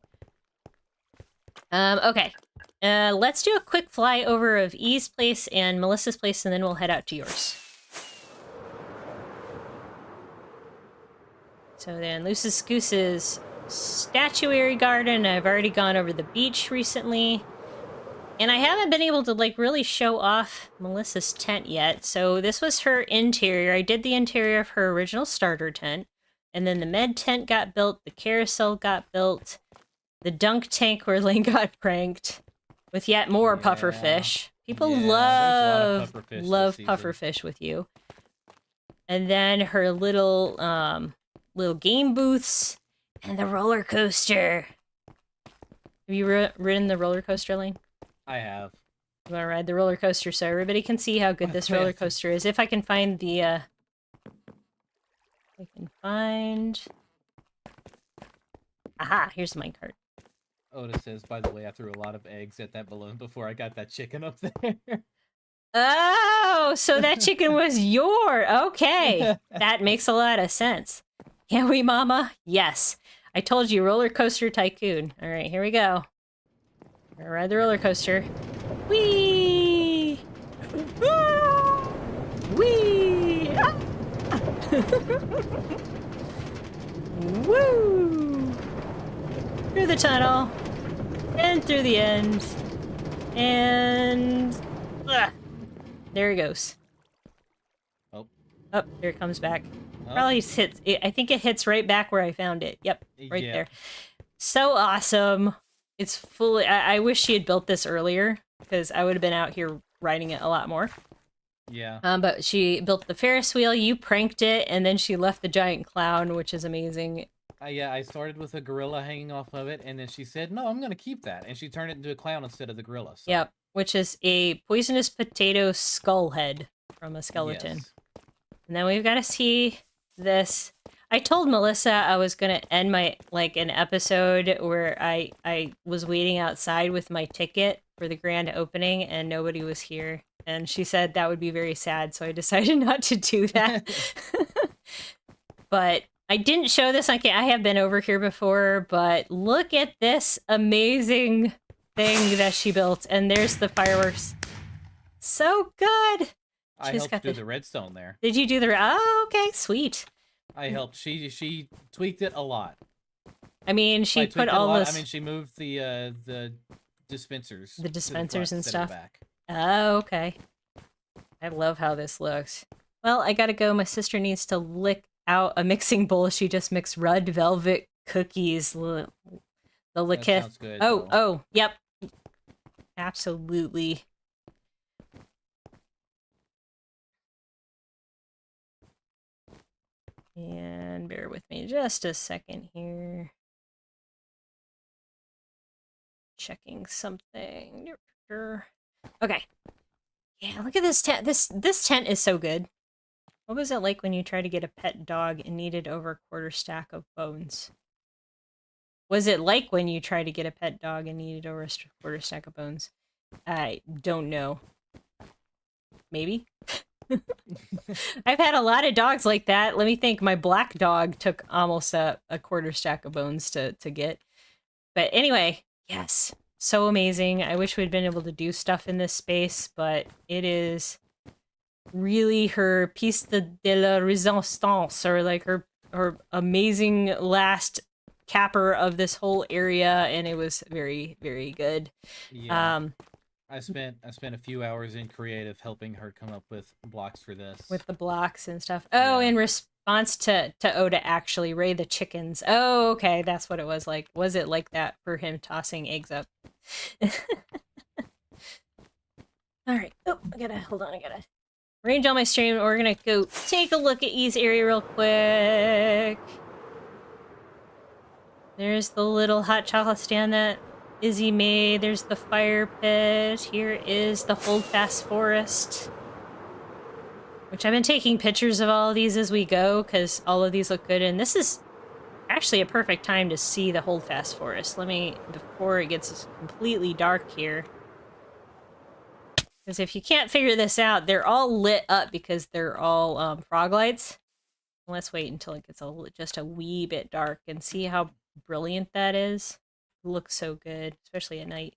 Okay. Let's do a quick flyover of E's place and Melissa's place, and then we'll head out to yours. So then, Lucis Goose's statuary garden. I've already gone over the beach recently. And I haven't been able to, really show off Melissa's tent yet. So this was her interior. I did the interior of her original starter tent. And then the med tent got built. The carousel got built. The dunk tank where Lane got pranked. With yet more pufferfish. People love pufferfish with you. And then her little game booths and the roller coaster. Have you ridden the roller coaster, Lane? I have. You want to ride the roller coaster so everybody can see how good this roller coaster is. If I can find the Aha, here's the minecart. Otis says, by the way, I threw a lot of eggs at that balloon before I got that chicken up there. Oh, so that chicken was okay. That makes a lot of sense. Can we, Mama? Yes. I told you, roller coaster tycoon. All right, here we go. We're gonna ride the roller coaster. Whee! Whee! Ah! Woo! Through the tunnel, and through the end, and there he goes. Oh, There it comes back. oh. Probably hits. I think it hits right back where I found it. Yep, right Yeah. there. So awesome. It's fully. I wish she had built this earlier because I would have been out here riding it a lot more. Yeah. But she built the Ferris wheel. You pranked it, and then she left the giant clown, which is amazing. Yeah, I started with a gorilla hanging off of it, and then she said, "No, I'm gonna keep that," and she turned it into a clown instead of the gorilla. So. Yep, which is a poisonous potato skull head from a skeleton. Yes. And then we've got to see this. I told Melissa I was gonna end my an episode where I was waiting outside with my ticket for the grand opening and nobody was here. And she said that would be very sad, so I decided not to do that. But I didn't show this on camera. I have been over here before, but look at this amazing thing that she built. And there's the fireworks. So good. I She's helped got do the redstone there. Did you do the? Oh, okay, sweet. I helped. She tweaked it a lot. I mean, she put all this. I mean, she moved the dispensers. The dispensers and instead of stuff. back. Oh, okay. I love how this looks. Well, I gotta go. My sister needs to lick out a mixing bowl. She just mixed red velvet cookies. The licketh. That sounds good. Oh, yep. Absolutely. And bear with me just a second here. Checking something. Okay. Yeah, look at this tent. This tent is so good. What was it like when you tried to get a pet dog and needed over a quarter stack of bones? Was it like when you tried to get a pet dog and needed over a quarter stack of bones? I don't know. Maybe? I've had a lot of dogs like that. Let me think. My black dog took almost a quarter stack of bones to get. But anyway, yes. So amazing. I wish we'd been able to do stuff in this space, but it is really her piece de la resistance, or like her amazing last capper of this whole area, and it was very, very good. Yeah. I spent a few hours in creative helping her come up with blocks for this. With the blocks and stuff. Oh, Yeah. in response to Oda actually Ray the chickens. Oh, okay, that's what it was like. Was it like that for him tossing eggs up? All right. Oh, I gotta arrange all my stream. We're gonna go take a look at E's area real quick. There's the little hot chocolate stand that Izzy made. There's the fire pit. Here is the holdfast forest, which I've been taking pictures of all of these as we go because all of these look good. And this is actually a perfect time to see the holdfast forest. Before it gets completely dark here. Because if you can't figure this out, they're all lit up because they're all frog lights. Let's wait until it gets just a wee bit dark and see how brilliant that is. Looks so good, especially at night.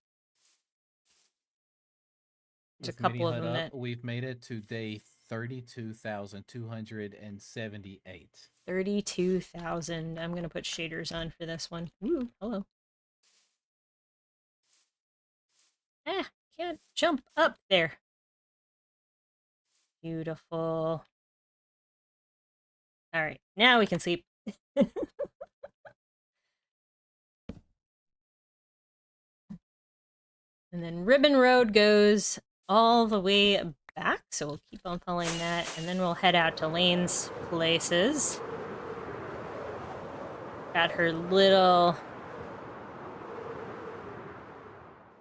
There's a couple of them that we've made it to day 32,278. 32,000. I'm gonna put shaders on for this one. Ooh, hello. Ah, can't jump up there. Beautiful. All right, now we can sleep. And then Ribbon Road goes all the way back, so we'll keep on following that, and then we'll head out to Lane's places. Got her little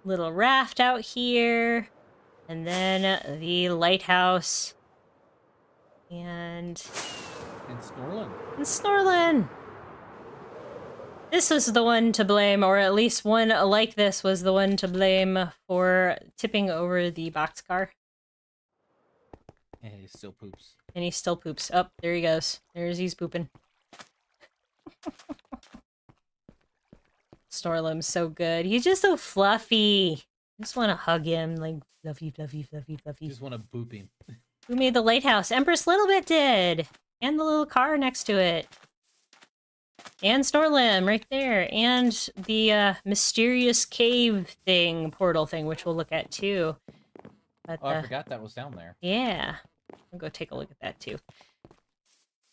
raft out here, and then the lighthouse, and Snorlin. This was the one to blame, or at least one like this was the one to blame for tipping over the boxcar. And he still poops. And he still poops. Oh, there he goes. He's pooping. Snorlim's so good. He's just so fluffy. I just want to hug him, like fluffy, fluffy, fluffy, fluffy. Just want to boop him. Who made the lighthouse? Empress Littlebit did! And the little car next to it. And Snorlim right there. And the mysterious cave thing, portal thing, which we'll look at too. But, Oh, I forgot that was down there. Yeah. I'll go take a look at that too.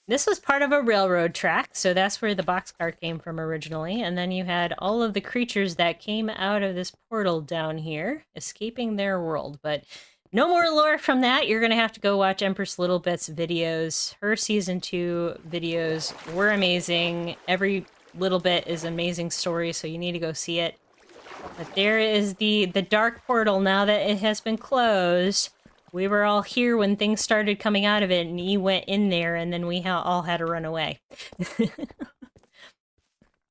This was part of a railroad track, so that's where the boxcar came from originally. And then you had all of the creatures that came out of this portal down here, escaping their world. But no more lore from that. You're going to have to go watch Empress Littlebit's videos. Her Season 2 videos were amazing. Every little bit is an amazing story, so you need to go see it. But there is the dark portal now that it has been closed. We were all here when things started coming out of it, and he went in there, and then we all had to run away.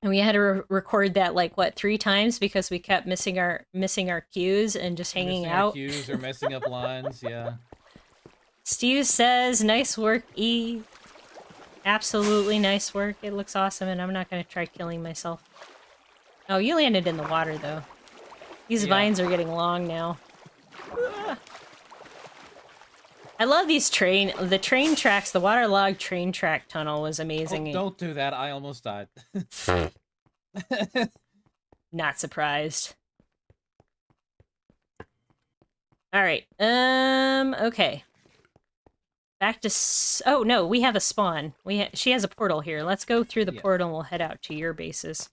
And we had to record that, like, what, 3 times because we kept missing our cues and just hanging out. Cues or messing up lines, yeah. Steve says, nice work, E. Absolutely nice work. It looks awesome, and I'm not going to try killing myself. Oh, you landed in the water, though. These vines are getting long now. I love these the train tracks. The waterlogged train track tunnel was amazing. Oh, don't do that. I almost died. Not surprised. All right. Okay. Back to... Oh, no. We have a spawn. She has a portal here. Let's go through the portal and we'll head out to your bases.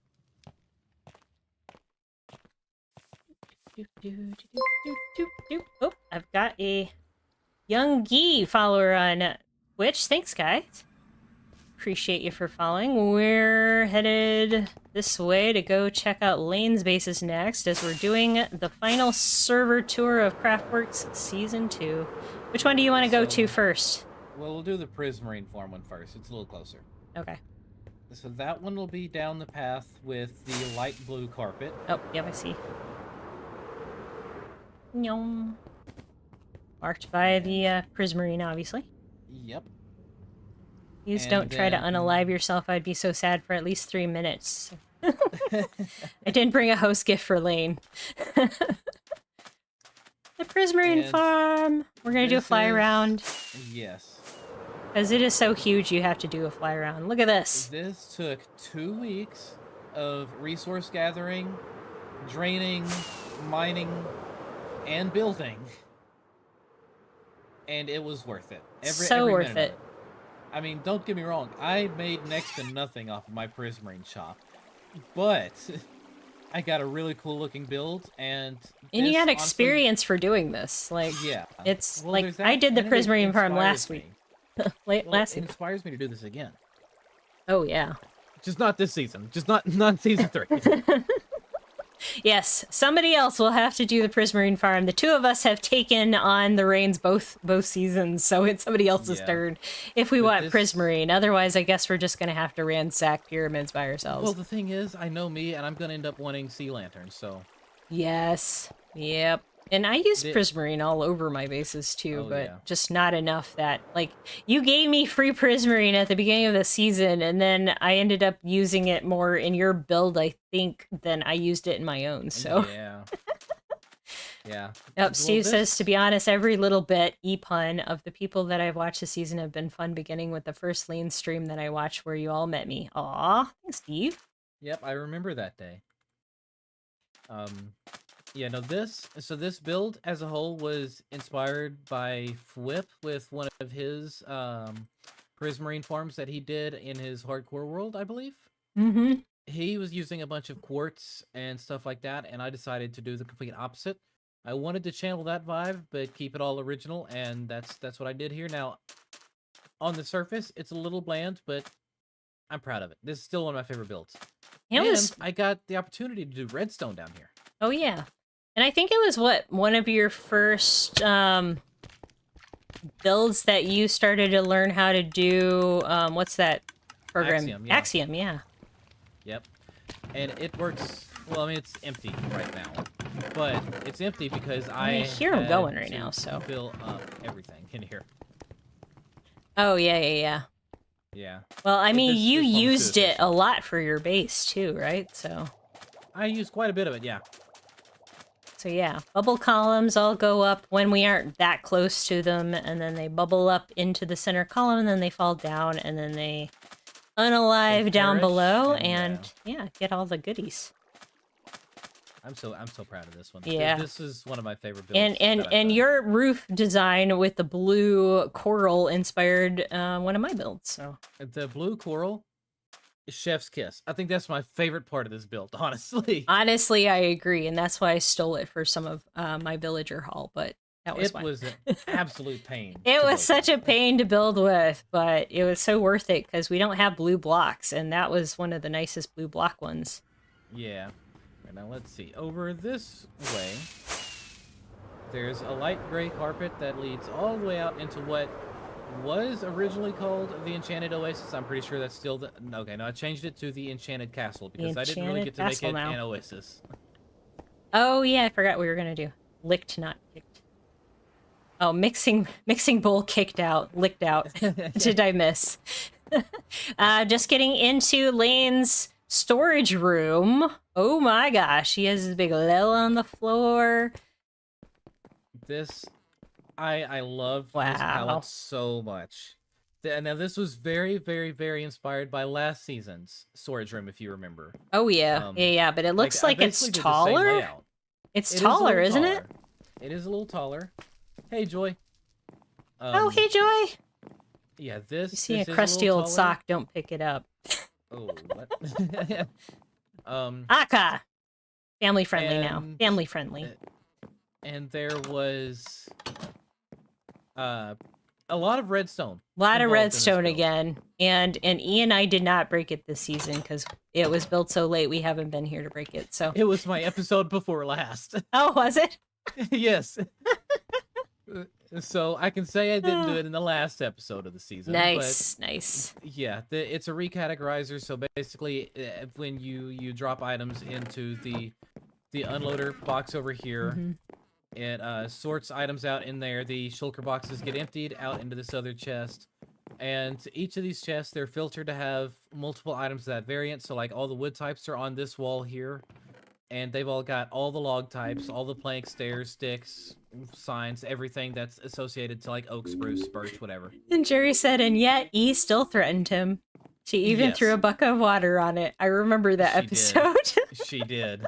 Oh, I've got a... Young Gee follower on Twitch. Thanks, guys. Appreciate you for following. We're headed this way to go check out Lane's bases next as we're doing the final server tour of CraftWorks Season 2. Which one do you want to go to first? Well, we'll do the Prismarine farm one first. It's a little closer. Okay. So that one will be down the path with the light blue carpet. Oh, yep, I see. Nyom. Marked by the Prismarine, obviously. Yep. Please don't try to unalive yourself. I'd be so sad for at least 3 minutes. I didn't bring a host gift for Lane. The Prismarine farm. We're going to do a fly around. Yes. Because it is so huge, you have to do a fly around. Look at this. This took 2 weeks of resource gathering, draining, mining, and building. And it was worth it. Every worth it. I mean, don't get me wrong. I made next to nothing off of my Prismarine shop. But I got a really cool looking build, and you had experience for doing this. Like, yeah. It's like, I did the Prismarine farm last week. It inspires me to do this again. Oh, yeah. Just not this season. Just not Season 3. Yes, somebody else will have to do the Prismarine farm. The 2 of us have taken on the reins both seasons, so it's somebody else's turn if we want Prismarine. Otherwise, I guess we're just going to have to ransack pyramids by ourselves. Well, the thing is, I know me, and I'm going to end up wanting sea lanterns, so... Yes. Yep. And I use Prismarine all over my bases too, but just not enough that, like, you gave me free Prismarine at the beginning of the season, and then I ended up using it more in your build, I think, than I used it in my own, so. Yeah. Yeah. Yep, Steve says, to be honest, every little bit, E-pun, of the people that I've watched this season have been fun, beginning with the first Lane stream that I watched where you all met me. Aw, thanks, Steve. Yep, I remember that day. Yeah, no, this build as a whole was inspired by Fwip with one of his Prismarine farms that he did in his hardcore world, I believe. Mm-hmm. He was using a bunch of quartz and stuff like that, and I decided to do the complete opposite. I wanted to channel that vibe, but keep it all original, and that's what I did here. Now, on the surface, it's a little bland, but I'm proud of it. This is still one of my favorite builds. And I got the opportunity to do redstone down here. Oh, yeah. And I think it was, one of your first builds that you started to learn how to do, what's that program? Axiom, yeah. Yep. And it works, well, I mean, it's empty right now. But it's empty because I hear him going right now, so. Fill up everything in here. Oh, yeah, yeah, yeah. Yeah. Well, I mean, you This one was too used it a efficient. lot for your base, too, right? I used quite a bit of it, yeah. So yeah, bubble columns all go up when we aren't that close to them, and then they bubble up into the center column, and then they fall down, and then they They unalive down perish, below, and yeah. and yeah, get all the goodies. I'm so proud of this one. Yeah. This is one of my favorite And builds and that I've and done. your roof design with the blue coral inspired one of my builds. So The blue coral, chef's kiss. I think that's my favorite part of this build, honestly. honestly, I agree, and that's why I stole it for some of my villager haul. But that was It fine. was an absolute pain It to was build such a with. pain to build with, but it was so worth it because we don't have blue blocks, and that was one of the nicest blue block ones. Yeah. And now let's see. Over this way, there's a light gray carpet that leads all the way out into what was originally called the Enchanted Oasis. I'm pretty sure that's still the... Okay, no, I changed it to the Enchanted Castle because I didn't really Enchanted get to make Castle it now. an oasis. Oh yeah, I forgot what we were gonna do. Licked, not kicked. Oh, mixing bowl kicked out, licked out. Did I miss? Just getting into Lane's storage room. Oh my gosh, he has his big lil on the floor. This... I love this Wow. palette so much. Now, this was very, very, very inspired by last season's storage room, if you remember. Oh yeah, yeah. But it looks I like it's basically did the same taller. layout. It's It is a taller, little isn't it? taller. It is a little taller. Hey, Joy. Oh, hey, Joy. Yeah, this. You see this a is crusty little old taller. sock? Don't pick it up. Oh, what? Aka. Family friendly now. and- Family friendly. And there was a lot of redstone. A lot of involved in this redstone build. again, and Ian and I did not break it this season because it was built so late. We haven't been here to break it. So It was my episode before last. oh, was it? Yes. So I can say I didn't do it in the last episode of the season. Nice, nice. But yeah, it's a recategorizer. So basically, when you drop items into the unloader box over here, Mhm. it sorts items out in there. The shulker boxes get emptied out into this other chest. And each of these chests, they're filtered to have multiple items of that variant. So like all the wood types are on this wall here. And they've all got all the log types, all the planks, stairs, sticks, signs, everything that's associated to like oak, spruce, birch, whatever. And Jerry said, and yet E still threatened him. She even Yes. threw a bucket of water on it. I remember that She did. episode. She did.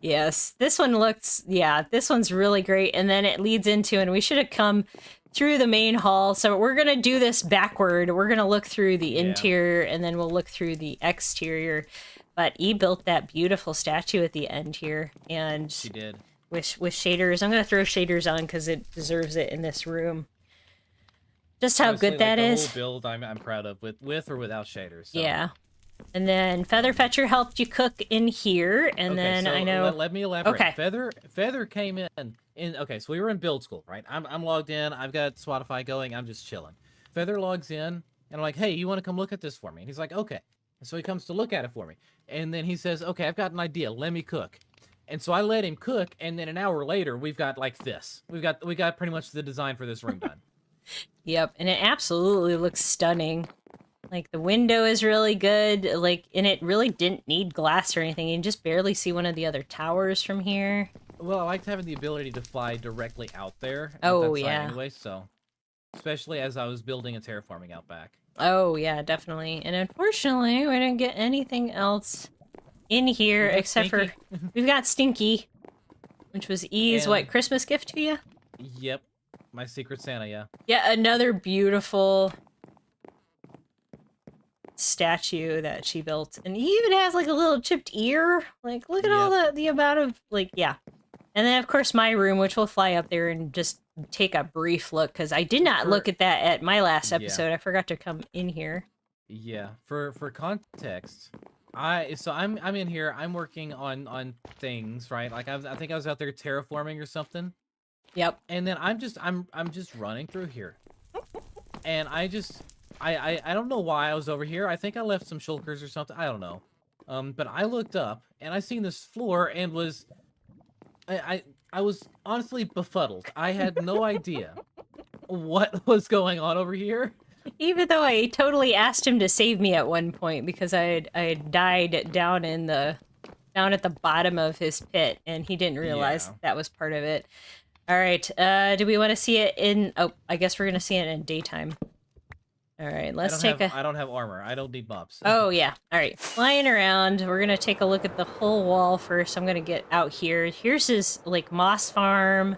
Yes, this one looks, yeah, this one's really great. And then it leads into, and we should have come through the main hall. So we're going to do this backward. We're going to look through the Yeah. interior and then we'll look through the exterior. But E built that beautiful statue at the end here. And She did. with shaders, I'm going to throw shaders on because it deserves it in this room. Just how Honestly, good that the is. whole build I'm proud of with or without shaders. So. Yeah. And then Featherfetcher helped you cook in here, and Okay, then so I know. let me elaborate. Okay. Feather came in. Okay, so we were in build school, right? I'm logged in. I've got Spotify going. I'm just chilling. Feather logs in, and I'm like, hey, you want to come look at this for me? And he's like, okay. And so he comes to look at it for me, and then he says, okay, I've got an idea. Let me cook. And so I let him cook, and then an hour later, we've got like this. We got pretty much the design for this room done. Yep, and it absolutely looks stunning. Like the window is really good. Like, and it really didn't need glass or anything. You can just barely see one of the other towers from here. Well, I liked having the ability to fly directly out there. Oh, That's fine yeah. Anyway, so especially as I was building a terraforming out back. Oh yeah, definitely. And unfortunately, we didn't get anything else in here We got except Stinky. for we've got Stinky, which was E's And- what Christmas gift to you. Yep, my Secret Santa, yeah. Yeah, another beautiful statue that she built, and he even has like a little chipped ear. Like, look at all the amount of like, yeah. And then of course my room, which will fly up there and just take a brief look because I did not look at that at my last Yeah. episode. I forgot to come in here. Yeah, for context, I'm in here. I'm working on things, right? Like I think I was out there terraforming or something, Yep. and then I'm just running through here, and I don't know why I was over here. I think I left some shulkers or something. I don't know. But I looked up and I seen this floor and was I was honestly befuddled. I had no idea what was going on over here? Even though I totally asked him to save me at one point because I had died down at the bottom of his pit, and he didn't realize Yeah. that was part of it. All right. Do we want to see it in? Oh, I guess we're gonna see it in daytime. All right. Let's take a. I don't have armor. I don't need buffs. Oh yeah. All right. Flying around. We're gonna take a look at the whole wall first. I'm gonna get out here. Here's his like moss farm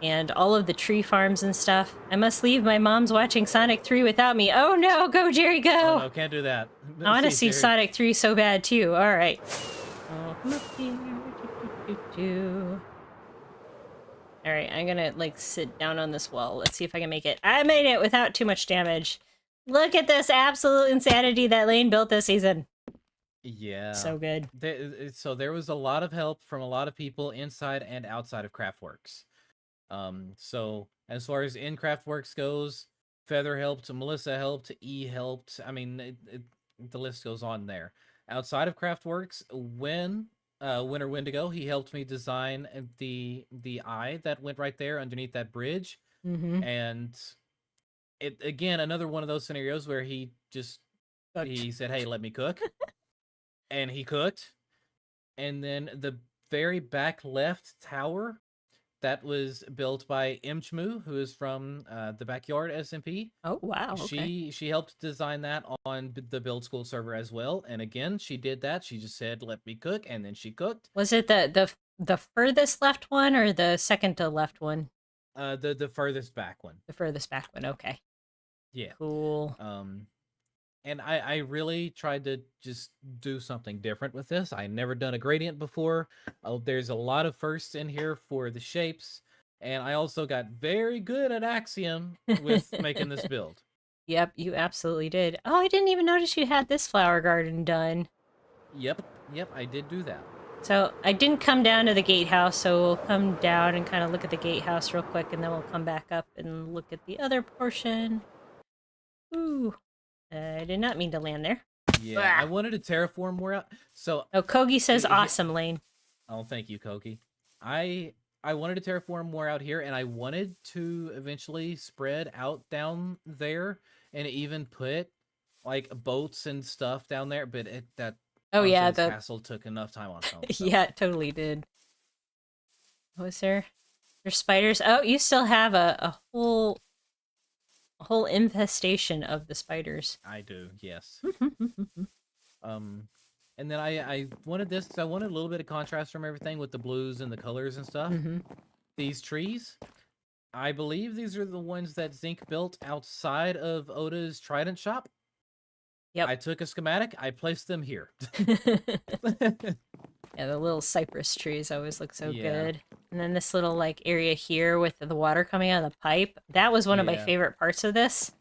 and all of the tree farms and stuff. I must leave. My mom's watching Sonic 3 without me. Oh no! Go Jerry, go! Oh, no, can't do that. I want to see Jerry. Sonic 3 so bad too. All right. Oh, come up here. Do. All right, I'm gonna like sit down on this wall. Let's see if I can make it. I made it without too much damage. Look at this absolute insanity that Lane built this season. Yeah. So good. So there was a lot of help from a lot of people inside and outside of CraftWorks. So as far as in CraftWorks goes, Feather helped, Melissa helped, E helped. I mean, the list goes on there. Outside of CraftWorks, Winter Wendigo, he helped me design the eye that went right there underneath that bridge. Mm-hmm. And it again, another one of those scenarios where he said, "Hey, let me cook," and he cooked. And then the very back left tower that was built by Imchmu, who is from the Backyard SMP. Oh wow. Okay. She helped design that on the Build School server as well. And again, she did that. She just said, "Let me cook," and then she cooked. Was it the furthest left one or the second to left one? The furthest back one. The furthest back one. Okay. Yeah. Cool. And I really tried to just do something different with this. I never done a gradient before. There's a lot of firsts in here for the shapes, and I also got very good at Axiom with making this build. Yep, you absolutely did. Oh, I didn't even notice you had this flower garden done. Yep, I did do that. So I didn't come down to the gatehouse, so we'll come down and kind of look at the gatehouse real quick, and then we'll come back up and look at the other portion. Ooh, I did not mean to land there. Yeah, I wanted to terraform more out. So oh, Kogi says awesome, Lane. Oh, thank you, Kogi. I wanted to terraform more out here, and I wanted to eventually spread out down there and even put like boats and stuff down there. But oh yeah, the castle took enough time on its own. So. Yeah, it totally did. What was there? There's spiders. Oh, you still have a whole infestation of the spiders. I do, yes. And then I wanted this because I wanted a little bit of contrast from everything with the blues and the colors and stuff. Mm-hmm. These trees, I believe these are the ones that Zinc built outside of Oda's Trident shop. Yep. I took a schematic, I placed them here. Yeah, the little cypress trees always look so good. And then this little like area here with the water coming out of the pipe. That was one of my favorite parts of this.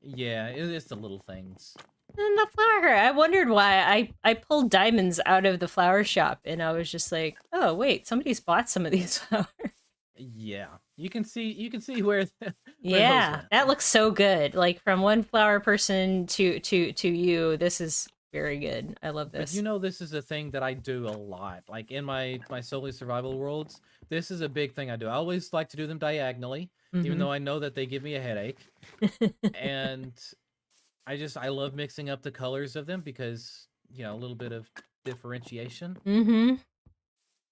Yeah, it's the little things. And the flower. I wondered why I pulled diamonds out of the flower shop, and I was just like, oh wait, somebody's bought some of these flowers. Yeah, you can see where. Yeah, that looks so good. Like from one flower person to you. This is very good. I love this. But you know, this is a thing that I do a lot. Like in my solely survival worlds, this is a big thing I do. I always like to do them diagonally, even though I know that they give me a headache. And I love mixing up the colors of them because, you know, a little bit of differentiation. Mm-hmm.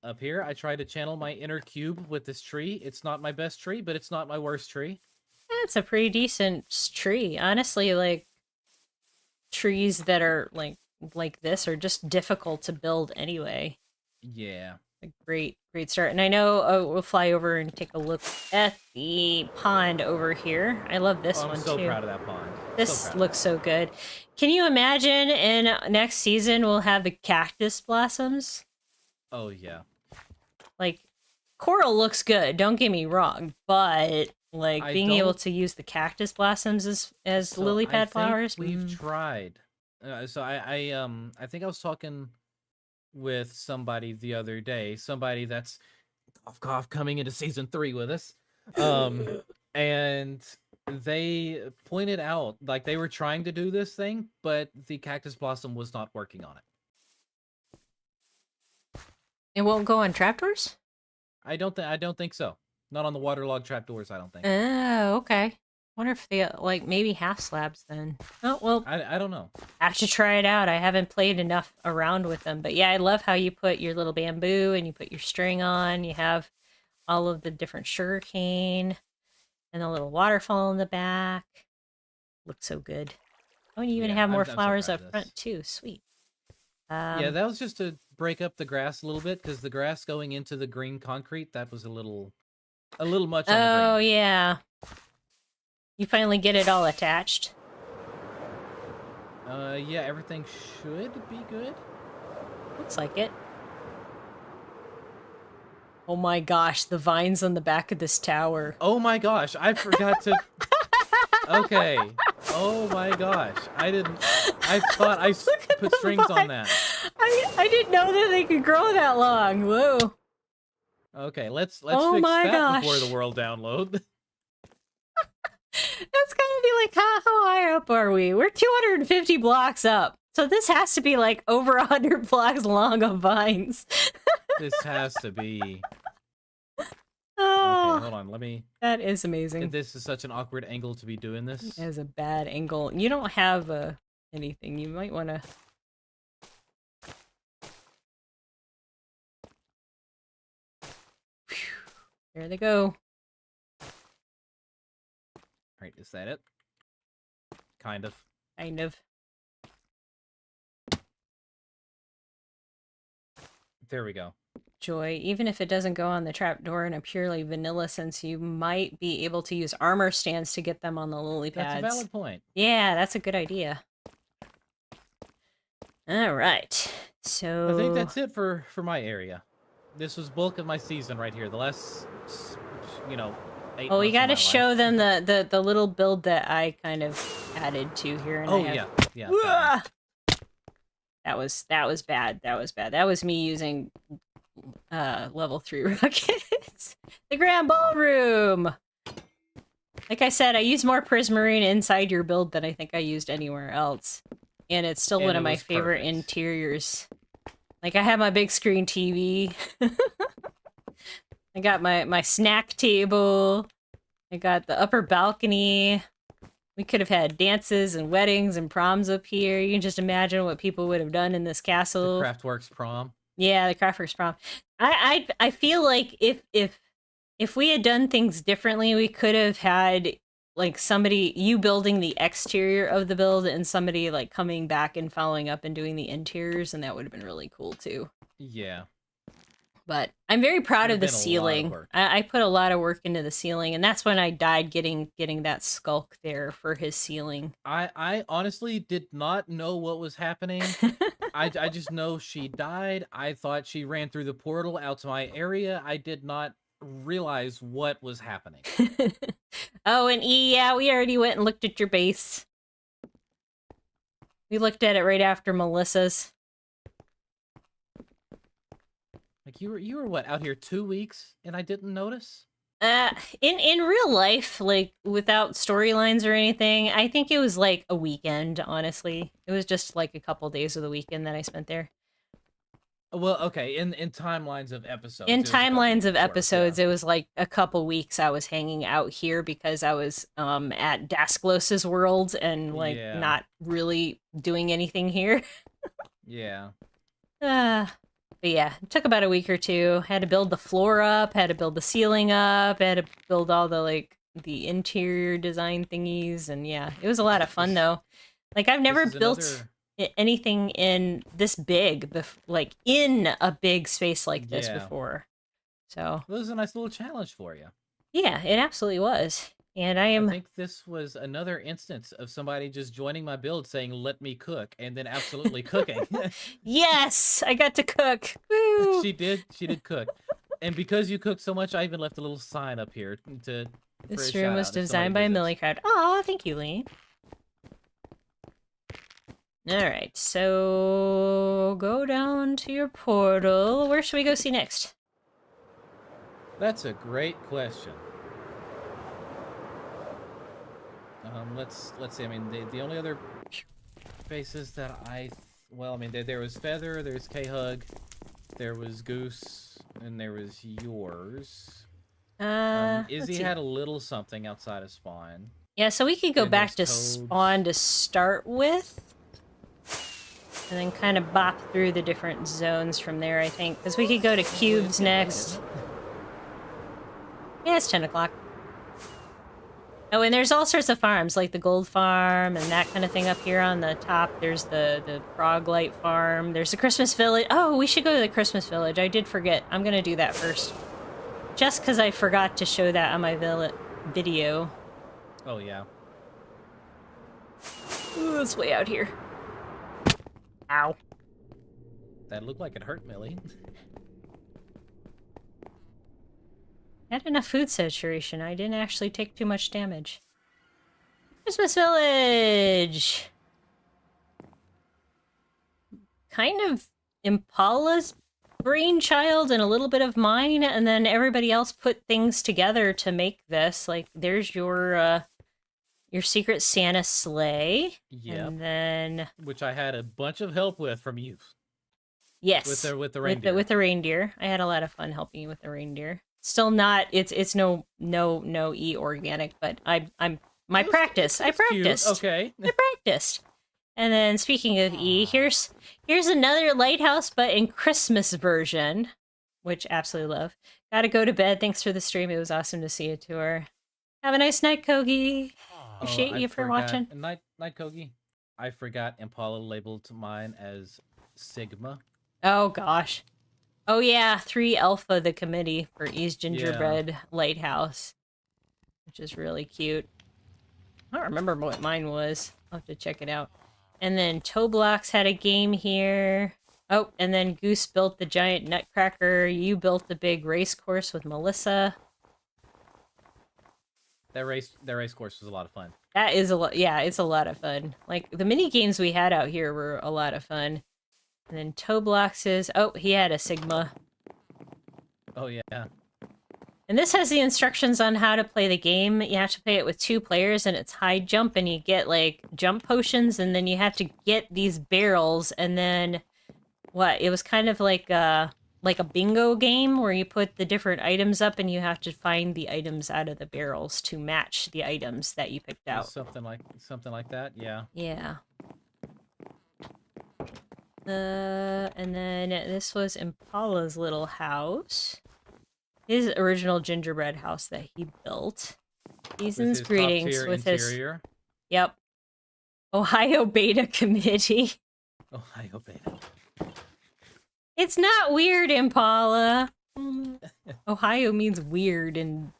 Up here, I try to channel my inner cube with this tree. It's not my best tree, but it's not my worst tree. That's a pretty decent tree. Honestly, like trees that are like this are just difficult to build anyway. Yeah. A great start. And I know we'll fly over and take a look at the pond over here. I love this one too. I'm so proud of that pond. This looks so good. Can you imagine in next season we'll have the cactus blossoms? Oh yeah. Like coral looks good, don't get me wrong, but like being able to use the cactus blossoms as lily pad flowers. We've tried. So I think I was talking with somebody the other day, somebody that's cough coming into season 3 with us. And they pointed out like they were trying to do this thing, but the cactus blossom was not working on it. It won't go on trapdoors? I don't think so. Not on the waterlogged trapdoors, I don't think. Oh, okay. Wonder if they like maybe half slabs then. Oh well, I don't know. I have to try it out. I haven't played enough around with them, but yeah, I love how you put your little bamboo and you put your string on. You have all of the different sugarcane and the little waterfall in the back. Looks so good. Oh, and you even Yeah, have more I'm so flowers proud up of this. front too. Sweet. Yeah, that was just to break up the grass a little bit because the grass going into the green concrete, that was a little much on the green. Oh yeah. You finally get it all attached. Yeah, everything should be good. Looks like it. Oh my gosh, the vines on the back of this tower. Oh my gosh, I forgot to. Okay. Oh my gosh, I thought I put strings on that. I didn't know that they could grow that long. Whoa. Okay, let's Oh fix my that before the gosh. world download. That's gotta be like, how high up are we? We're 250 blocks up. So this has to be like over 100 blocks long of vines. This has to be. Oh, Okay, hold on. Let me. that is amazing. This is such an awkward angle to be doing this. That is a bad angle. You don't have anything. You might want to. There they go. Right, is that it? Kind of. Kind of. There we go. Joy, even if it doesn't go on the trapdoor in a purely vanilla sense, you might be able to use armor stands to get them on the lily pads. That's a valid point. Yeah, that's a good idea. All right. So I think that's it for my area. This was bulk of my season right here. The last, 8 Oh, we months of got my to show life. them the little build that I kind of added to here. And Oh I have... yeah. That was bad. That was bad. That was me using level 3 rockets. The Grand Ballroom. Like I said, I use more prismarine inside your build than I think I used anywhere else. And it's still one of my favorite interiors. Like, I have my big screen TV. I got my snack table. I got the upper balcony. We could have had dances and weddings and proms up here. You can just imagine what people would have done in this castle. The CraftWorks prom. Yeah, the CraftWorks prom. I feel like if we had done things differently, we could have had like you building the exterior of the build and somebody like coming back and following up and doing the interiors, and that would have been really cool too. Yeah. But I'm very proud of the ceiling. I put a lot of work into the ceiling, and that's when I died getting that skulk there for his ceiling. I honestly did not know what was happening. I just know she died. I thought she ran through the portal out to my area. I did not realize what was happening. Oh, and yeah, we already went and looked at your base. We looked at it right after Melissa's. Like you were what, out here 2 weeks and I didn't notice? In real life, like without storylines or anything, I think it was like a weekend, honestly. It was just like a couple days of the weekend that I spent there. Well, okay, in timelines of episodes. In timelines of episodes, yeah. It was like a couple weeks I was hanging out here because I was at Dasklos's world and like not really doing anything here. Yeah. But yeah, it took about a week or two. Had to build the floor up, had to build the ceiling up, had to build all the like the interior design thingies, and yeah, it was a lot of fun though. Like I've never built anything in this big, like in a big space like this before. So it was a nice little challenge for you. Yeah, it absolutely was. And I think this was another instance of somebody just joining my build saying, let me cook, and then absolutely cooking. Yes! I got to cook! Woo! She did cook. And because you cooked so much, I even left a little sign up here to... This room was designed by Millicrowd. Aw, thank you, Lee. Alright, so... go down to your portal. Where should we go see next? That's a great question. Let's see. I mean, the only other bases that there was Feather, there's K-Hug, there was Goose, and there was yours. Let's Izzy see. had a little something outside of spawn. Yeah, so we could go And back to there's spawn to toads. start with. And then kind of bop through the different zones from there, I think. Because we could go to Well, it's cubes getting late, next. isn't it? Yeah, it's 10 o'clock. Oh, and there's all sorts of farms, like the gold farm and that kind of thing up here on the top. There's the frog light farm. There's the Christmas village. Oh, we should go to the Christmas village. I did forget. I'm going to do that first. Just because I forgot to show that on my video. Oh, yeah. Ooh, it's way out here. Ow. That looked like it hurt Millie. Had enough food saturation. I didn't actually take too much damage. Christmas village! Kind of Impala's brainchild and a little bit of mine, and then everybody else put things together to make this. Like, there's your Secret Santa sleigh. Yep. And then... Which I had a bunch of help with from you. Yes. With the reindeer. With the reindeer. I had a lot of fun helping you with the reindeer. Still not, it's no E organic, but I practiced. I practiced. Cute. Okay. I practiced. And then speaking of E, here's another lighthouse, but in Christmas version, which absolutely love. Gotta go to bed. Thanks for the stream. It was awesome to see a tour. Have a nice night, Kogi. Appreciate you for watching. Night, Kogi. I forgot Impala labeled mine as Sigma. Oh gosh. Oh yeah, 3 Alpha, the committee for E's Gingerbread Lighthouse, which is really cute. I don't remember what mine was. I'll have to check it out. And then Toblox had a game here. Oh, and then Goose built the giant nutcracker. You built the big race course with Melissa. That race course was a lot of fun. That is a lot. Yeah, it's a lot of fun. Like the mini games we had out here were a lot of fun. And then Toblox's. Oh, he had a Sigma. Oh yeah. And this has the instructions on how to play the game. You have to play it with 2 players, and it's high jump, and you get like jump potions, and then you have to get these barrels, and then what? It was kind of like a bingo game where you put the different items up, and you have to find the items out of the barrels to match the items that you picked out. Something like that. Yeah. Yeah. And then this was Impala's little house. His original gingerbread house that he built. Season's greetings with interior. his... Yep. Ohio Beta Committee. Ohio Beta. It's not weird, Impala. Ohio means weird in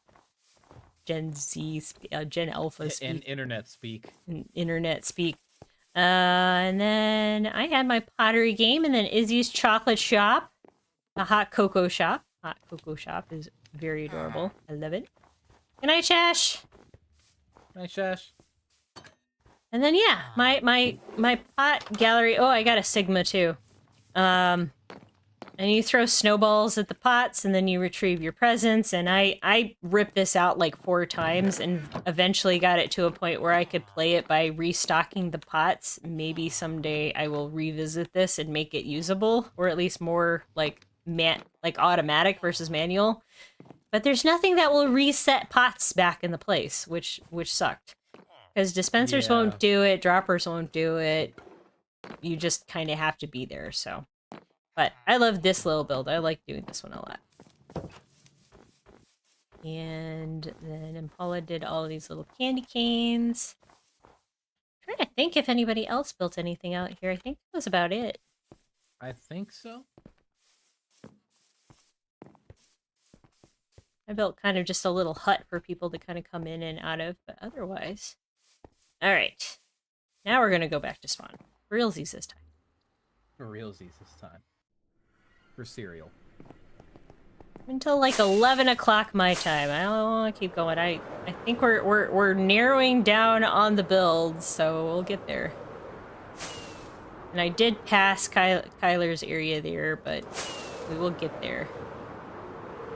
Gen Z, Gen Alpha speak. In internet speak. In internet speak. And then I had my pottery game, and then Izzy's chocolate shop, a hot cocoa shop. Hot cocoa shop is very adorable. I love it. Good night, Shash. Night, Shash. And then yeah, my pot gallery. Oh, I got a Sigma too. And you throw snowballs at the pots, and then you retrieve your presents. And I ripped this out like 4 times, and eventually got it to a point where I could play it by restocking the pots. Maybe someday I will revisit this and make it usable, or at least more like automatic versus manual. But there's nothing that will reset pots back into place, which sucked. Because dispensers won't do it, droppers won't do it. You just kind of have to be there, so. But I love this little build. I like doing this one a lot. And then Impala did all of these little candy canes. I'm trying to think if anybody else built anything out here. I think that was about it. I think so. I built kind of just a little hut for people to kind of come in and out of, but otherwise. All right. Now we're going to go back to spawn. For realsies this time. For realsies this time. For cereal. Until like 11 o'clock my time. I don't want to keep going. I think we're narrowing down on the builds, so we'll get there. And I did pass Kyler's area there, but we will get there.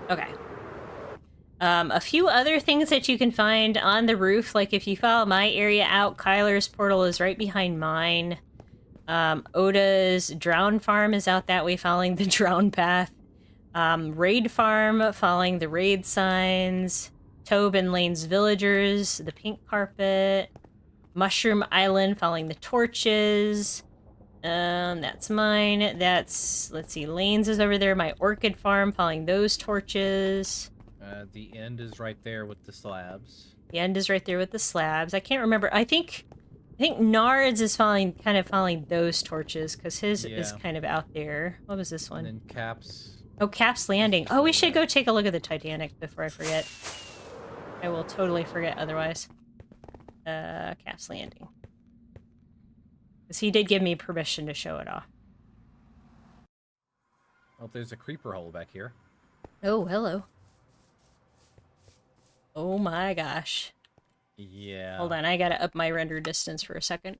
Okay. A few other things that you can find on the roof, like if you follow my area out, Kyler's portal is right behind mine. Oda's drown farm is out that way, following the drown path. Raid farm, following the raid signs. Tobin Lane's villagers, the pink carpet. Mushroom Island, following the torches. That's mine. That's, let's see, Lane's is over there. My orchid farm, following those torches. The end is right there with the slabs. The end is right there with the slabs. I can't remember. I think Nards is kind of following those torches because his is kind of out there. What was this one? And then Caps. Oh, Cap's Landing. Oh, we should go take a look at the Titanic before I forget. I will totally forget otherwise. Cap's Landing. Because he did give me permission to show it off. Oh, there's a creeper hole back here. Oh, hello. Oh my gosh. Yeah. Hold on, I gotta up my render distance for a second.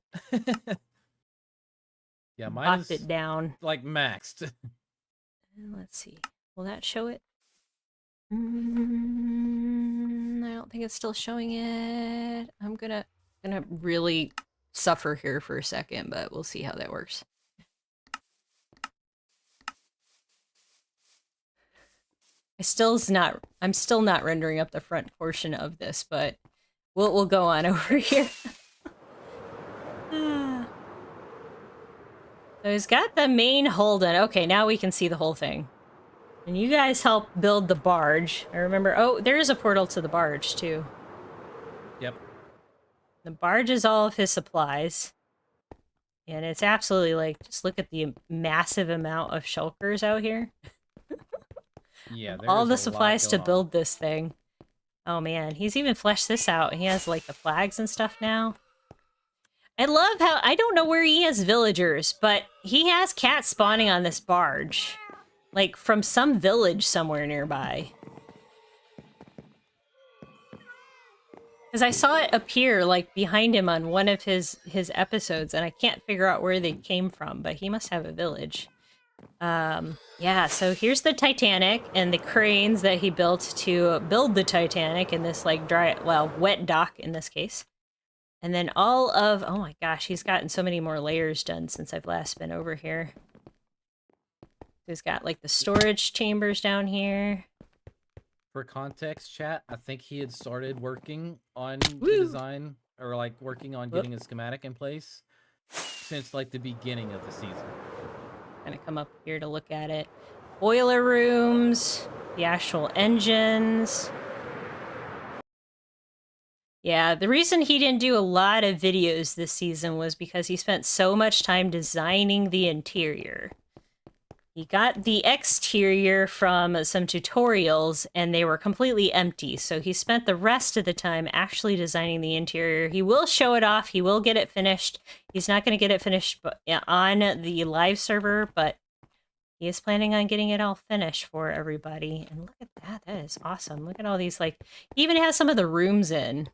Yeah, mine Locked is it down. like maxed. Let's see. Will that show it? I don't think it's still showing it. I'm gonna really suffer here for a second, but we'll see how that works. I'm still not rendering up the front portion of this, but we'll go on over here. So he's got the main hull done. Okay, now we can see the whole thing. And you guys help build the barge. I remember, oh, there is a portal to the barge, too. Yep. The barge is all of his supplies. And it's absolutely like, just look at the massive amount of shulkers out here. Yeah, all the supplies to build this thing. Oh man, he's even fleshed this out. He has like the flags and stuff now. I love how, I don't know where he has villagers, but he has cats spawning on this barge. Like from some village somewhere nearby. Because I saw it appear like behind him on one of his episodes, and I can't figure out where they came from, but he must have a village. Yeah, so here's the Titanic and the cranes that he built to build the Titanic in this like wet dock in this case. And then all of, oh my gosh, he's gotten so many more layers done since I've last been over here. He's got like the storage chambers down here. For context, chat, I think he had started working on the design, or like working on getting a schematic in place since like the beginning of the season. Gonna come up here to look at it. Boiler rooms, the actual engines. Yeah, the reason he didn't do a lot of videos this season was because he spent so much time designing the interior. He got the exterior from some tutorials, and they were completely empty, so he spent the rest of the time actually designing the interior. He will show it off, he will get it finished. He's not going to get it finished on the live server, but he is planning on getting it all finished for everybody. And look at that, that is awesome. Look at all these, like, he even has some of the rooms in.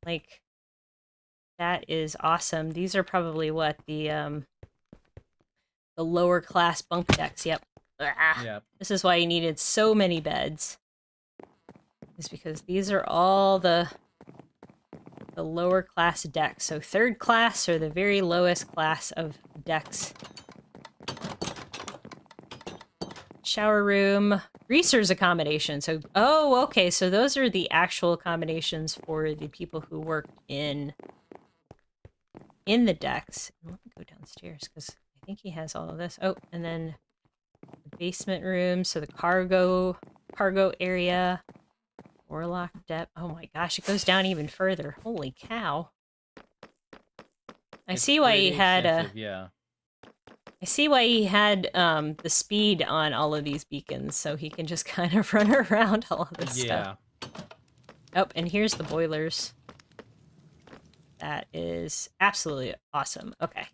Like, that is awesome. These are probably what, the lower class bunk decks. Yep. Yep. This is why you needed so many beds. Is because these are all the lower class decks. So third class or the very lowest class of decks. Shower room, greaser's accommodation. So, oh, okay. So those are the actual accommodations for the people who work in the decks. Let me go downstairs because I think he has all of this. Oh, and then the basement room. So the cargo area. Warlock depth. Oh my gosh, it goes down even further. Holy cow. I see why he had yeah. I see why he had the speed on all of these beacons, so he can just kind of run around all of this stuff. Oh, and here's the boilers. That is absolutely awesome. Okay.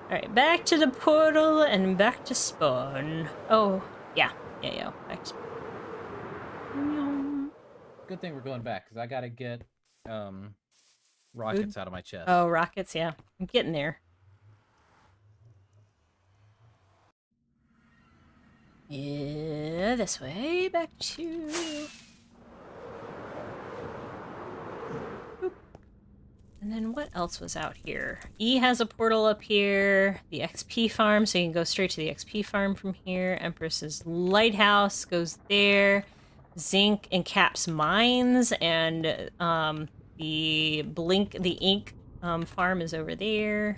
Alright, back to the portal and back to spawn. Oh, yeah. Yeah. Back to spawn. Good thing we're going back, because I gotta get rockets out of my chest. Oh, rockets, yeah. I'm getting there. Yeah, this way, back to... Boop. And then what else was out here? E has a portal up here. The XP farm, so you can go straight to the XP farm from here. Empress's lighthouse goes there. Zinc and Cap's mines, and the ink farm is over there.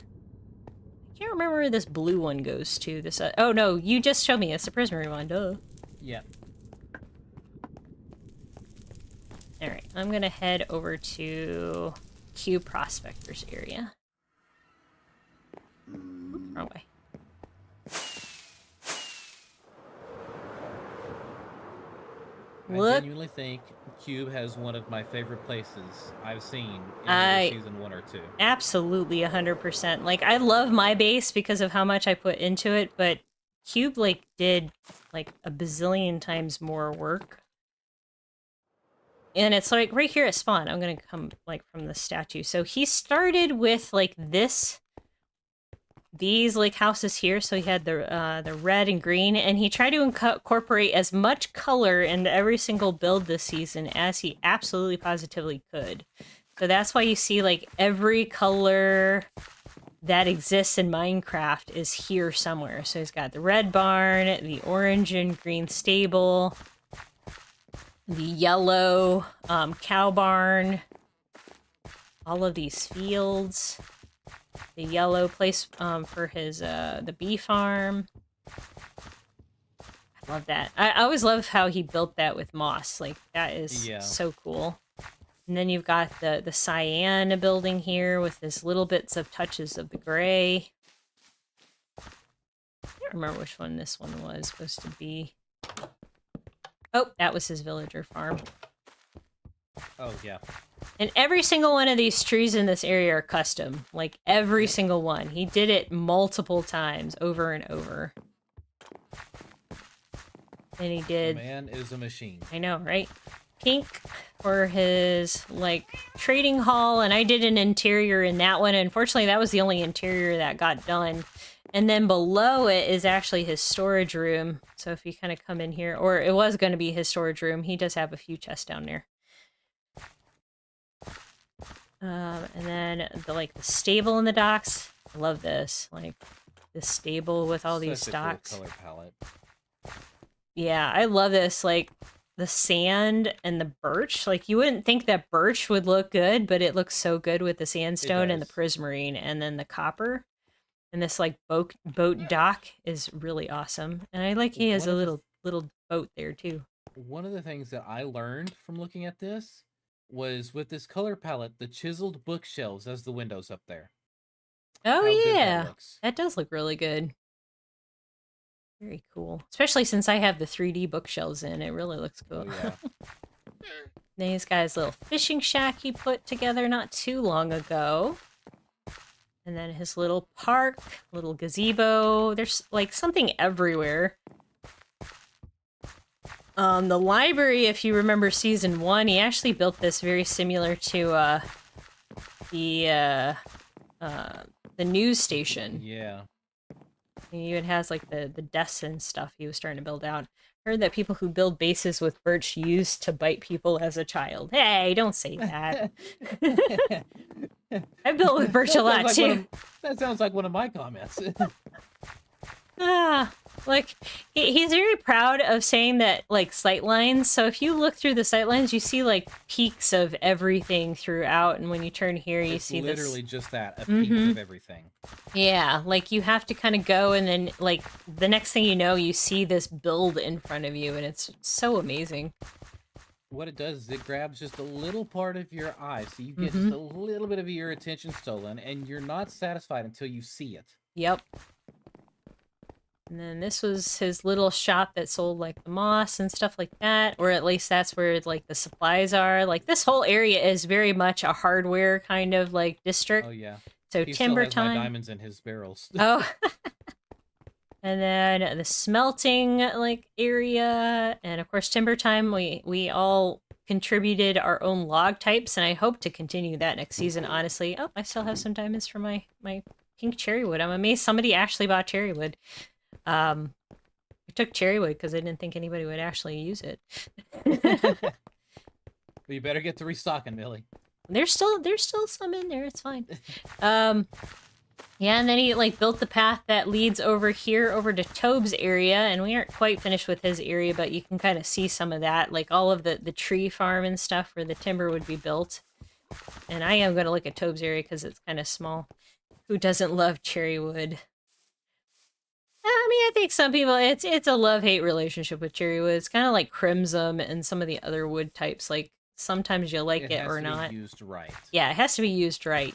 I can't remember where this blue one goes to. This oh no, you just showed me. It's the Prismary one. Duh. Yeah. All right, I'm gonna head over to Q Prospectors area. Oop, wrong way. I genuinely think Cube has one of my favorite places I've seen in either season 1 or 2. Absolutely 100%. Like, I love my base because of how much I put into it, but Cube, like, did, like, a bazillion times more work. And it's, like, right here at spawn. I'm gonna come, like, from the statue. So he started with, like, these like houses here, so he had the red and green, and he tried to incorporate as much color into every single build this season as he absolutely positively could. So that's why you see like every color that exists in Minecraft is here somewhere. So he's got the red barn, the orange and green stable, the yellow cow barn, all of these fields. The yellow place for his the bee farm. I love that. I always love how he built that with moss. Like that is so cool. And then you've got the cyan building here with his little bits of touches of the gray. I can't remember which one this one was supposed to be. Oh, that was his villager farm. Oh, yeah. And every single one of these trees in this area are custom. Like, every single one. He did it multiple times, over and over. And he did... The man is a machine. I know, right? Pink for his, like, trading hall. And I did an interior in that one. Unfortunately, that was the only interior that got done. And then below it is actually his storage room. So if you kind of come in here... Or it was going to be his storage room. He does have a few chests down there. And then the stable in the docks. I love this. Like this stable with all these stocks. Cool color palette. Yeah, I love this. Like the sand and the birch. Like you wouldn't think that birch would look good, but it looks so good with the sandstone and the prismarine and then the copper. And this like boat dock is really awesome. And I like he has a little boat there too. One of the things that I learned from looking at this was with this color palette, the chiseled bookshelves as the windows up there. Oh, yeah. That does look really good. Very cool. Especially since I have the 3D bookshelves in. It really looks cool. Oh, yeah. Then he's got his little fishing shack he put together not too long ago. And then his little park, little gazebo. There's like something everywhere. The library, if you remember season 1, he actually built this very similar to the news station. Yeah. He even has like the desks and stuff he was starting to build out. Heard that people who build bases with birch used to bite people as a child. Hey, don't say that. I built with birch a lot too. That sounds like one of my comments. Like he's very proud of saying that like sight lines. So if you look through the sight lines, you see like peaks of everything throughout, and when you turn here, you see literally just that, a peak of everything. Yeah, like you have to kind of go, and then like the next thing you know, you see this build in front of you, and it's so amazing. What it does is it grabs just a little part of your eye, so you get just a little bit of your attention stolen, and you're not satisfied until you see it. Yep. And then this was his little shop that sold like the moss and stuff like that, or at least that's where like the supplies are. Like this whole area is very much a hardware kind of like district. Oh yeah. So he timber still has time. my diamonds in his barrels. Oh. And then the smelting like area, and of course timber time. We all contributed our own log types, and I hope to continue that next season. Honestly, oh, I still have some diamonds for my pink cherry wood. I'm amazed somebody actually bought cherry wood. I took cherry wood because I didn't think anybody would actually use it. Well, you better get to restocking, Millie. there's still some in there. It's fine. Yeah, and then he like built the path that leads over here over to Tobe's area, and we aren't quite finished with his area, but you can kind of see some of that, like all of the tree farm and stuff where the timber would be built. And I am going to look at Tobe's area because it's kind of small. Who doesn't love cherry wood? I mean, I think some people, it's a love-hate relationship with cherry wood. It's kind of like crimson and some of the other wood types. Like, sometimes you like it or not. It has to be used right. Yeah, it has to be used right.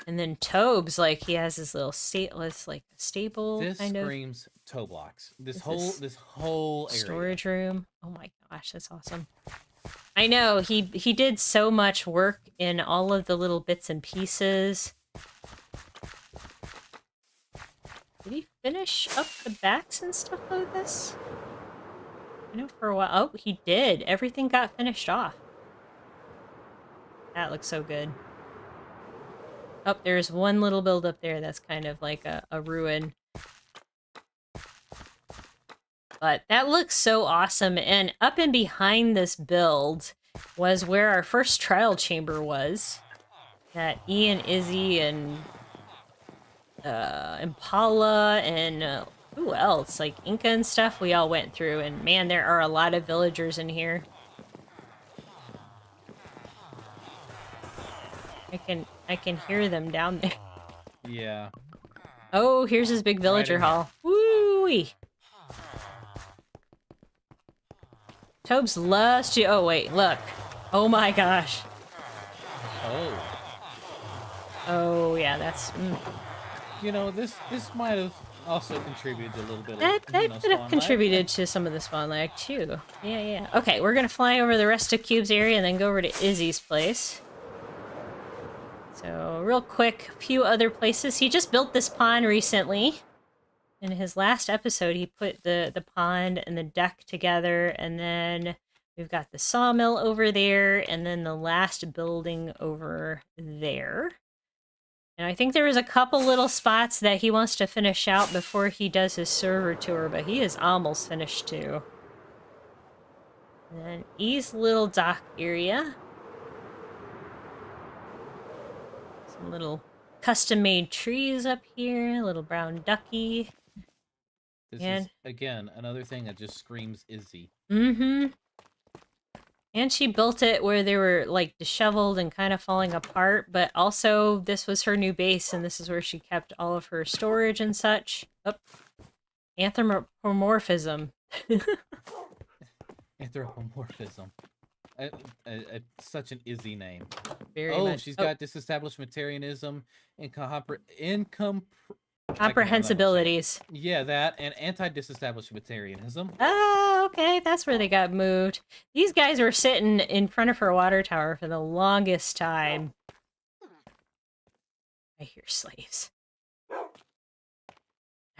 And then Tobe's, like, he has his little stateless, like, stable kind of. This screams toe blocks. This whole area. Storage room. Oh my gosh, that's awesome. I know, he did so much work in all of the little bits and pieces. Did he finish up the backs and stuff of this? I know for a while. Oh, he did. Everything got finished off. That looks so good. Oh, there's one little build up there that's kind of like a ruin. But that looks so awesome. And up and behind this build was where our first trial chamber was. That Ian, Izzy, and Impala, and who else? Like Inca and stuff we all went through. And man, there are a lot of villagers in here. I can hear them down there. Yeah. Oh, here's his big villager hall. Woo-wee! Tobes loves to... Oh, wait, look. Oh my gosh. Oh. Oh, yeah, that's... You know, this might have also contributed a little bit. That could have contributed to some of the spawn lag, too. Yeah. Okay, we're gonna fly over the rest of Cube's area and then go over to Izzy's place. So, real quick, a few other places. He just built this pond recently. In his last episode, he put the pond and the deck together, and then we've got the sawmill over there, and then the last building over there. And I think there was a couple little spots that he wants to finish out before he does his server tour, but he is almost finished too. And then E's little dock area. Some little custom-made trees up here, a little brown ducky. This is, again, another thing that just screams Izzy. Mm-hmm. And she built it where they were, like, disheveled and kind of falling apart, but also this was her new base, and this is where she kept all of her storage and such. Oh. Anthropomorphism. Anthropomorphism. Such an Izzy name. Very much. She's got disestablishmentarianism and comprehensibilities. Yeah, that, and anti-disestablishmentarianism. Oh, okay, that's where they got moved. These guys were sitting in front of her water tower for the longest time. I hear slaves.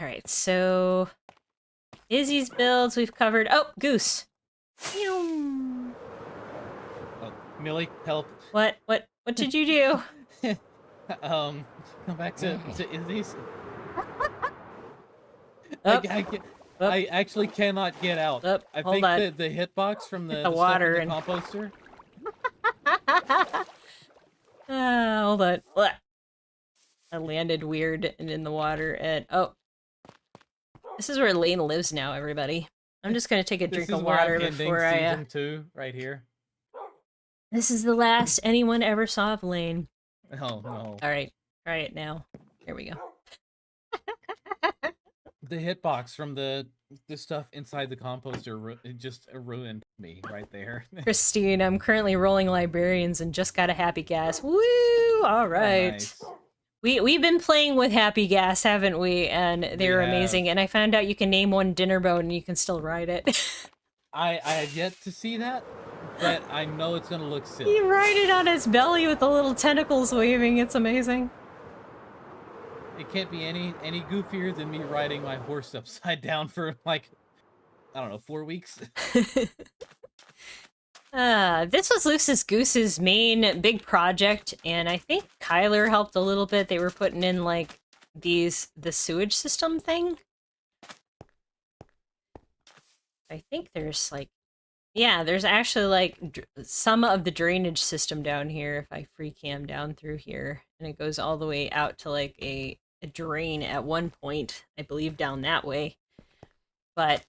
Alright, so... Izzy's builds, we've covered... Oh, goose! Oh, Millie, help. What did you do? Come back to Izzy's. I actually cannot get out. I think that the hitbox from the water and composter. Hold on. I landed weird and in the water, and oh, this is where Lane lives now. Everybody, I'm just gonna take a drink of water before I. Season 2, right here. This is the last anyone ever saw of Lane. Oh no! All right, try it now. Here we go. The hitbox from the stuff inside the composter just ruined me right there. Christine, I'm currently rolling librarians and just got a happy gas. Woo! All right. Oh, nice. We've been playing with happy gas, haven't we? And they're amazing. And I found out you can name one dinner bone and you can still ride it. I have yet to see that, but I know it's gonna look silly. You ride it on its belly with the little tentacles waving. It's amazing. It can't be any goofier than me riding my horse upside down for, like, I don't know, 4 weeks. This was Lucis Goose's main big project, and I think Kyler helped a little bit. They were putting in, like, the sewage system thing. I think there's, like, Yeah, there's actually like some of the drainage system down here. If I free cam down through here, and it goes all the way out to like a drain at one point, I believe, down that way. But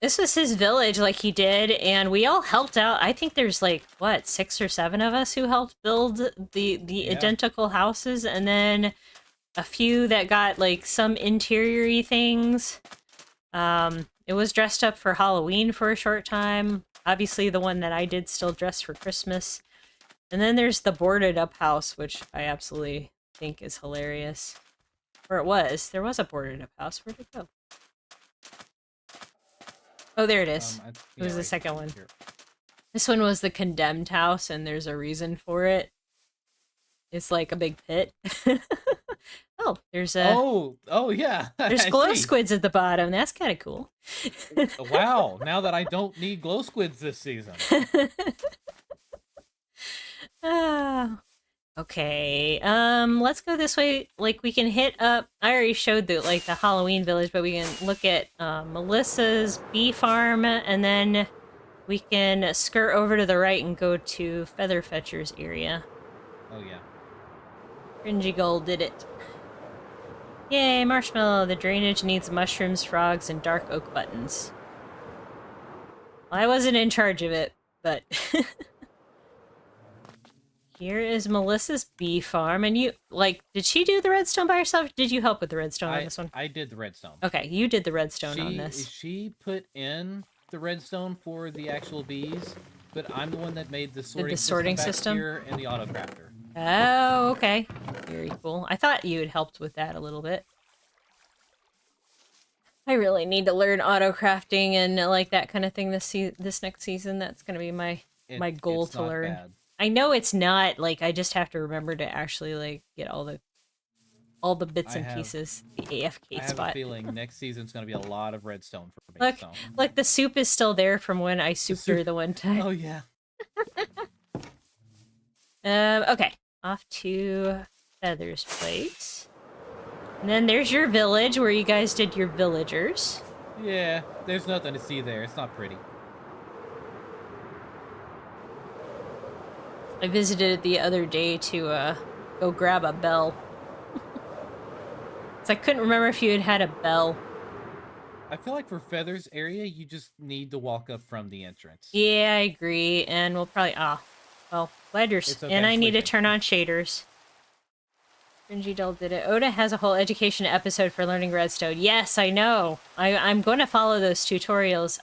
this was his village, like he did, and we all helped out. I think there's like what 6 or 7 of us who helped build the Yeah. identical houses, and then a few that got like some interior-y things. It was dressed up for Halloween for a short time. Obviously, the one that I did still dressed for Christmas. And then there's the boarded up house, which I absolutely think is hilarious. Or it was. There was a boarded up house. Where'd it go? Oh, there it is. It was the right second one. here. This one was the condemned house, and there's a reason for it. It's like a big pit. Oh, there's a Oh yeah. there's I glow see. squids at the bottom. That's kind of cool. Wow, now that I don't need glow squids this season. Ah, okay. Let's go this way. Like we can hit up. I already showed the like the Halloween village, but we can look at Melissa's bee farm, and then we can skirt over to the right and go to Featherfetcher's area. Oh yeah. Cringy Gold did it. Yay, marshmallow. The drainage needs mushrooms, frogs, and dark oak buttons. Well, I wasn't in charge of it, but here is Melissa's bee farm. And you, like, did she do the redstone by herself? Or did you help with the redstone on this one? I did the redstone. Okay, you did the redstone on this. She put in the redstone for the actual bees, but I'm the one that made the sorting system here and the auto crafter. Oh, okay. Very cool. I thought you had helped with that a little bit. I really need to learn auto crafting and like that kind of thing this next season. That's going to be my goal to learn. Bad. I know it's not, like I just have to remember to actually like get all the bits and pieces. The AFK spot. I have a feeling next season's going to be a lot of redstone for me. Look, like the soup is still there from when I souped her the one time. Oh yeah. Okay. Off to Feather's place. And then there's your village where you guys did your villagers. Yeah, there's nothing to see there. It's not pretty. I visited it the other day to go grab a bell. So I couldn't remember if you had had a bell. I feel like for Feather's area, you just need to walk up from the entrance. Yeah, I agree. And we'll probably... well, glad you're... Okay, and I need to turn on shaders. Cringy Dull did it. Oda has a whole education episode for learning redstone. Yes, I know. I'm going to follow those tutorials.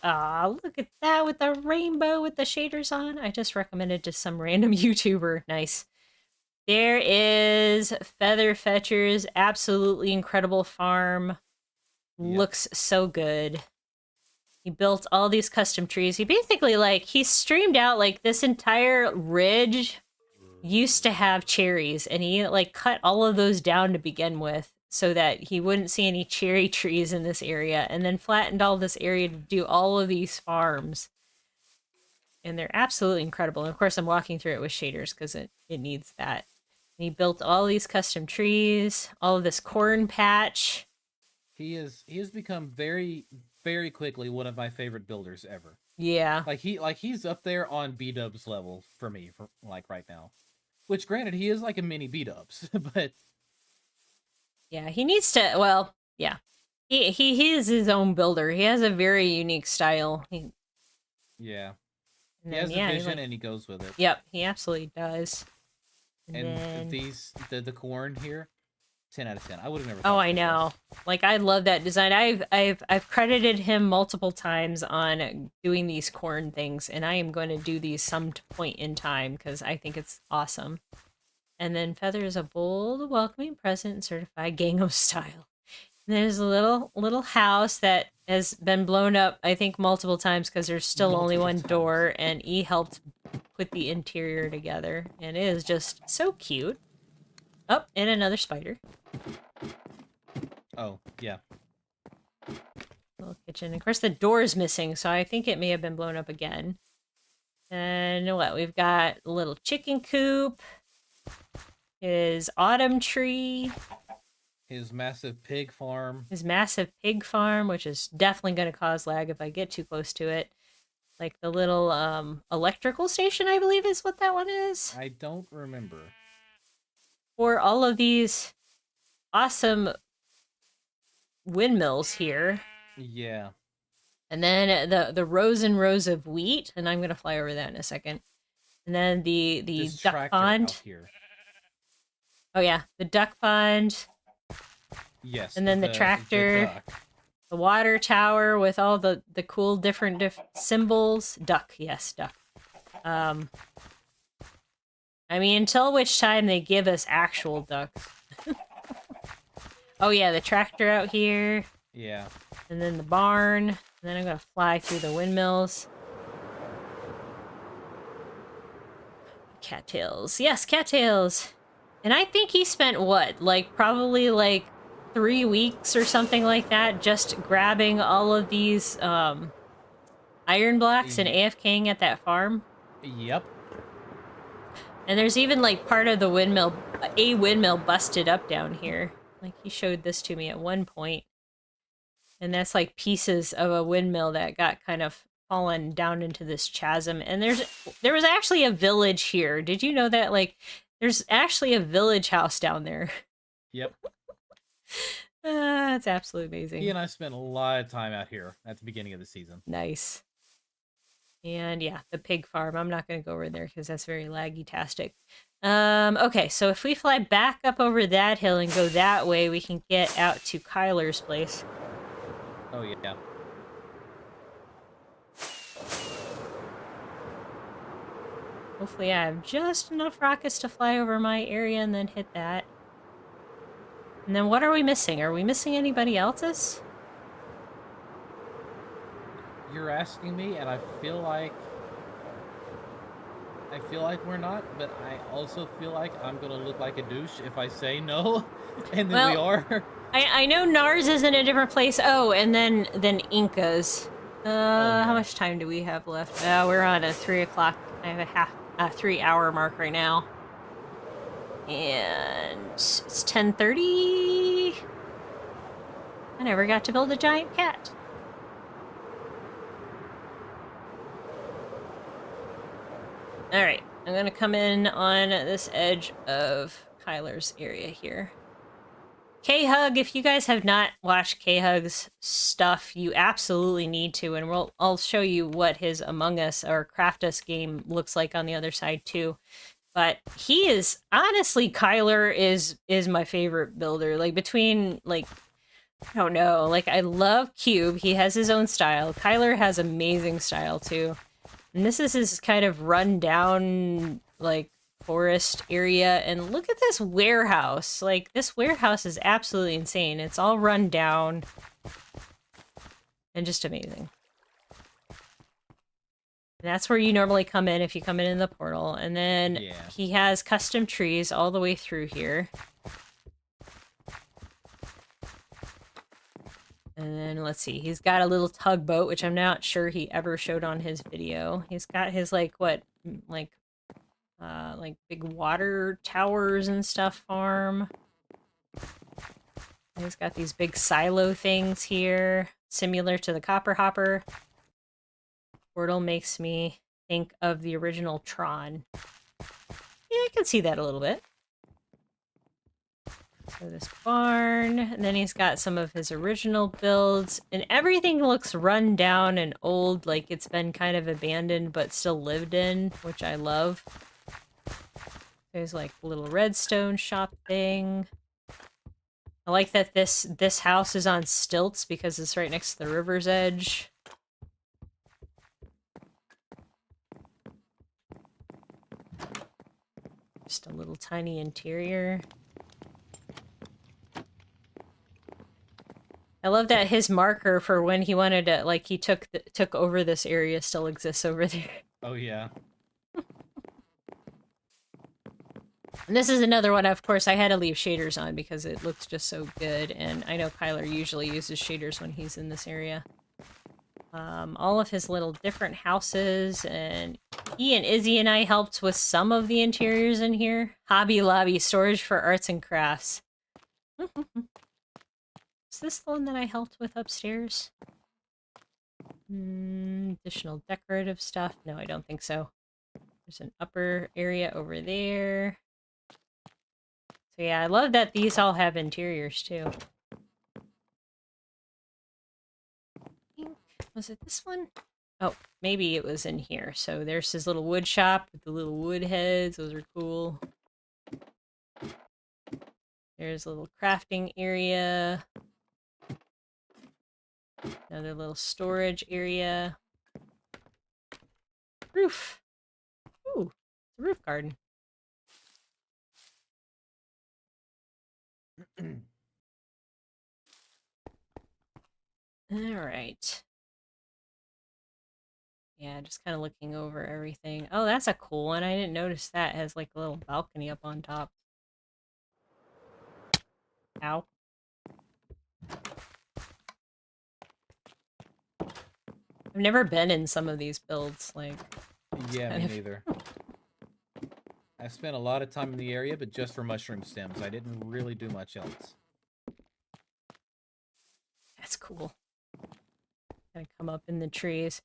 Look at that with the rainbow with the shaders on. I just recommended to some random YouTuber. Nice. There is Featherfetcher's absolutely incredible farm. Yep. Looks so good. He built all these custom trees. He basically, like, he streamed out, like, this entire ridge used to have cherries, and he, like, cut all of those down to begin with so that he wouldn't see any cherry trees in this area, and then flattened all this area to do all of these farms. And they're absolutely incredible. And of course, I'm walking through it with shaders because it needs that. And he built all these custom trees, all of this corn patch. He has become very, very quickly one of my favorite builders ever. Yeah. He's up there on B-dubs level for me, for like right now. Which granted, he is like a mini B-dubs, but yeah, he needs to, well, yeah. He is his own builder. He has a very unique style. Yeah. He has a vision and he goes with it. Yep, he absolutely does. And then... the corn here, 10 out of 10. I would have never. Oh, I know. Like, I love that design. I've credited him multiple times on doing these corn things, and I am going to do these some point in time because I think it's awesome. And then Feather is a bold, welcoming present and certified Gango style. And there's a little house that has been blown up, I think, multiple times because there's still only one door, and he helped put the interior together, and it is just so cute. Oh, and another spider. Oh, yeah. Little kitchen. Of course, the door is missing, so I think it may have been blown up again. And what? We've got a little chicken coop. His autumn tree. His massive pig farm. His massive pig farm, which is definitely going to cause lag if I get too close to it. Like the little electrical station, I believe is what that one is. I don't remember. For all of these awesome windmills here. Yeah. And then the rows and rows of wheat, and I'm gonna fly over that in a second. And then the This duck tractor out pond. here. Oh yeah, the duck pond. Yes. And then the tractor. duck. The water tower with all the cool different symbols. Duck, yes, duck. I mean, until which time they give us actual ducks. Oh yeah, the tractor out here. Yeah. And then the barn. And then I'm gonna fly through the windmills. Cattails. Yes, cattails. And I think he spent what? Like, probably like 3 weeks or something like that just grabbing all of these iron blocks and AFKing at that farm. Yep. And there's even like part of the windmill, a windmill busted up down here. Like he showed this to me at one point. And that's like pieces of a windmill that got kind of fallen down into this chasm. And there was actually a village here. Did you know that? Like there's actually a village house down there. Yep. That's absolutely amazing. He and I spent a lot of time out here at the beginning of the season. Nice. And yeah, the pig farm. I'm not going to go over there because that's very laggy-tastic. Okay, so if we fly back up over that hill and go that way, we can get out to Kyler's place. Oh, yeah. Hopefully I have just enough rockets to fly over my area and then hit that. And then what are we missing? Are we missing anybody else's? You're asking me, and I feel like we're not, but I also feel like I'm gonna look like a douche if I say no, and then we are. I know Nars is in a different place. Oh, and then Inca's. Yeah. How much time do we have left? We're on a 3 o'clock. I have a 3 hour mark right now. And it's 10:30. I never got to build a giant cat. Alright, I'm gonna come in on this edge of Kyler's area here. K-Hug, if you guys have not watched K-Hug's stuff, you absolutely need to, and I'll show you what his Among Us or Craft Us game looks like on the other side too. But he is, honestly, Kyler is my favorite builder. Like, between, like, I don't know, like, I love Cube. He has his own style. Kyler has amazing style too. And this is his kind of run down, like, forest area. And look at this warehouse. Like, this warehouse is absolutely insane. It's all run down. And just amazing. And that's where you normally come in if you come in the portal. And then he has custom trees all the way through here. And then, let's see, he's got a little tugboat, which I'm not sure he ever showed on his video. He's got his, like, what, like big water towers and stuff farm. He's got these big silo things here, similar to the Copper Hopper. Portal makes me think of the original Tron. Yeah, I can see that a little bit. So this barn, and then he's got some of his original builds, and everything looks run down and old, like it's been kind of abandoned but still lived in, which I love. There's like a little redstone shop thing. I like that this house is on stilts because it's right next to the river's edge. Just a little tiny interior. I love that his marker for when he wanted to, like, he took over this area still exists over there. Oh, yeah. And this is another one, of course, I had to leave shaders on because it looks just so good, and I know Kyler usually uses shaders when he's in this area. All of his little different houses, and he and Izzy and I helped with some of the interiors in here. Hobby Lobby, storage for arts and crafts. Is this the one that I helped with upstairs? Additional decorative stuff. No, I don't think so. There's an upper area over there. So yeah, I love that these all have interiors too. Was it this one? Oh, maybe it was in here. So there's his little wood shop with the little wood heads. Those are cool. There's a little crafting area. Another little storage area. Roof. Ooh, it's a roof garden. All right. Yeah, just kind of looking over everything. Oh, that's a cool one. I didn't notice that. It has like a little balcony up on top. Ow. I've never been in some of these builds. Like, Yeah, me neither. I spent a lot of time in the area, but just for mushroom stems. I didn't really do much else. That's cool. Gonna come up in the trees.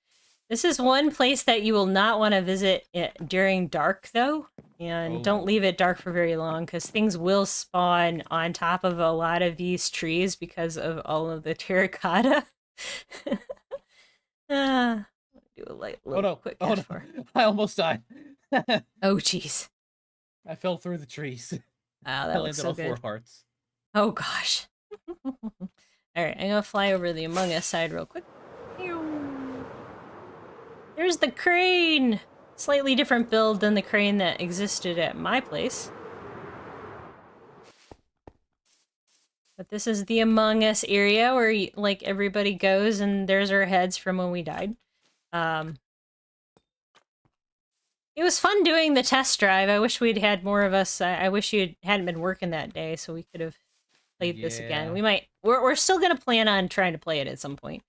This is one place that you will not want to visit during dark, though. And don't leave it dark for very long, because things will spawn on top of a lot of these trees because of all of the terracotta. Do a little quick for. I almost died. Oh, jeez. I fell through the trees. Wow, that looks so good. 4 hearts. Oh, gosh. All right, I'm gonna fly over the Among Us side real quick. There's the crane! Slightly different build than the crane that existed at my place. But this is the Among Us area where, like, everybody goes, and there's our heads from when we died. It was fun doing the test drive. I wish we'd had more of us. I wish you hadn't been working that day, so we could have played this again. We might. We're still gonna plan on trying to play it at some point.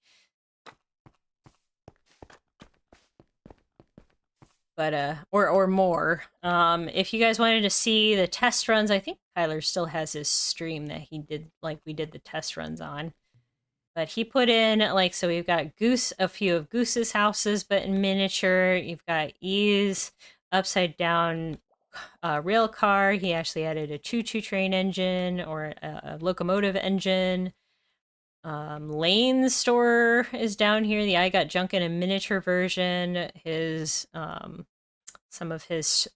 But or more. If you guys wanted to see the test runs, I think Tyler still has his stream that he did, like we did the test runs on. But he put in, like, so we've got a few of Goose's houses, but in miniature. You've got E's upside down rail car. He actually added a choo-choo train engine or a locomotive engine. Lane's store is down here. The I Got Junk in a miniature version. His some of his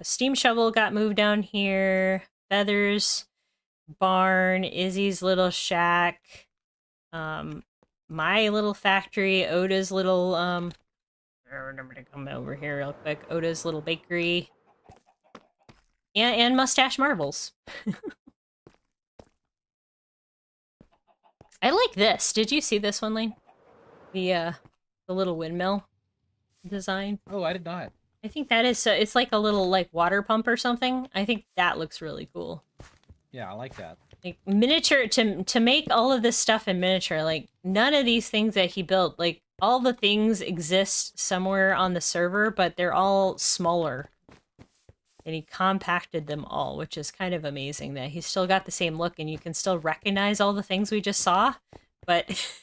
steam shovel got moved down here. Feathers barn, Izzy's little shack, my little factory, Oda's little I remember to come over here real quick. Oda's little bakery. And Mustache Marbles. I like this. Did you see this one, Lane? The little windmill design. Oh, I did not. I think that is it's like a little like water pump or something. I think that looks really cool. Yeah, I like that. Like miniature to make all of this stuff in miniature. Like none of these things that he built, like all the things exist somewhere on the server, but they're all smaller. And he compacted them all, which is kind of amazing that he's still got the same look and you can still recognize all the things we just saw. But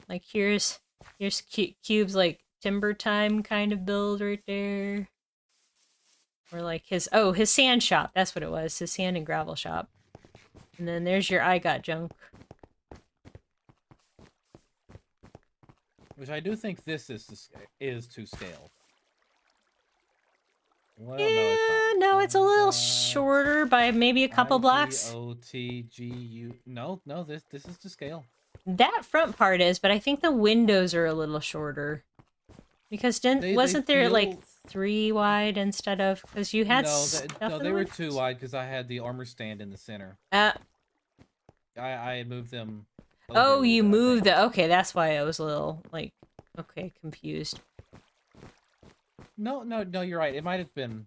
like here's Cube's like Timber Time kind of build right there. Or like his sand shop, that's what it was, his sand and gravel shop. And then there's your I Got Junk. Which I do think this is to scale. Well, yeah, no, it's a little shorter by maybe a couple blocks. OTGU. No, this is to scale. That front part is, but I think the windows are a little shorter. Because wasn't there like 3 wide instead of, because you had no, they were 2 wide because I had the armor stand in the center. I moved them. Oh, you moved the. Okay, that's why I was a little like, okay, confused. No, you're right. It might have been.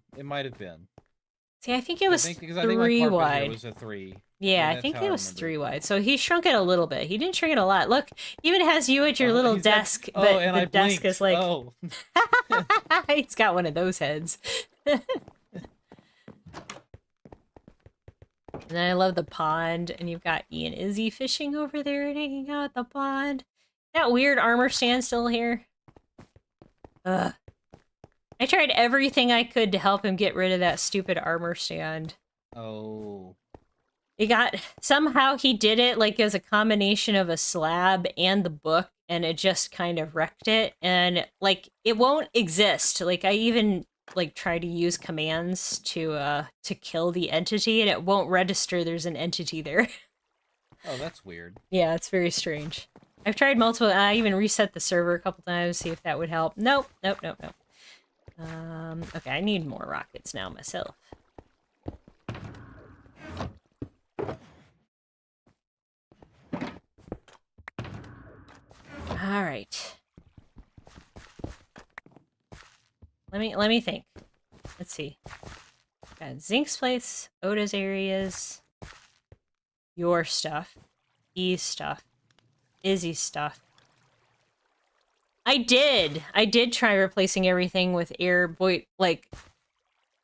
See, I think it was 3 wide. It was a 3. Yeah, I think it was 3 wide. So he shrunk it a little bit. He didn't shrink it a lot. Look, even has you at your little desk, but the desk is like. Oh. He's got one of those heads. And then I love the pond, and you've got E and Izzy fishing over there and hanging out at the pond. That weird armor stand still here? Ugh. I tried everything I could to help him get rid of that stupid armor stand. Oh. Somehow he did it like as a combination of a slab and the book, and it just kind of wrecked it. And like it won't exist. Like I even like try to use commands to kill the entity, and it won't register there's an entity there. Oh, that's weird. Yeah, it's very strange. I've tried multiple. I even reset the server a couple times, see if that would help. Nope, nope, nope, nope. Okay, I need more rockets now myself. All right. Let me think. Let's see. Got Zinc's place, Oda's areas, your stuff, E's stuff, Izzy's stuff. I did try replacing everything with air boy. Like,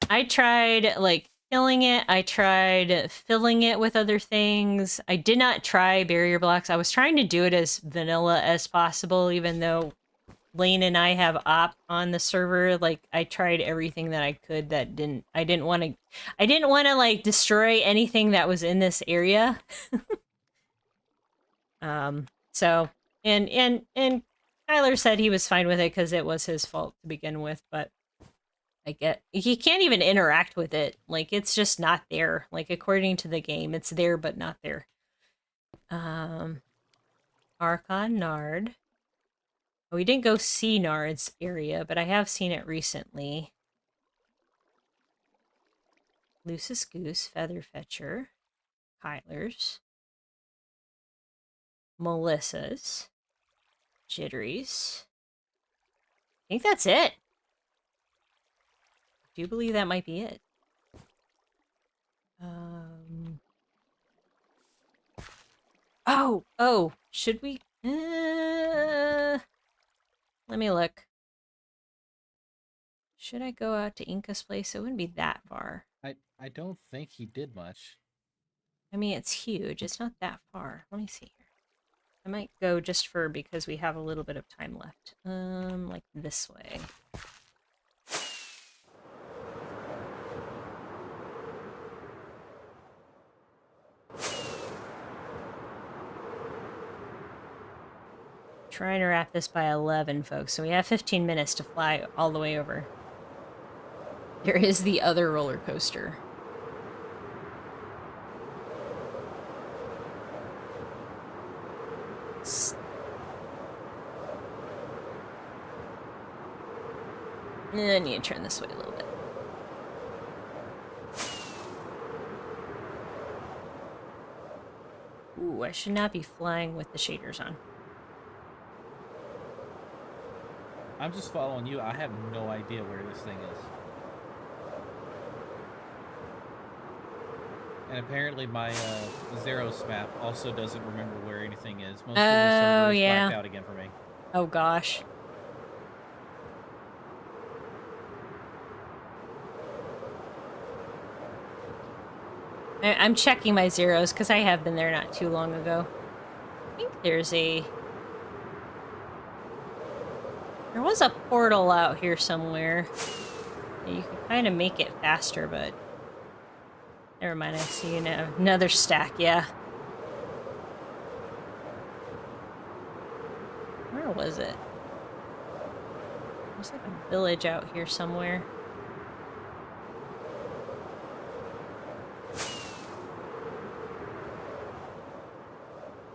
I tried like filling it. I tried filling it with other things. I did not try barrier blocks. I was trying to do it as vanilla as possible, even though Lane and I have op on the server. Like, I tried everything that I could. I didn't want to like destroy anything that was in this area. So and Tyler said he was fine with it because it was his fault to begin with, but he can't even interact with it. Like, it's just not there. Like, according to the game, it's there but not there. Archon Nard. Oh, we didn't go see Nard's area, but I have seen it recently. Lucis Goose, Featherfetcher, Kyler's, Melissa's, Jittery's. I think that's it. I do believe that might be it. Oh, should we? Let me look. Should I go out to Inca's place? It wouldn't be that far. I don't think he did much. I mean, it's huge. It's not that far. Let me see here. I might go just because we have a little bit of time left. Like this way. Trying to wrap this by 11, folks. So we have 15 minutes to fly all the way over. There is the other roller coaster. I need to turn this way a little bit. Ooh, I should not be flying with the shaders on. I'm just following you. I have no idea where this thing is. And apparently my Zeros map also doesn't remember where anything is. Most of the server is blacked out again for me. Oh, gosh. I'm checking my zeros because I have been there not too long ago. I think there was a portal out here somewhere. You can kind of make it faster, but never mind. I see another stack. Yeah. Where was it? There's like a village out here somewhere.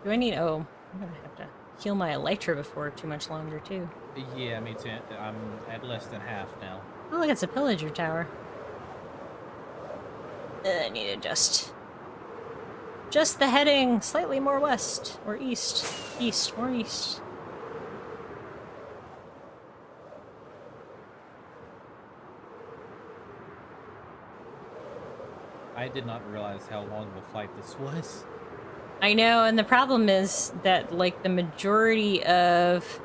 Do I need... Oh, I'm gonna have to heal my Elytra before too much longer, too. Yeah, me too. I'm at less than half now. Oh, look, it's a pillager tower. I need to just the heading slightly more west or east. East, more east. I did not realize how long of a flight this was. I know, and the problem is that, like, the majority of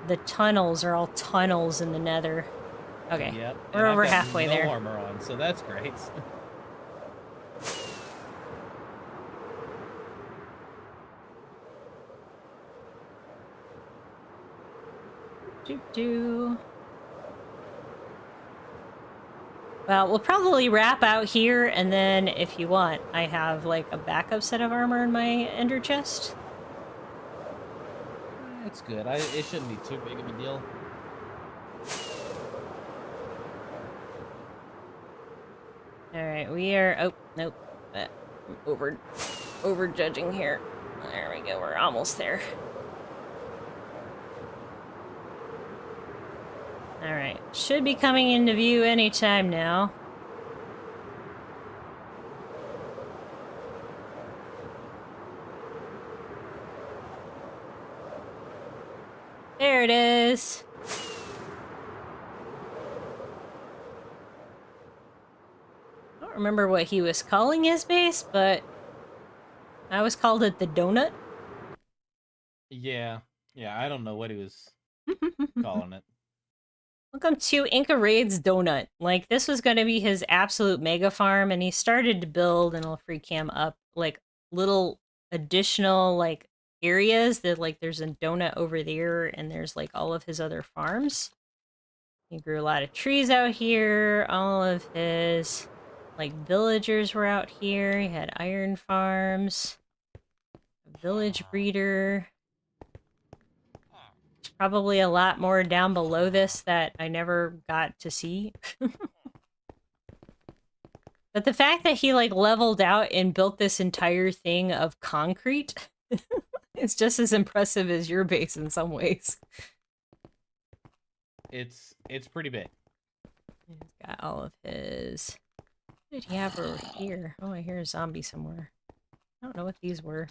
the tunnels are all tunnels in the nether. Okay, yep. We're over halfway there. No armor on, so that's great. Do. Well, we'll probably wrap out here, and then if you want, I have like a backup set of armor in my ender chest. It's good. It shouldn't be too big of a deal. All right, we are. Oh nope, over judging here. There we go. We're almost there. All right, should be coming into view anytime now. There it is. I don't remember what he was calling his base, but I always called it the donut. Yeah, I don't know what he was calling it. Welcome to Inca Raid's donut. Like, this was going to be his absolute mega farm, and he started to build, and I'll free cam up, like, little additional, like, areas that, like, there's a donut over there, and there's, like, all of his other farms. He grew a lot of trees out here. All of his, like, villagers were out here. He had iron farms. A village breeder. There's probably a lot more down below this that I never got to see. But the fact that he, like, leveled out and built this entire thing of concrete is just as impressive as your base in some ways. It's pretty big. He's got all of his... What did he have over here? Oh, I hear a zombie somewhere. I don't know what these were.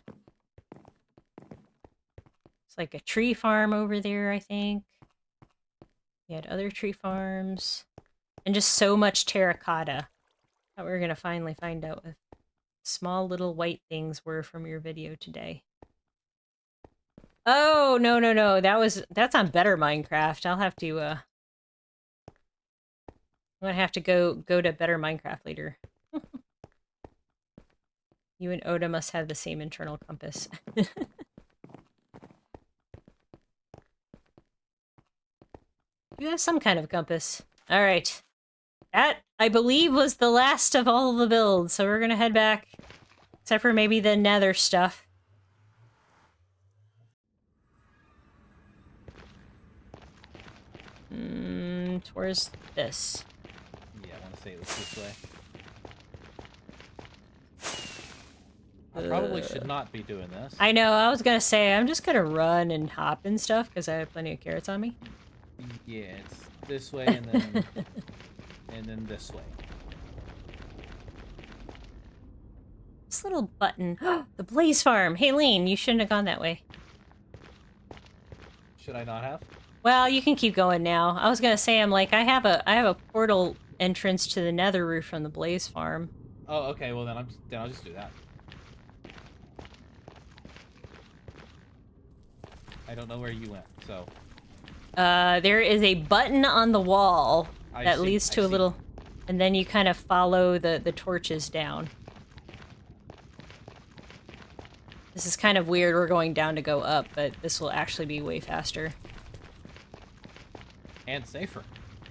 It's like a tree farm over there, I think. He had other tree farms. And just so much terracotta. Thought we were gonna finally find out what small little white things were from your video today. Oh, no. That's on Better Minecraft. I'll have to, I'm gonna have to go to Better Minecraft later. You and Oda must have the same internal compass. You have some kind of compass. All right. That, I believe, was the last of all the builds, so we're gonna head back. Except for maybe the nether stuff. Towards this. Yeah, I want to say it was this way. I probably should not be doing this. I know, I was gonna say, I'm just gonna run and hop and stuff, because I have plenty of carrots on me. Yeah, it's this way and then... and then this way. This little button. The Blaze Farm! Hey, Lean, you shouldn't have gone that way. Should I not have? Well, you can keep going now. I was gonna say, I'm like, I have a portal entrance to the nether roof from the Blaze Farm. Oh, okay, well then I'll just do that. I don't know where you went, so... There is a button on the wall that leads to a little... And then you kind of follow the torches down. This is kind of weird, we're going down to go up, but this will actually be way faster. And safer.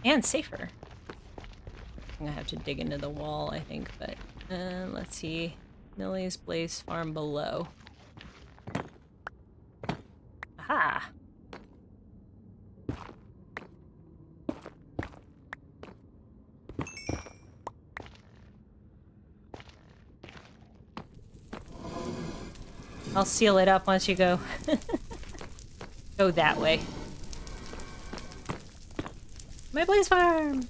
And safer. I'm gonna have to dig into the wall, I think, but... let's see. Millie's Blaze Farm below. Aha! I'll seal it up once you go. Go that way. My Blaze Farm!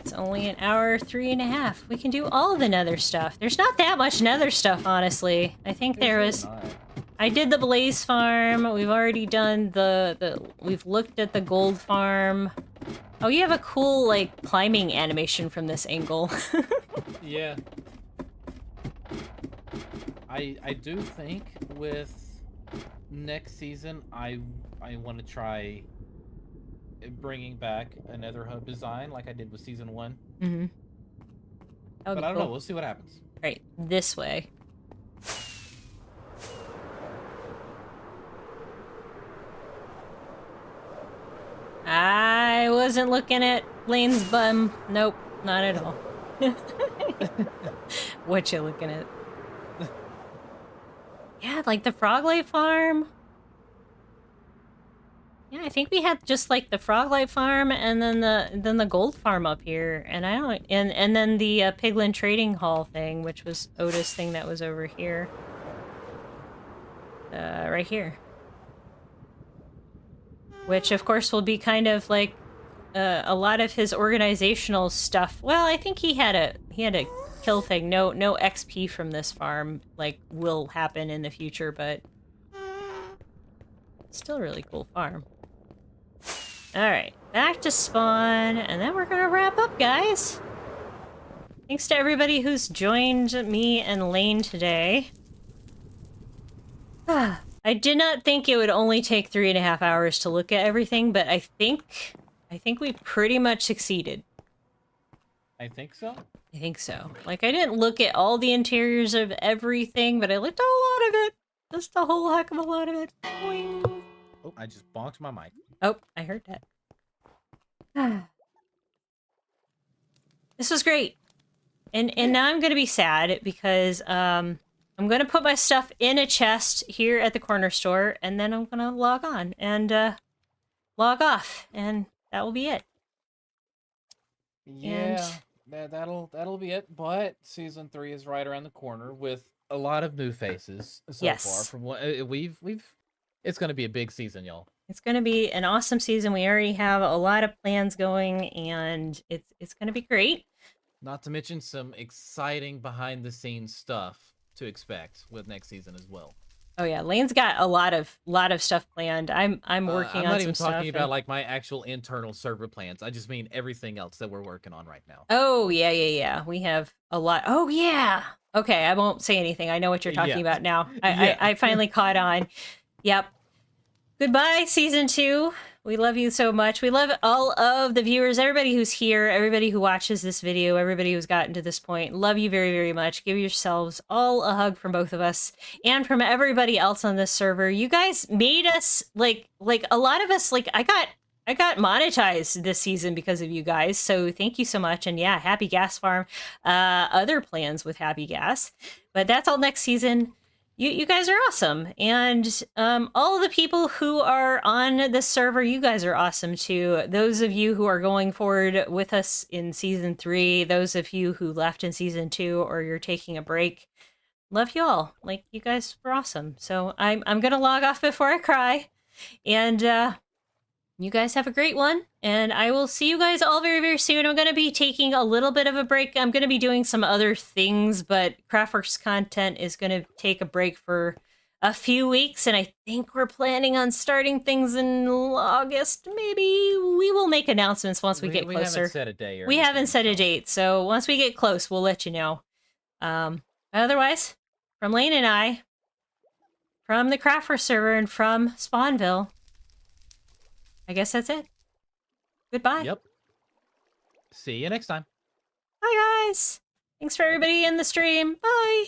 It's only an hour 3.5. We can do all the nether stuff. There's not that much nether stuff, honestly. I think there was... I did the Blaze Farm. We've already done we've looked at the gold farm. Oh, you have a cool, like, climbing animation from this angle. Yeah. I do think with next season, I want to try bringing back another hub design like I did with season 1. Mm-hmm. But I don't know. We'll see what happens. Right, this way. wasn't looking at Lane's bum. Nope, not at all. What you looking at? Yeah, like the Froglight Farm. Yeah, I think we had just like the Froglight Farm and then the Gold Farm up here, and I don't and then the Piglin Trading Hall thing, which was Otis thing that was over here. Right here. Which of course will be kind of like a lot of his organizational stuff. Well, I think he had a kill thing. No XP from this farm like will happen in the future, but still really cool farm. All right, back to spawn, and then we're gonna wrap up, guys. Thanks to everybody who's joined me and Lane today. I did not think it would only take 3.5 hours to look at everything, but I think we pretty much succeeded. I think so. I think so. Like, I didn't look at all the interiors of everything, but I looked at a lot of it. Just a whole heck of a lot of it. Boing. Oh, I just bonked my mic. Oh, I heard that. This was great. And now I'm going to be sad because I'm going to put my stuff in a chest here at the corner store, and then I'm going to log on and log off, and that will be it. Yeah, that'll be it. But season 3 is right around the corner with a lot of new faces so far. From what we've, it's going to be a big season, y'all. It's going to be an awesome season. We already have a lot of plans going, and it's going to be great. Not to mention some exciting behind-the-scenes stuff to expect with next season as well. Oh yeah, Lane's got a lot of stuff planned. I'm working on some stuff. I'm not even talking about like my actual internal server plans. I just mean everything else that we're working on right now. Oh yeah. We have a lot. Oh yeah. Okay, I won't say anything. I know what you're talking about now. I finally caught on. Yep. Goodbye, season 2. We love you so much. We love all of the viewers, everybody who's here, everybody who watches this video, everybody who's gotten to this point. Love you very, very much. Give yourselves all a hug from both of us and from everybody else on this server. You guys made us like a lot of us, like I got monetized this season because of you guys. So thank you so much. And yeah, Happy Gas Farm, other plans with Happy Gas, but that's all next season. You guys are awesome. And all of the people who are on this server, you guys are awesome too. Those of you who are going forward with us in season 3, those of you who left in season 2 or you're taking a break, love you all. Like, you guys were awesome. So I'm gonna log off before I cry. And you guys have a great one, and I will see you guys all very, very soon. I'm going to be taking a little bit of a break. I'm going to be doing some other things, but CraftWorks content is going to take a break for a few weeks, and I think we're planning on starting things in August. Maybe we will make announcements once we get closer. We haven't set a day. We haven't set a date, so once we get close, we'll let you know. Otherwise, from Lane and I, from the CraftWorks server, and from Spawnville, I guess that's it. Goodbye. Yep. See you next time. Bye, guys. Thanks for everybody in the stream. Bye.